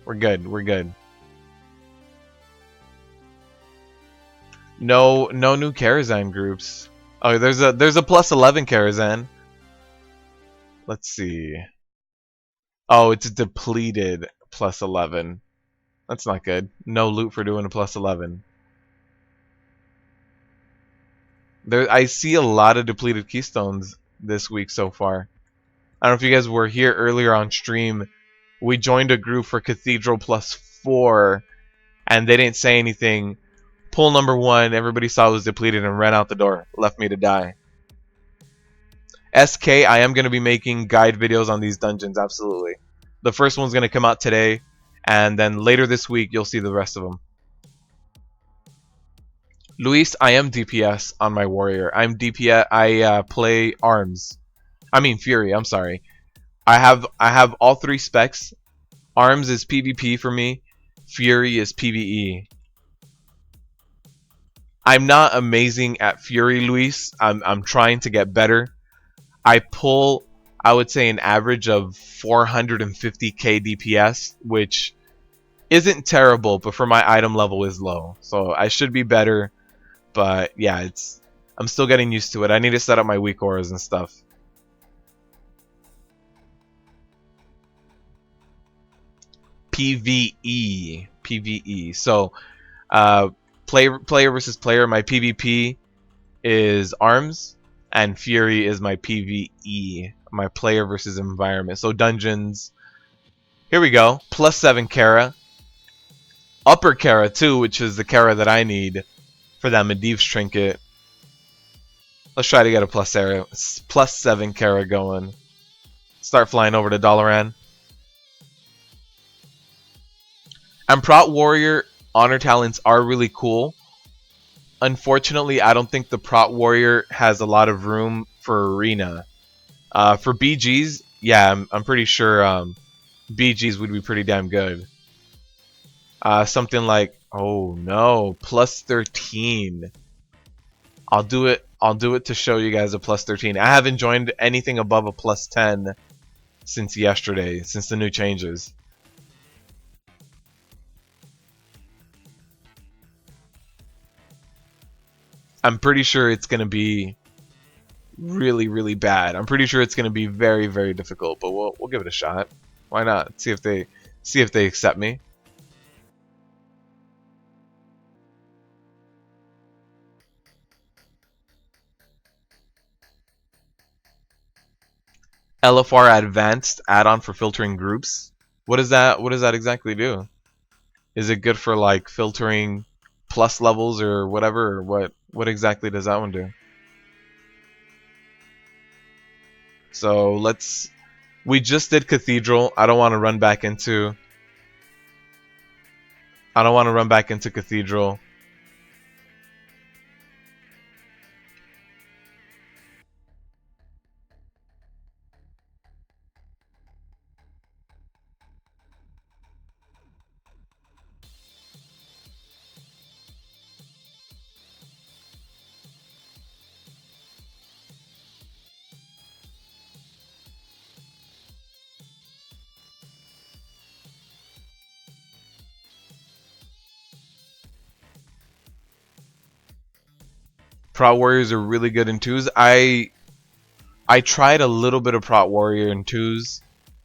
We're good, we're good. No new Karazhan groups. Oh, there's a +11 Karazhan. Let's see. Oh, it's depleted +11. That's not good. No loot for doing a plus 11. I see a lot of depleted keystones this week so far. I don't know if you guys were here earlier on stream. We joined a group for Cathedral plus 4, and they didn't say anything. Pull number 1, everybody saw it was depleted and ran out the door. Left me to die. SK, I am going to be making guide videos on these dungeons, absolutely. The first one's going to come out today, and then later this week you'll see the rest of them. Luis, I am DPS on my warrior. I'm DPS. I play arms. I mean Fury. I'm sorry. I have all 3 specs. Arms is PvP for me. Fury is PvE. I'm not amazing at Fury, Luis. I'm trying to get better. I pull, I would say, an average of 450k DPS, which isn't terrible, but for my item level is low. So I should be better. But yeah, I'm still getting used to it. I need to set up my weak auras and stuff. PvE. So, player versus player. My PvP is arms, and Fury is my PvE. My player versus environment. So dungeons. Here we go. Plus 7 Kara. Upper Kara too, which is the Kara that I need for that Medivh's trinket. Let's try to get a plus 7 Kara going. Start flying over to Dalaran. And Prot Warrior honor talents are really cool. Unfortunately, I don't think the Prot Warrior has a lot of room for Arena. For BGs, yeah, I'm pretty sure BGs would be pretty damn good. Something like, oh no, plus 13. I'll do it to show you guys a plus 13. I haven't joined anything above a plus 10 since yesterday, since the new changes. I'm pretty sure it's going to be really, really bad. I'm pretty sure it's going to be very, very difficult, but we'll give it a shot. Why not? See if they accept me. LFR Advanced add-on for filtering groups. What does that exactly do? Is it good for like filtering plus levels or whatever, or what exactly does that one do? So we just did Cathedral. I don't want to run back into Cathedral. Prot Warriors are really good in 2s. I tried a little bit of Prot Warrior in 2s.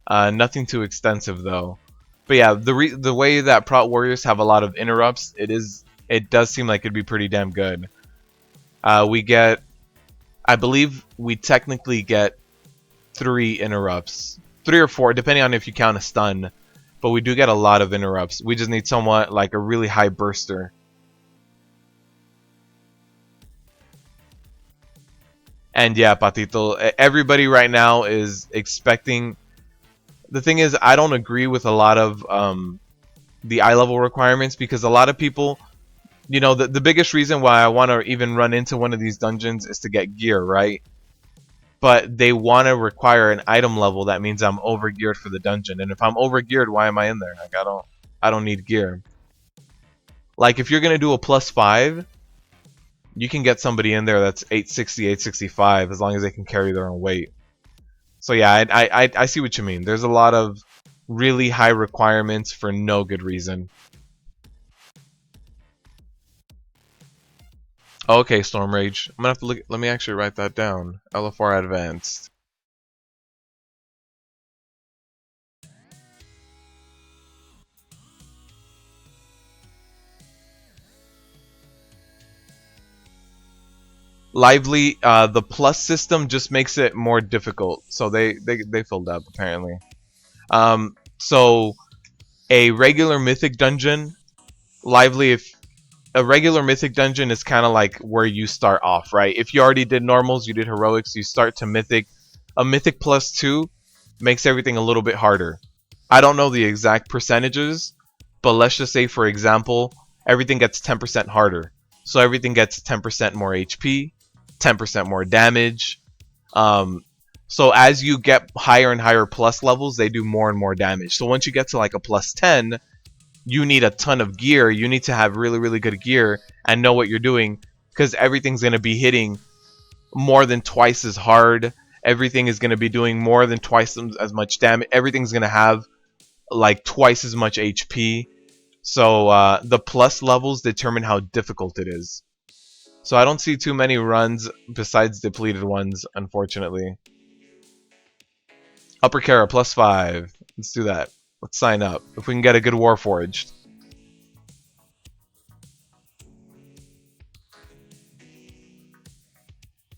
Nothing too extensive though. But yeah, the way that Prot Warriors have a lot of interrupts, it does seem like it'd be pretty damn good. I believe we technically get 3 interrupts. 3 or 4, depending on if you count a stun. But we do get a lot of interrupts. We just need somewhat like a really high burster. And yeah, Patito, everybody right now is expecting. The thing is, I don't agree with a lot of the eye level requirements, because a lot of people, you know, the biggest reason why I want to even run into one of these dungeons is to get gear, right? But they want to require an item level that means I'm over geared for the dungeon. And if I'm over geared, why am I in there? Like I don't need gear. Like if you're gonna do a plus 5, you can get somebody in there that's 860, 865 as long as they can carry their own weight. So yeah, I see what you mean. There's a lot of really high requirements for no good reason. Okay, Storm Rage. I'm gonna have to look. Let me actually write that down. LFR Advanced. Lively, the plus system just makes it more difficult. So they filled up apparently. So a regular mythic dungeon, Lively, if a regular mythic dungeon is kind of like where you start off, right? If you already did normals, you did heroics, you start to mythic. A mythic plus 2 makes everything a little bit harder. I don't know the exact percentages, but let's just say, for example, everything gets 10% harder. So everything gets 10% more HP, 10% more damage. Um, so as you get higher and higher plus levels, they do more and more damage. So once you get to like a plus 10, you need a ton of gear. You need to have really, really good gear and know what you're doing, because everything's going to be hitting more than twice as hard. Everything is going to be doing more than twice as much damage. Everything's going to have like twice as much HP. So the plus levels determine how difficult it is. So I don't see too many runs besides depleted ones, unfortunately. Upper Kara +5. Let's do that. Let's sign up. If we can get a good Warforged.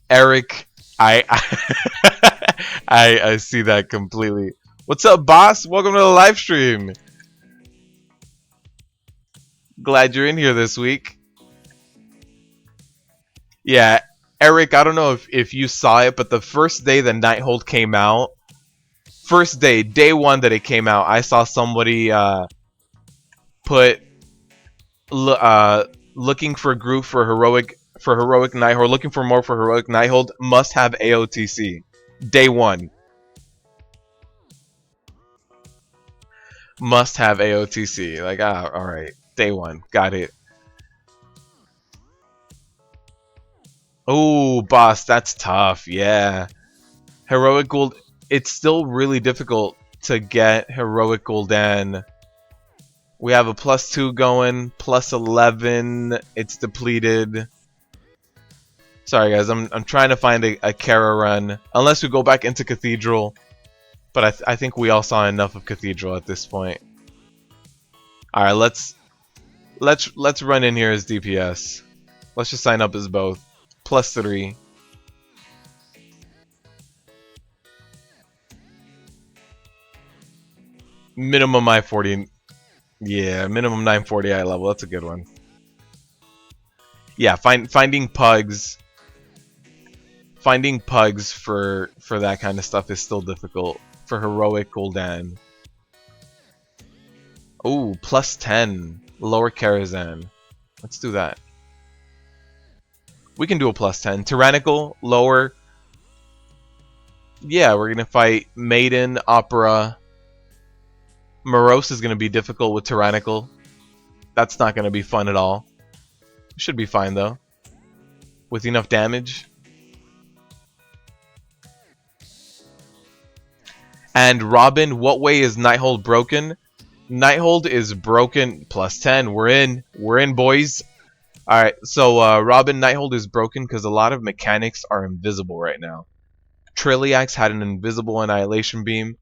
Eric, I I see that completely. What's up, boss? Welcome to the live stream. Glad you're in here this week. Yeah, Eric, I don't know if you saw it, but the first day the Nighthold came out, first day, day one that it came out, I saw somebody put looking for group for heroic Nighthold, looking for more for heroic Nighthold, must have AOTC. Day one. Must have AOTC. Like, alright. Day one. Got it. Oh, boss, that's tough. Yeah. Heroic Gold. It's still really difficult to get Heroic Gul'dan. We have a +2 going, +11. It's depleted. Sorry, guys. I'm trying to find a Kara run. Unless we go back into Cathedral. But I think we all saw enough of Cathedral at this point. Alright, let's run in here as DPS. Let's just sign up as both. +3. Minimum I-40. Yeah, minimum 940 eye level. That's a good one. Yeah, finding pugs. Finding pugs for that kind of stuff is still difficult. For heroic Gul'dan. Oh, +10. Lower Karazhan. Let's do that. We can do a +10. Tyrannical, lower. Yeah, we're gonna fight Maiden, Opera. Morose is gonna be difficult with Tyrannical. That's not gonna be fun at all. Should be fine though. With enough damage. And Robin, what way is Nighthold broken? Nighthold is broken. +10. We're in. We're in, boys. Alright, so Robin, Nighthold is broken because a lot of mechanics are invisible right now. Trilliax had an invisible annihilation beam.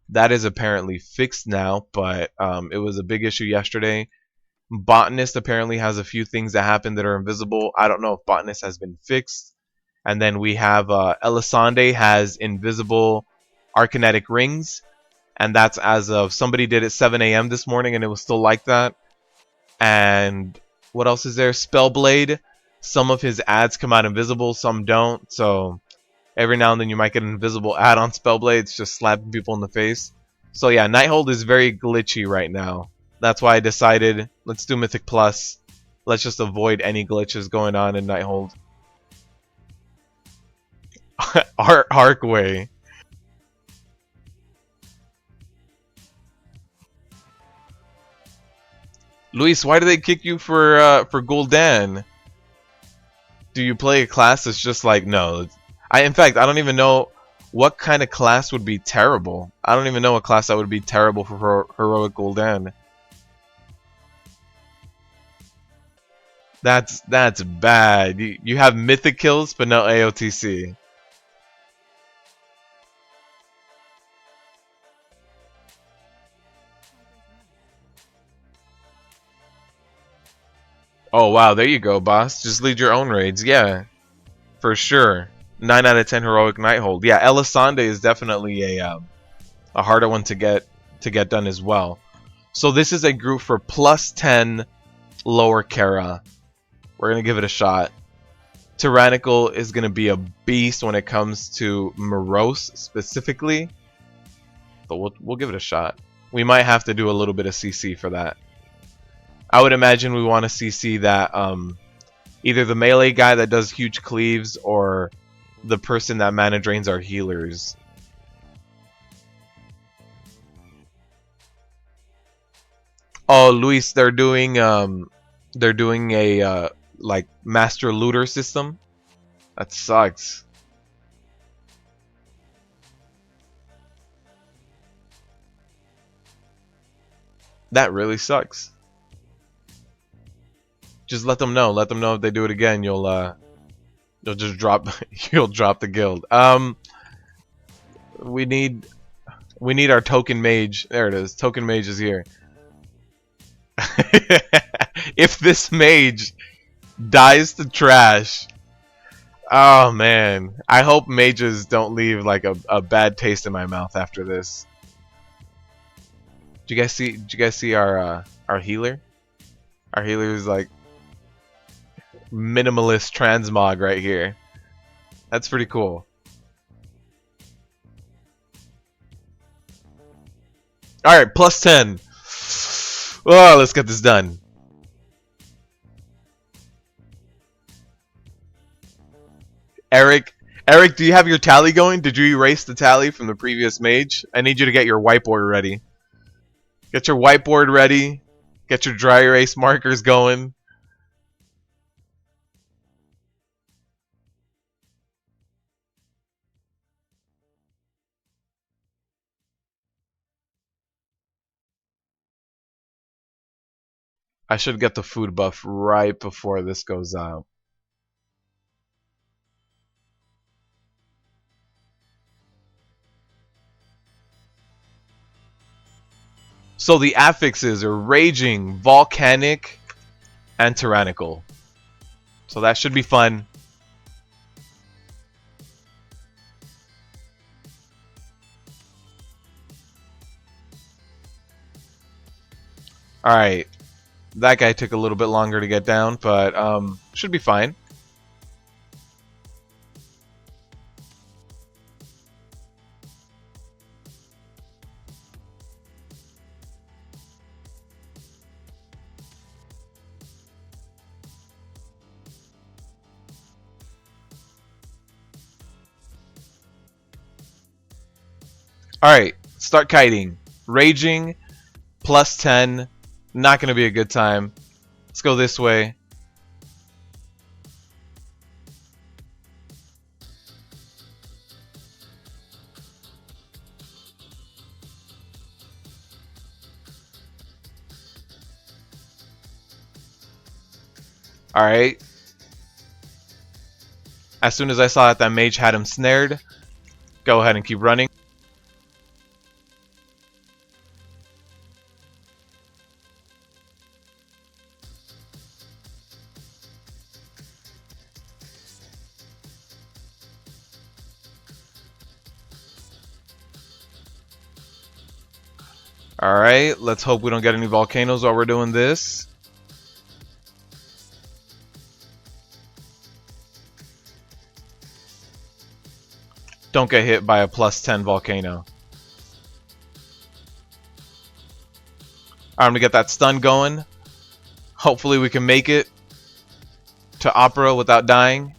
That is apparently fixed now, but it was a big issue yesterday. Botanist apparently has a few things that happen that are invisible. I don't know if Botanist has been fixed. And then we have Elisande has invisible Arcanetic rings. And that's as of somebody did it 7 a.m. this morning and it was still like that. And what else is there? Spellblade. Some of his ads come out invisible, some don't. So every now and then you might get an invisible ad on Spellblades just slapping people in the face. So yeah, Nighthold is very glitchy right now. That's why I decided, let's do Mythic Plus. Let's just avoid any glitches going on in Nighthold. Arcway. Luis, why do they kick you for Gul'dan? Do you play a class that's just like, no? In fact, I don't even know what kind of class would be terrible. I don't even know a class that would be terrible for heroic Gul'dan. That's bad. You have mythic kills but no AOTC. Oh wow, there you go, boss. Just lead your own raids. Yeah. for sure. 9 out of 10 heroic Nighthold. Yeah, Elisande is definitely a harder one to get done as well. So this is a group for plus 10 lower Kara. We're gonna give it a shot. Tyrannical is gonna be a beast when it comes to Morose specifically, but we'll give it a shot. We might have to do a little bit of CC for that. I would imagine we want to CC that either the melee guy that does huge cleaves or the person that mana drains our healers. Oh, Luis, they're doing a like master looter system. That sucks. That really sucks. Just let them know. Let them know if they do it again, you'll just drop you'll drop the guild. We need our token mage. There it is. Token mage is here. If this mage dies to trash, oh man, I hope mages don't leave like a bad taste in my mouth after this. Did you guys see our healer? Our healer is like minimalist transmog right here. That's pretty cool. Alright, plus 10. Oh, let's get this done. Eric, do you have your tally going? Did you erase the tally from the previous mage? I need you to get your whiteboard ready. Get your whiteboard ready. Get your dry erase markers going. I should get the food buff right before this goes out. So the affixes are Raging, Volcanic, and Tyrannical. So that should be fun. Alright. That guy took a little bit longer to get down, but should be fine. Alright, start kiting. Raging, plus 10. Not going to be a good time. Let's go this way. Alright. As soon as I saw that mage had him snared, go ahead and keep running. Alright, let's hope we don't get any volcanoes while we're doing this. Don't get hit by a plus 10 volcano. I'm gonna get that stun going. Hopefully we can make it to Opera without dying.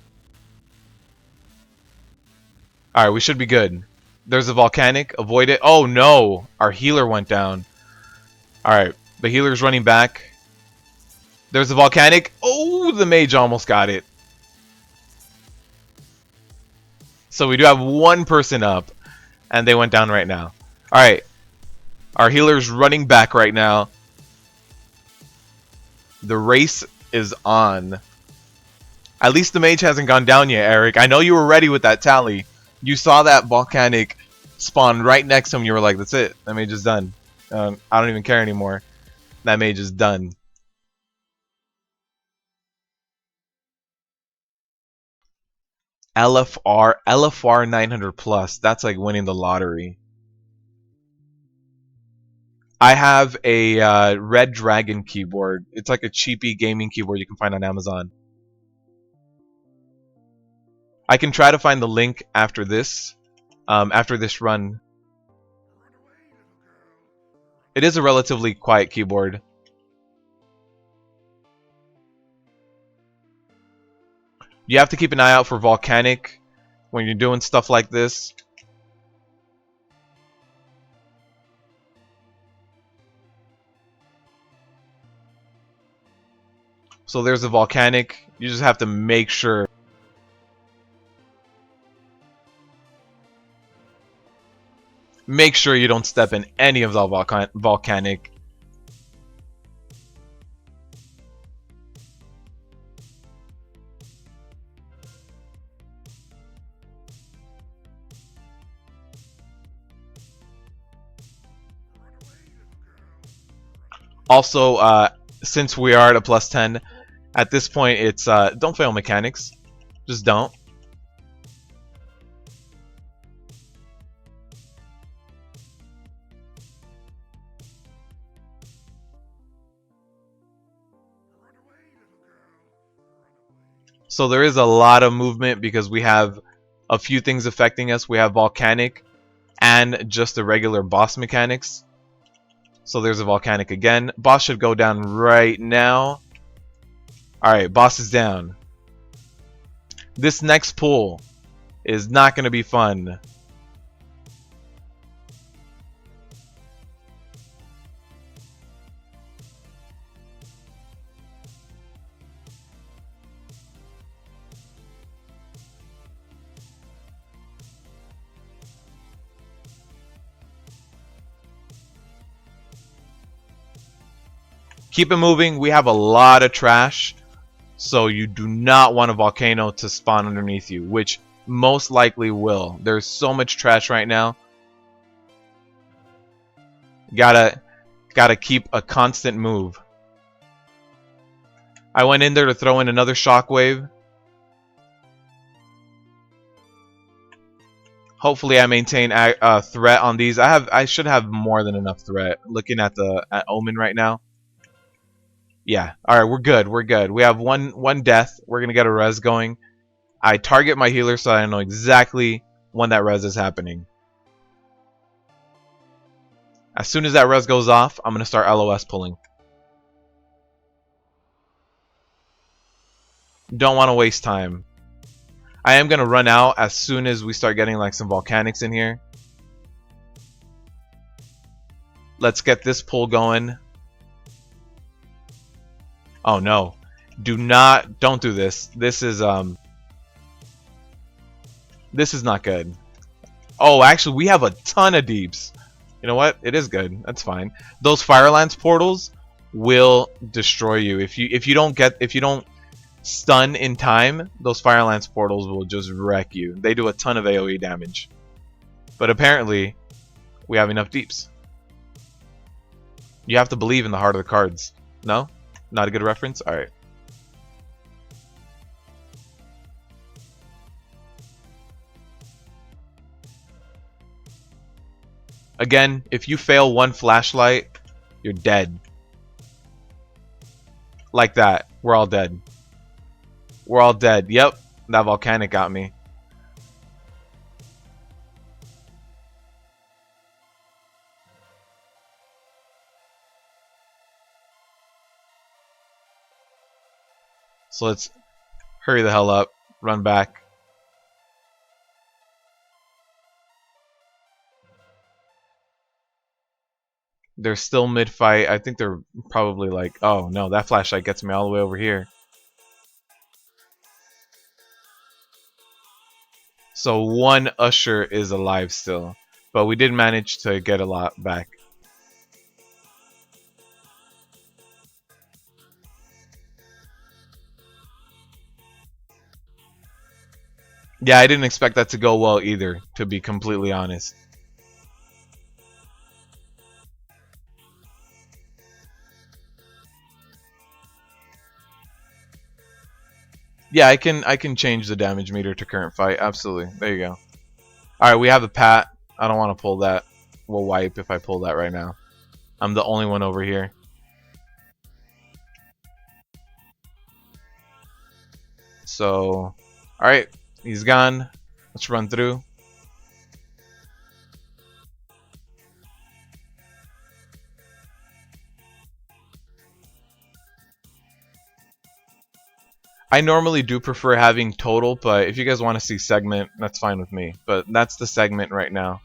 Alright, we should be good. There's a volcanic. Avoid it. Oh no! Our healer went down. Alright, the healer's running back. There's a volcanic. Oh, the mage almost got it. So we do have one person up, and they went down right now. Alright, our healer's running back right now. The race is on. At least the mage hasn't gone down yet, Eric. I know you were ready with that tally. You saw that volcanic spawn right next to him. You were like, that's it. That mage is done. I don't even care anymore. That mage is done. LFR 900 plus. That's like winning the lottery. I have a Red Dragon keyboard. It's like a cheapy gaming keyboard you can find on Amazon. I can try to find the link after this run. It is a relatively quiet keyboard. You have to keep an eye out for volcanic when you're doing stuff like this. So there's a volcanic. You just have to make sure. Make sure you don't step in any of the volcanic. Also, since we are at a +10, at this point it's don't fail mechanics. Just don't. So there is a lot of movement because we have a few things affecting us. We have volcanic and just the regular boss mechanics. So there's a volcanic again. Boss should go down right now. Alright, boss is down. This next pull is not going to be fun. Keep it moving. We have a lot of trash. So you do not want a volcano to spawn underneath you, which most likely will. There's so much trash right now. Gotta keep a constant move. I went in there to throw in another shockwave. Hopefully I maintain threat on these. I should have more than enough threat. Looking at Omen right now. Yeah. All right, we're good. We're good. We have one death. We're gonna get a res going. I target my healer so I know exactly when that res is happening. As soon as that res goes off, I'm gonna start LOS pulling. Don't want to waste time. I am gonna run out as soon as we start getting like some volcanics in here. Let's get this pull going. Oh no. Don't do this. This is not good. Oh, actually we have a ton of deeps. You know what? It is good. That's fine. Those Firelance portals will destroy you. If you don't stun in time, those Firelance portals will just wreck you. They do a ton of AoE damage. But apparently we have enough deeps. You have to believe in the heart of the cards. No? Not a good reference? Alright. Again, if you fail one flashlight, you're dead. Like that. We're all dead. We're all dead. Yep. That volcanic got me. So let's hurry the hell up. Run back. They're still mid-fight. I think they're probably like, oh no, that flashlight gets me all the way over here. So one Usher is alive still. But we did manage to get a lot back. Yeah, I didn't expect that to go well either, to be completely honest. Yeah, I can change the damage meter to current fight. Absolutely. There you go. All right, we have a pat. I don't want to pull that. We'll wipe if I pull that right now. I'm the only one over here. So, all right, he's gone. Let's run through. I normally do prefer having total, but if you guys want to see segment, that's fine with me. But that's the segment right now.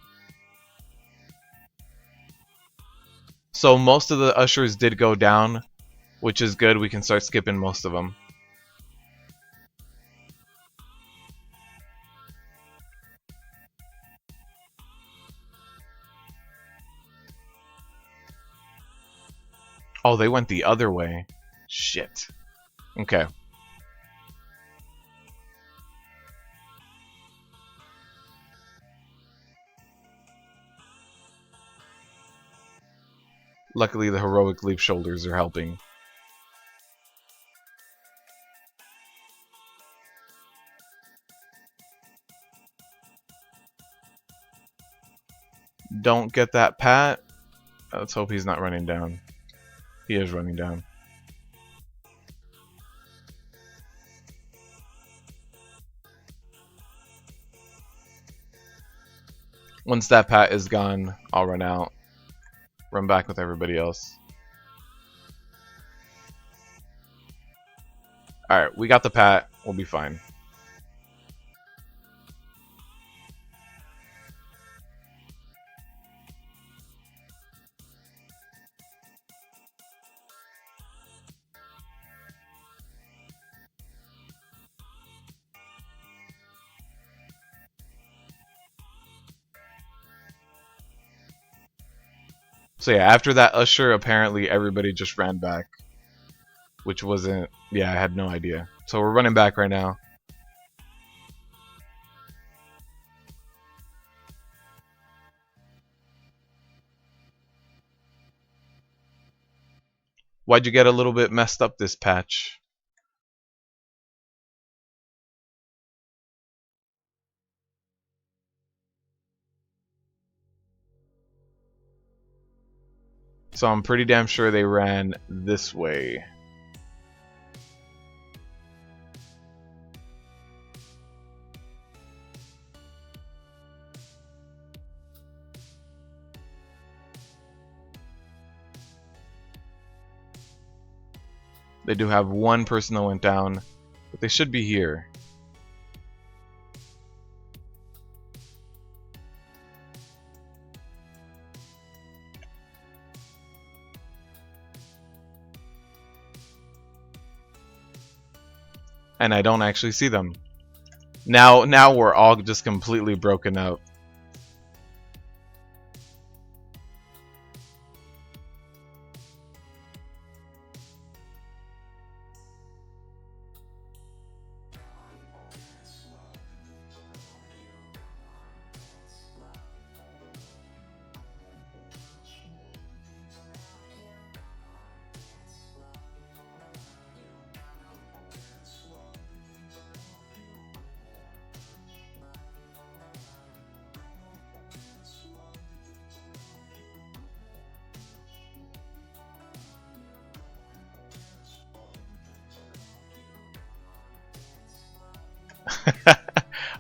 So most of the ushers did go down, which is good. We can start skipping most of them. Oh, they went the other way. Shit. Okay. Luckily, the heroic leaf shoulders are helping. Don't get that pat. Let's hope he's not running down. He is running down. Once that pat is gone, I'll run out. Run back with everybody else. Alright, we got the pat. We'll be fine. So yeah, after that usher, apparently everybody just ran back. Which wasn't... Yeah, I had no idea. So we're running back right now. Why'd you get a little bit messed up this patch? So I'm pretty damn sure they ran this way. They do have one person that went down, but they should be here. And I don't actually see them. Now we're all just completely broken up.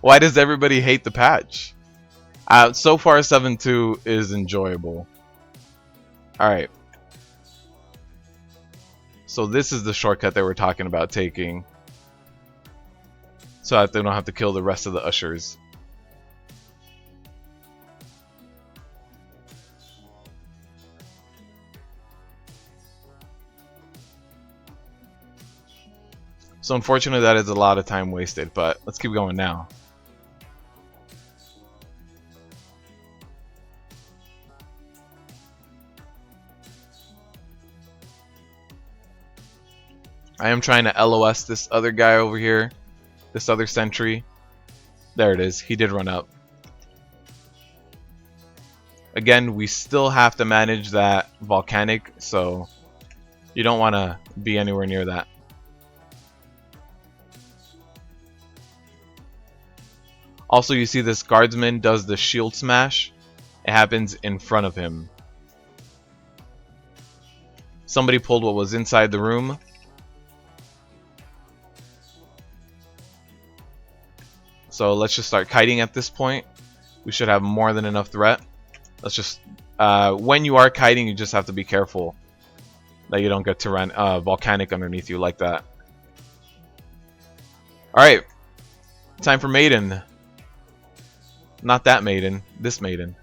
Why does everybody hate the patch? So far 7.2 is enjoyable. Alright. So this is the shortcut that we're talking about taking. So that they don't have to kill the rest of the ushers. So unfortunately that is a lot of time wasted, but let's keep going now. I am trying to LOS this other guy over here. This other sentry. There it is. He did run up. Again, we still have to manage that volcanic, so you don't want to be anywhere near that. Also, you see this guardsman does the shield smash. It happens in front of him. Somebody pulled what was inside the room. So let's just start kiting at this point. We should have more than enough threat. Let's just... when you are kiting, you just have to be careful that you don't get volcanic underneath you like that. Alright. Time for Maiden. Not that Maiden. This Maiden.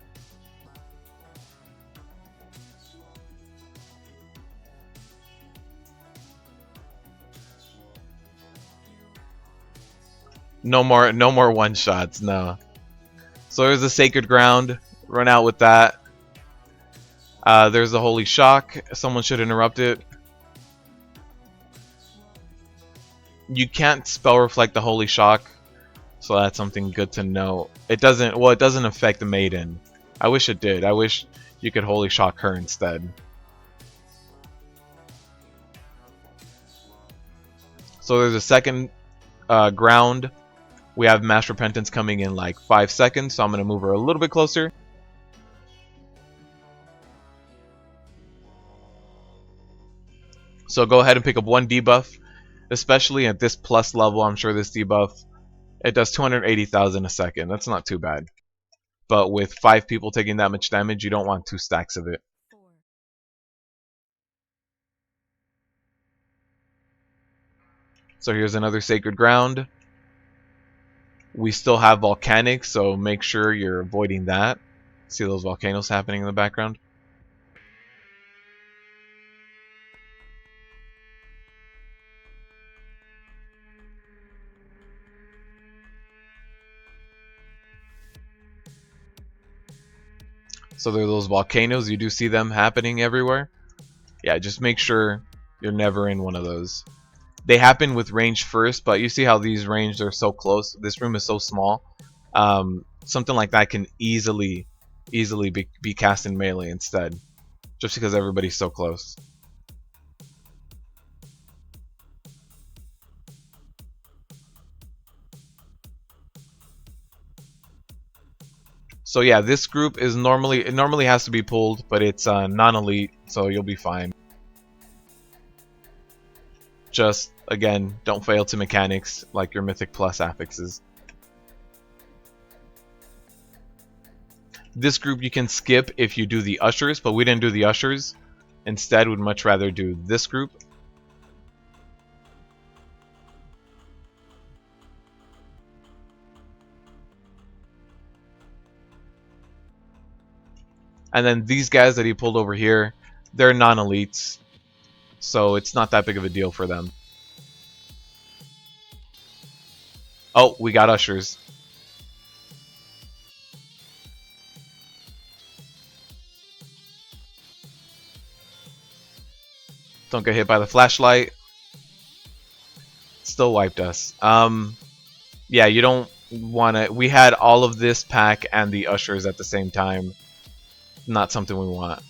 No more one-shots, no. So there's the Sacred Ground. Run out with that. There's the Holy Shock. Someone should interrupt it. You can't spell reflect the Holy Shock, so that's something good to know. It doesn't. Well, it doesn't affect the Maiden. I wish it did. I wish you could Holy Shock her instead. So there's a second ground. We have Mass Repentance coming in like 5 seconds, so I'm gonna move her a little bit closer. So go ahead and pick up one debuff, especially at this plus level. I'm sure this debuff, it does 280,000 a second. That's not too bad. But with 5 people taking that much damage, you don't want 2 stacks of it. So here's another Sacred Ground. We still have volcanic, so make sure you're avoiding that. See those volcanoes happening in the background? So there are those volcanoes. You do see them happening everywhere. Yeah, just make sure you're never in one of those. They happen with range first, but you see how these ranged are so close. This room is so small. Something like that can easily be cast in melee instead, just because everybody's so close. So yeah, this group is normally has to be pulled, but it's non-elite, so you'll be fine. Just again, don't fail to mechanics like your Mythic Plus affixes. This group you can skip if you do the ushers, but we didn't do the ushers. Instead, we'd much rather do this group. And then these guys that he pulled over here, they're non-elites, so it's not that big of a deal for them. Oh, we got ushers. Don't get hit by the flashlight. Still wiped us. Yeah, you don't want to... We had all of this pack and the ushers at the same time. Not something we want.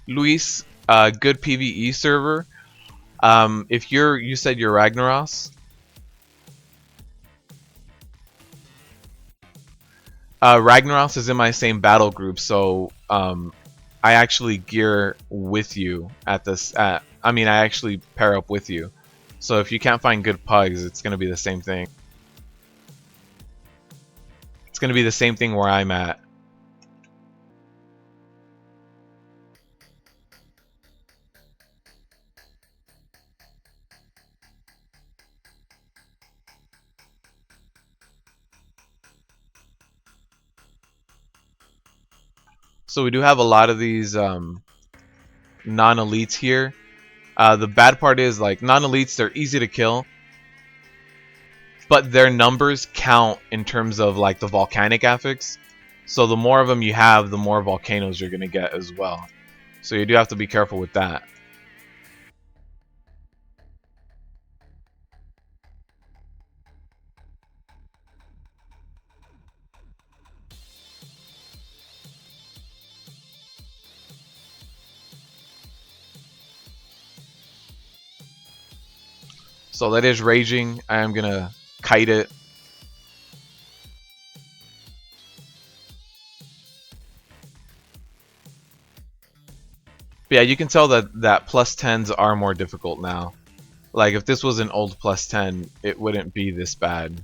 Luis, good PvE server. If you said you're Ragnaros. Ragnaros is in my same battle group, so I actually gear with you at this. I actually pair up with you. So if you can't find good pugs, it's gonna be the same thing. It's gonna be the same thing where I'm at. So we do have a lot of these non-elites here. The bad part is, like, non-elites, they're easy to kill, but their numbers count in terms of like the volcanic affix. So the more of them you have, the more volcanoes you're gonna get as well. So you do have to be careful with that. So that is raging. I am gonna kite it. But yeah, you can tell that plus 10s are more difficult now. Like if this was an old plus 10, it wouldn't be this bad.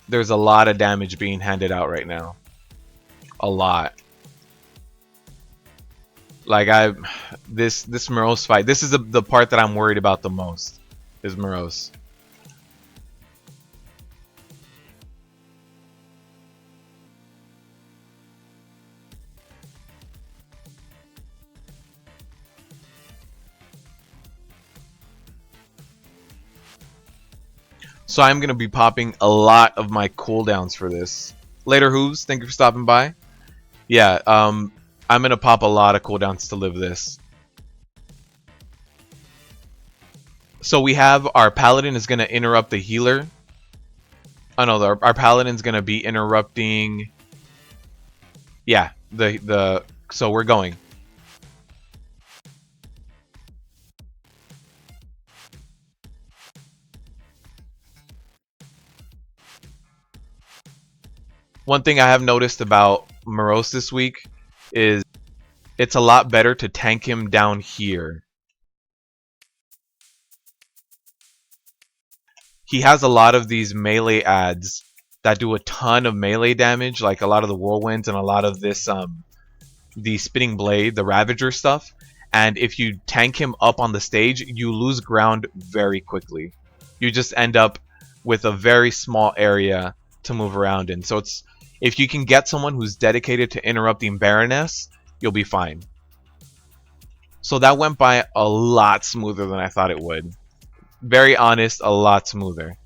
There's a lot of damage being handed out right now. A lot. Like this Morose fight, this is the part that I'm worried about the most, is Morose. So I'm gonna be popping a lot of my cooldowns for this. Later Hooves, thank you for stopping by. Yeah, I'm gonna pop a lot of cooldowns to live this. So we have our Paladin is gonna interrupt the healer. Oh no, our Paladin's gonna be interrupting. Yeah, so we're going. One thing I have noticed about Morose this week is it's a lot better to tank him down here. He has a lot of these melee ads that do a ton of melee damage, like a lot of the whirlwinds and a lot of this the spinning blade, the Ravager stuff. And if you tank him up on the stage, you lose ground very quickly. You just end up with a very small area to move around in. So it's if you can get someone who's dedicated to interrupting Baroness, you'll be fine. So that went by a lot smoother than I thought it would. Very honest, a lot smoother.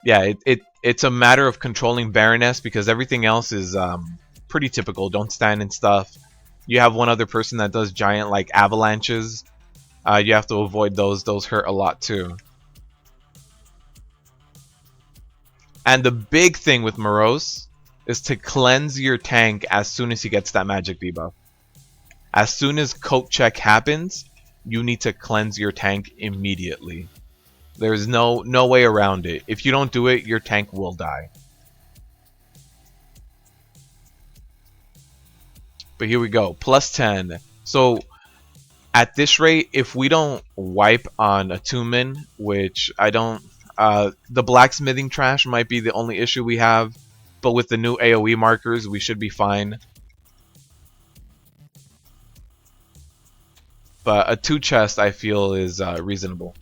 Yeah, it's a matter of controlling Baroness because everything else is pretty typical. Don't stand and stuff. You have one other person that does giant like avalanches. You have to avoid those. Those hurt a lot too. And the big thing with Morose is to cleanse your tank as soon as he gets that magic debuff. As soon as coat check happens, you need to cleanse your tank immediately. There's no way around it. If you don't do it, your tank will die. But here we go. Plus 10. So at this rate, if we don't wipe on attunement, which I don't, the blacksmithing trash might be the only issue we have. But with the new AoE markers, we should be fine. But a 2 chest, I feel, is reasonable.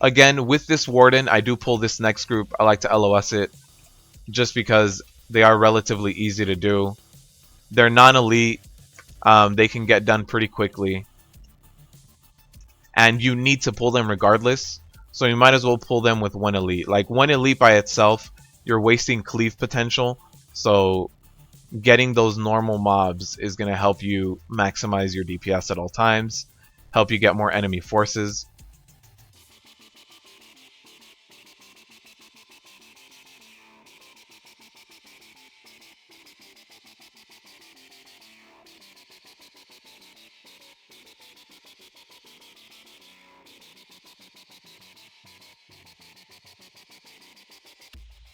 Again, with this Warden, I do pull this next group. I like to LOS it just because they are relatively easy to do. They're non-elite. They can get done pretty quickly. And you need to pull them regardless. So you might as well pull them with one elite. Like one elite by itself, you're wasting cleave potential. So getting those normal mobs is going to help you maximize your DPS at all times. Help you get more enemy forces.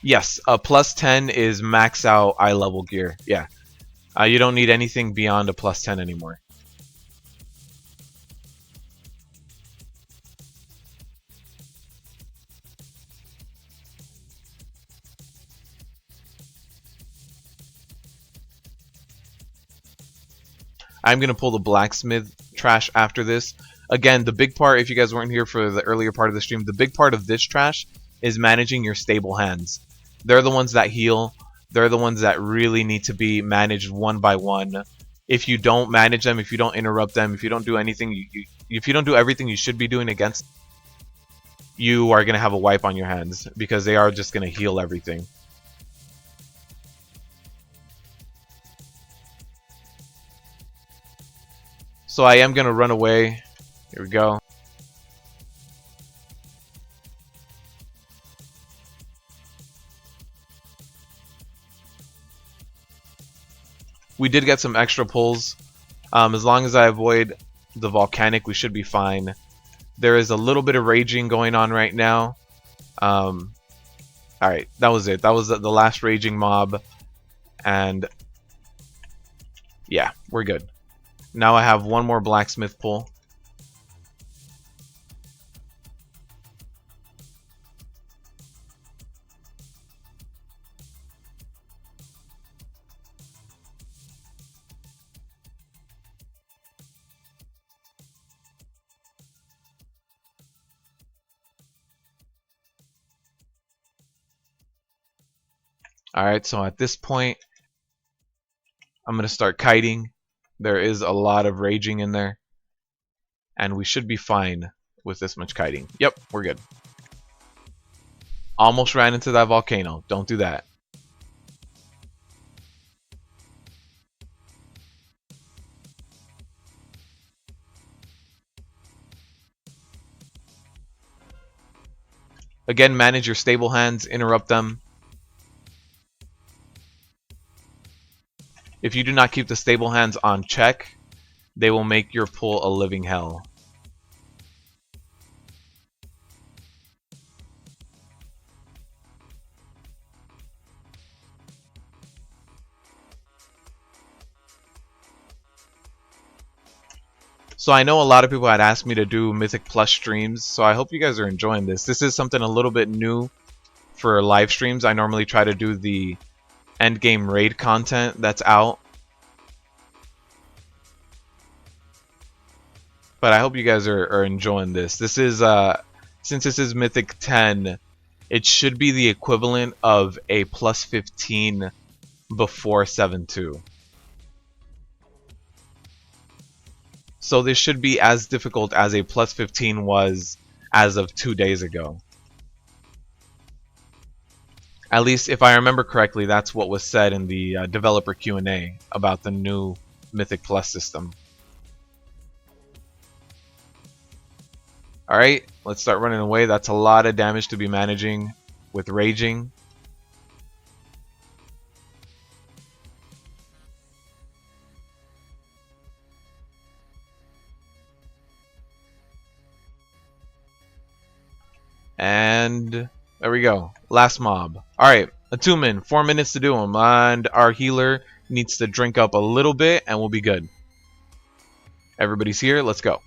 Yes, a plus 10 is max out eye level gear. Yeah. You don't need anything beyond a plus 10 anymore. I'm going to pull the blacksmith trash after this. Again, the big part, if you guys weren't here for the earlier part of the stream, the big part of this trash is managing your stable hands. They're the ones that heal. They're the ones that really need to be managed one by one. If you don't manage them, if you don't interrupt them, if you don't do anything, if you don't do everything you should be doing against, you are going to have a wipe on your hands because they are just going to heal everything. So I am going to run away. Here we go. We did get some extra pulls. As long as I avoid the volcanic, we should be fine. There is a little bit of raging going on right now. Alright, that was it. That was the last raging mob. And yeah, we're good. Now I have one more blacksmith pull. Alright, so at this point, I'm going to start kiting. There is a lot of raging in there. And we should be fine with this much kiting. Yep, we're good. Almost ran into that volcano. Don't do that. Again, manage your stable hands. Interrupt them. If you do not keep the stable hands on check, they will make your pull a living hell. So I know a lot of people had asked me to do Mythic Plus streams, so I hope you guys are enjoying this. This is something a little bit new for live streams. I normally try to do the endgame raid content that's out. But I hope you guys are enjoying this. This is, since this is Mythic 10, it should be the equivalent of a plus 15 before 7.2. So this should be as difficult as a plus 15 was as of 2 days ago. At least if I remember correctly, that's what was said in the developer Q&A about the new Mythic Plus system. Alright, let's start running away. That's a lot of damage to be managing with raging. And there we go. Last mob. Alright, attunement. 4 minutes to do them. And our healer needs to drink up a little bit and we'll be good. Everybody's here. Let's go.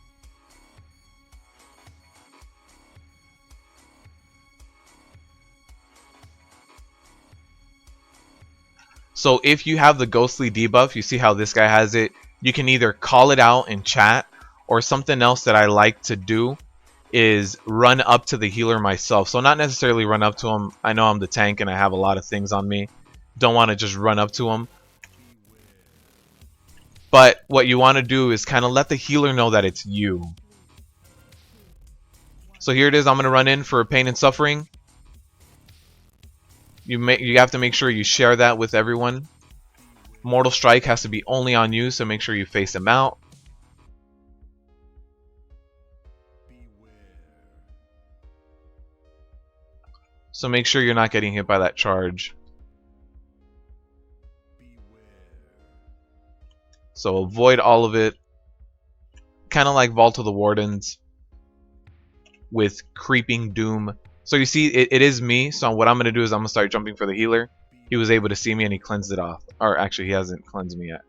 So if you have the ghostly debuff, you see how this guy has it, you can either call it out in chat, or something else that I like to do is run up to the healer myself. So not necessarily run up to him. I know I'm the tank and I have a lot of things on me. Don't want to just run up to him. But what you want to do is kind of let the healer know that it's you. So here it is. I'm going to run in for pain and suffering. You have to make sure you share that with everyone. Mortal Strike has to be only on you, so make sure you face him out. So make sure you're not getting hit by that charge. So avoid all of it. Kind of like Vault of the Wardens with Creeping Doom. So you see, it is me. So what I'm going to do is I'm going to start jumping for the healer. He was able to see me and he cleansed it off. Or actually, he hasn't cleansed me yet.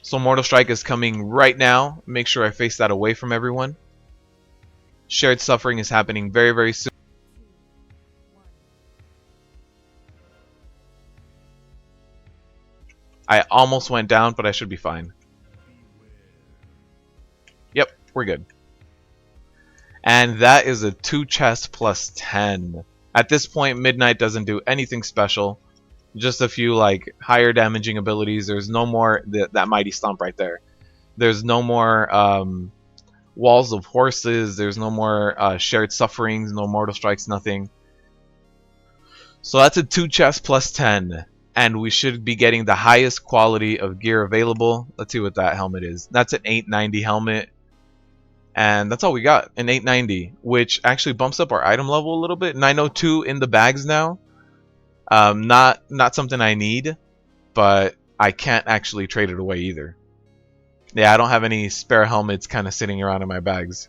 So Mortal Strike is coming right now. Make sure I face that away from everyone. Shared Suffering is happening very, very soon. I almost went down, but I should be fine. Yep, we're good. And that is a 2 chest plus 10. At this point, Midnight doesn't do anything special. Just a few like higher damaging abilities. There's no more that Mighty Stomp right there. There's no more Walls of Horses. There's no more Shared Sufferings. No Mortal Strikes. Nothing. So that's a 2 chest plus 10. And we should be getting the highest quality of gear available. Let's see what that helmet is. That's an 890 helmet. And that's all we got, an 890, which actually bumps up our item level a little bit. 902 in the bags now. Not something I need, but I can't actually trade it away either. Yeah, I don't have any spare helmets kind of sitting around in my bags.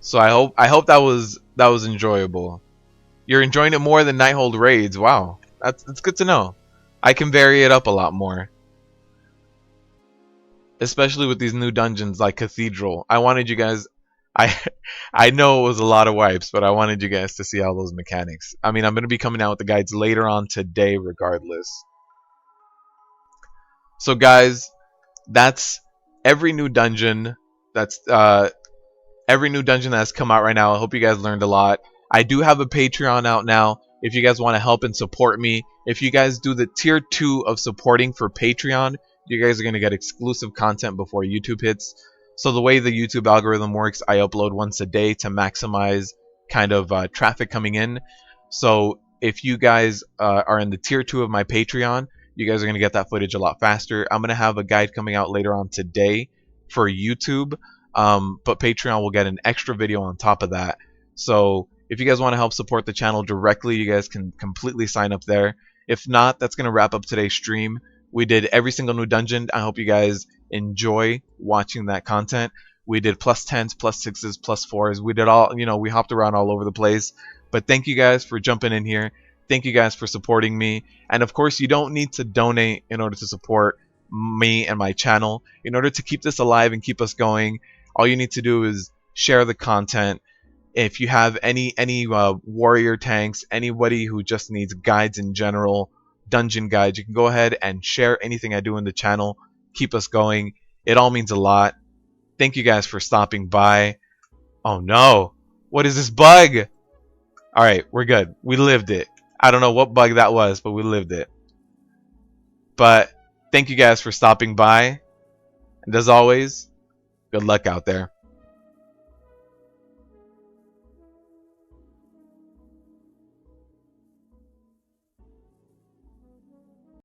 So I hope that was enjoyable. You're enjoying it more than Nighthold raids. Wow, that's good to know. I can vary it up a lot more, especially with these new dungeons like Cathedral. I wanted you guys. I I know it was a lot of wipes, but I wanted you guys to see all those mechanics. I mean, I'm gonna be coming out with the guides later on today, regardless. So guys, that's every new dungeon. That's every new dungeon that has come out right now. I hope you guys learned a lot. I do have a Patreon out now. If you guys want to help and support me, if you guys do the tier 2 of supporting for Patreon, you guys are going to get exclusive content before YouTube hits. So the way the YouTube algorithm works, I upload once a day to maximize kind of traffic coming in. So if you guys are in the tier 2 of my Patreon, you guys are going to get that footage a lot faster. I'm going to have a guide coming out later on today for YouTube. But Patreon will get an extra video on top of that. So if you guys want to help support the channel directly, you guys can completely sign up there. If not, that's going to wrap up today's stream. We did every single new dungeon. I hope you guys enjoy watching that content. We did plus 10s, plus 6s, plus 4s. We did all, we hopped around all over the place. But thank you guys for jumping in here. Thank you guys for supporting me. And of course, you don't need to donate in order to support me and my channel. In order to keep this alive and keep us going, all you need to do is share the content. If you have any warrior tanks, anybody who just needs guides in general, dungeon guides, you can go ahead and share anything I do in the channel. Keep us going. It all means a lot. Thank you guys for stopping by. Oh no. What is this bug? Alright, we're good. We lived it. I don't know what bug that was, but we lived it. But thank you guys for stopping by. And as always, good luck out there.